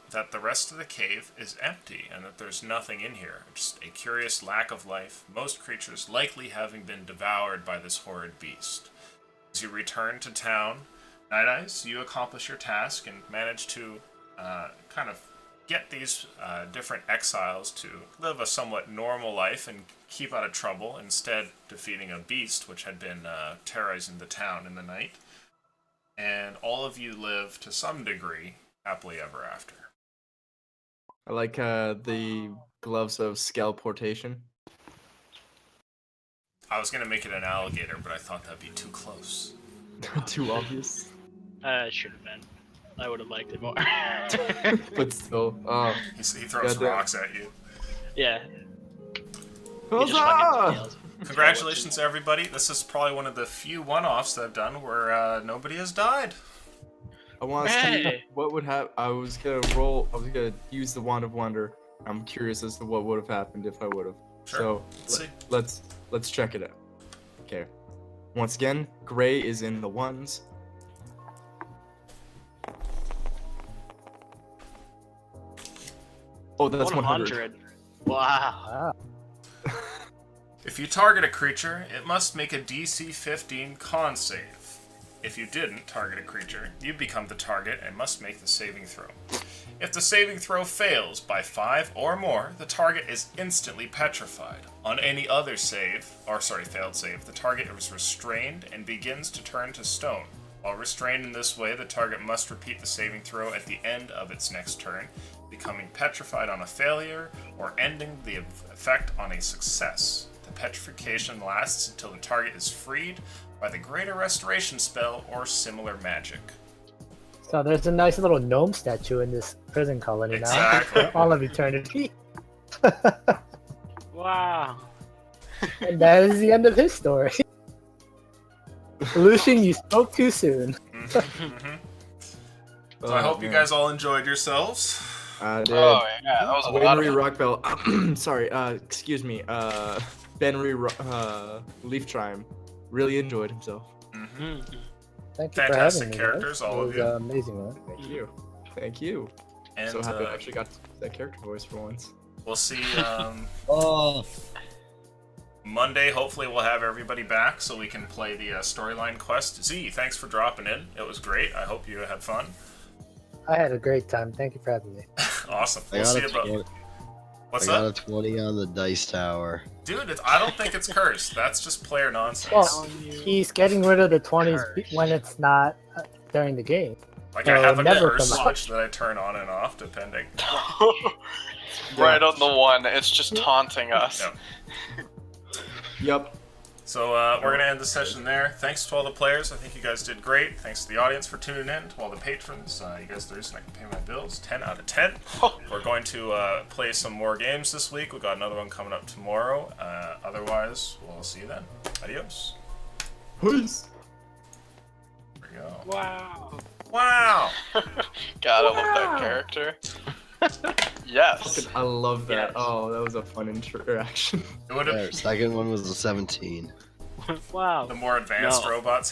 Speaker 3: that the rest of the cave is empty and that there's nothing in here. Just a curious lack of life, most creatures likely having been devoured by this horrid beast. As you return to town, Night Eyes, you accomplish your task and manage to kind of get these different exiles to live a somewhat normal life and keep out of trouble, instead defeating a beast which had been terrorizing the town in the night. And all of you live, to some degree, happily ever after.
Speaker 2: I like the gloves of scaleportation.
Speaker 3: I was going to make it an alligator, but I thought that'd be too close.
Speaker 2: Too obvious.
Speaker 4: It should have been. I would have liked it more.
Speaker 2: But still,
Speaker 3: He throws
Speaker 2: Goddamn.
Speaker 3: rocks at you.
Speaker 4: Yeah. You just fucking
Speaker 2: huzzah!
Speaker 4: nailed it.
Speaker 3: Congratulations, everybody. This is probably one of the few one-offs that I've done where nobody has died.
Speaker 2: I want to see
Speaker 4: Hey.
Speaker 2: what would happen. I was gonna use the wand of wonder. I'm curious as to what would have happened if I would have.
Speaker 3: Sure.
Speaker 2: So
Speaker 3: Let's see.
Speaker 2: let's check it out. Okay. Once again, gray is in the ones. Oh, that's 100.
Speaker 4: Wow.
Speaker 3: If you target a creature, it must make a DC 15 con save. If you didn't target a creature, you become the target and must make the saving throw. If the saving throw fails by 5 or more, the target is instantly petrified. On any other failed save, the target is restrained and begins to turn to stone. While restrained in this way, the target must repeat the saving throw at the end of its next turn, becoming petrified on a failure or ending the effect on a success. The petrification lasts until the target is freed by the Greater Restoration spell or similar magic.
Speaker 6: So there's a nice little gnome statue in this prison colony
Speaker 3: Exactly.
Speaker 6: now for all of eternity.
Speaker 4: Wow.
Speaker 6: And that is the end of his story. Lucian, you spoke too soon.
Speaker 3: So I hope you guys all enjoyed yourselves.
Speaker 2: I did.
Speaker 1: Oh yeah, that was a lot of
Speaker 2: Benry
Speaker 1: fun.
Speaker 2: Rockbell. Sorry. Excuse me. Benry Leaf Chime really enjoyed himself.
Speaker 6: Thank you
Speaker 3: Fantastic
Speaker 6: for having me.
Speaker 3: characters,
Speaker 6: guys.
Speaker 3: all
Speaker 6: It
Speaker 3: of
Speaker 6: was
Speaker 3: you.
Speaker 6: amazing, man.
Speaker 2: Thank you. Thank you.
Speaker 3: And
Speaker 2: So happy I actually got that character voice for once.
Speaker 3: we'll see
Speaker 5: Oh,
Speaker 3: Monday. Hopefully we'll have everybody back so we can play the storyline quest. Z, thanks for dropping in. It was great. I hope you had fun.
Speaker 6: I had a great time. Thank you for having me.
Speaker 3: Awesome.
Speaker 5: I
Speaker 3: We'll
Speaker 5: got
Speaker 3: see
Speaker 5: a
Speaker 3: about...
Speaker 5: 20.
Speaker 3: What's
Speaker 5: I got
Speaker 3: up?
Speaker 5: a 20 on the dice tower.
Speaker 3: Dude, I don't think it's cursed. That's just player nonsense.
Speaker 6: Well, he's getting rid of the 20s when it's not during the game.
Speaker 3: Like I have a
Speaker 6: never
Speaker 3: curse
Speaker 6: come out.
Speaker 3: switch that I turn on and off depending.
Speaker 1: Right on the one. It's just taunting us.
Speaker 3: Yep.
Speaker 2: Yup.
Speaker 3: So we're going to end the session there. Thanks to all the players. I think you guys did great. Thanks to the audience for tuning in. To all the patrons, you guys are the reason I can pay my bills. 10 out of 10. We're going to play some more games this week. We've got another one coming up tomorrow. Otherwise, we'll see you then. Adios.
Speaker 2: Peace.
Speaker 3: There we go.
Speaker 4: Wow.
Speaker 3: Wow!
Speaker 1: God, I love that character. Yes.
Speaker 2: I love that.
Speaker 4: Yes.
Speaker 2: Oh, that was a fun interaction.
Speaker 3: It would
Speaker 5: There,
Speaker 3: have
Speaker 5: second one was the 17.
Speaker 4: Wow.
Speaker 3: the more advanced
Speaker 4: No.
Speaker 3: robots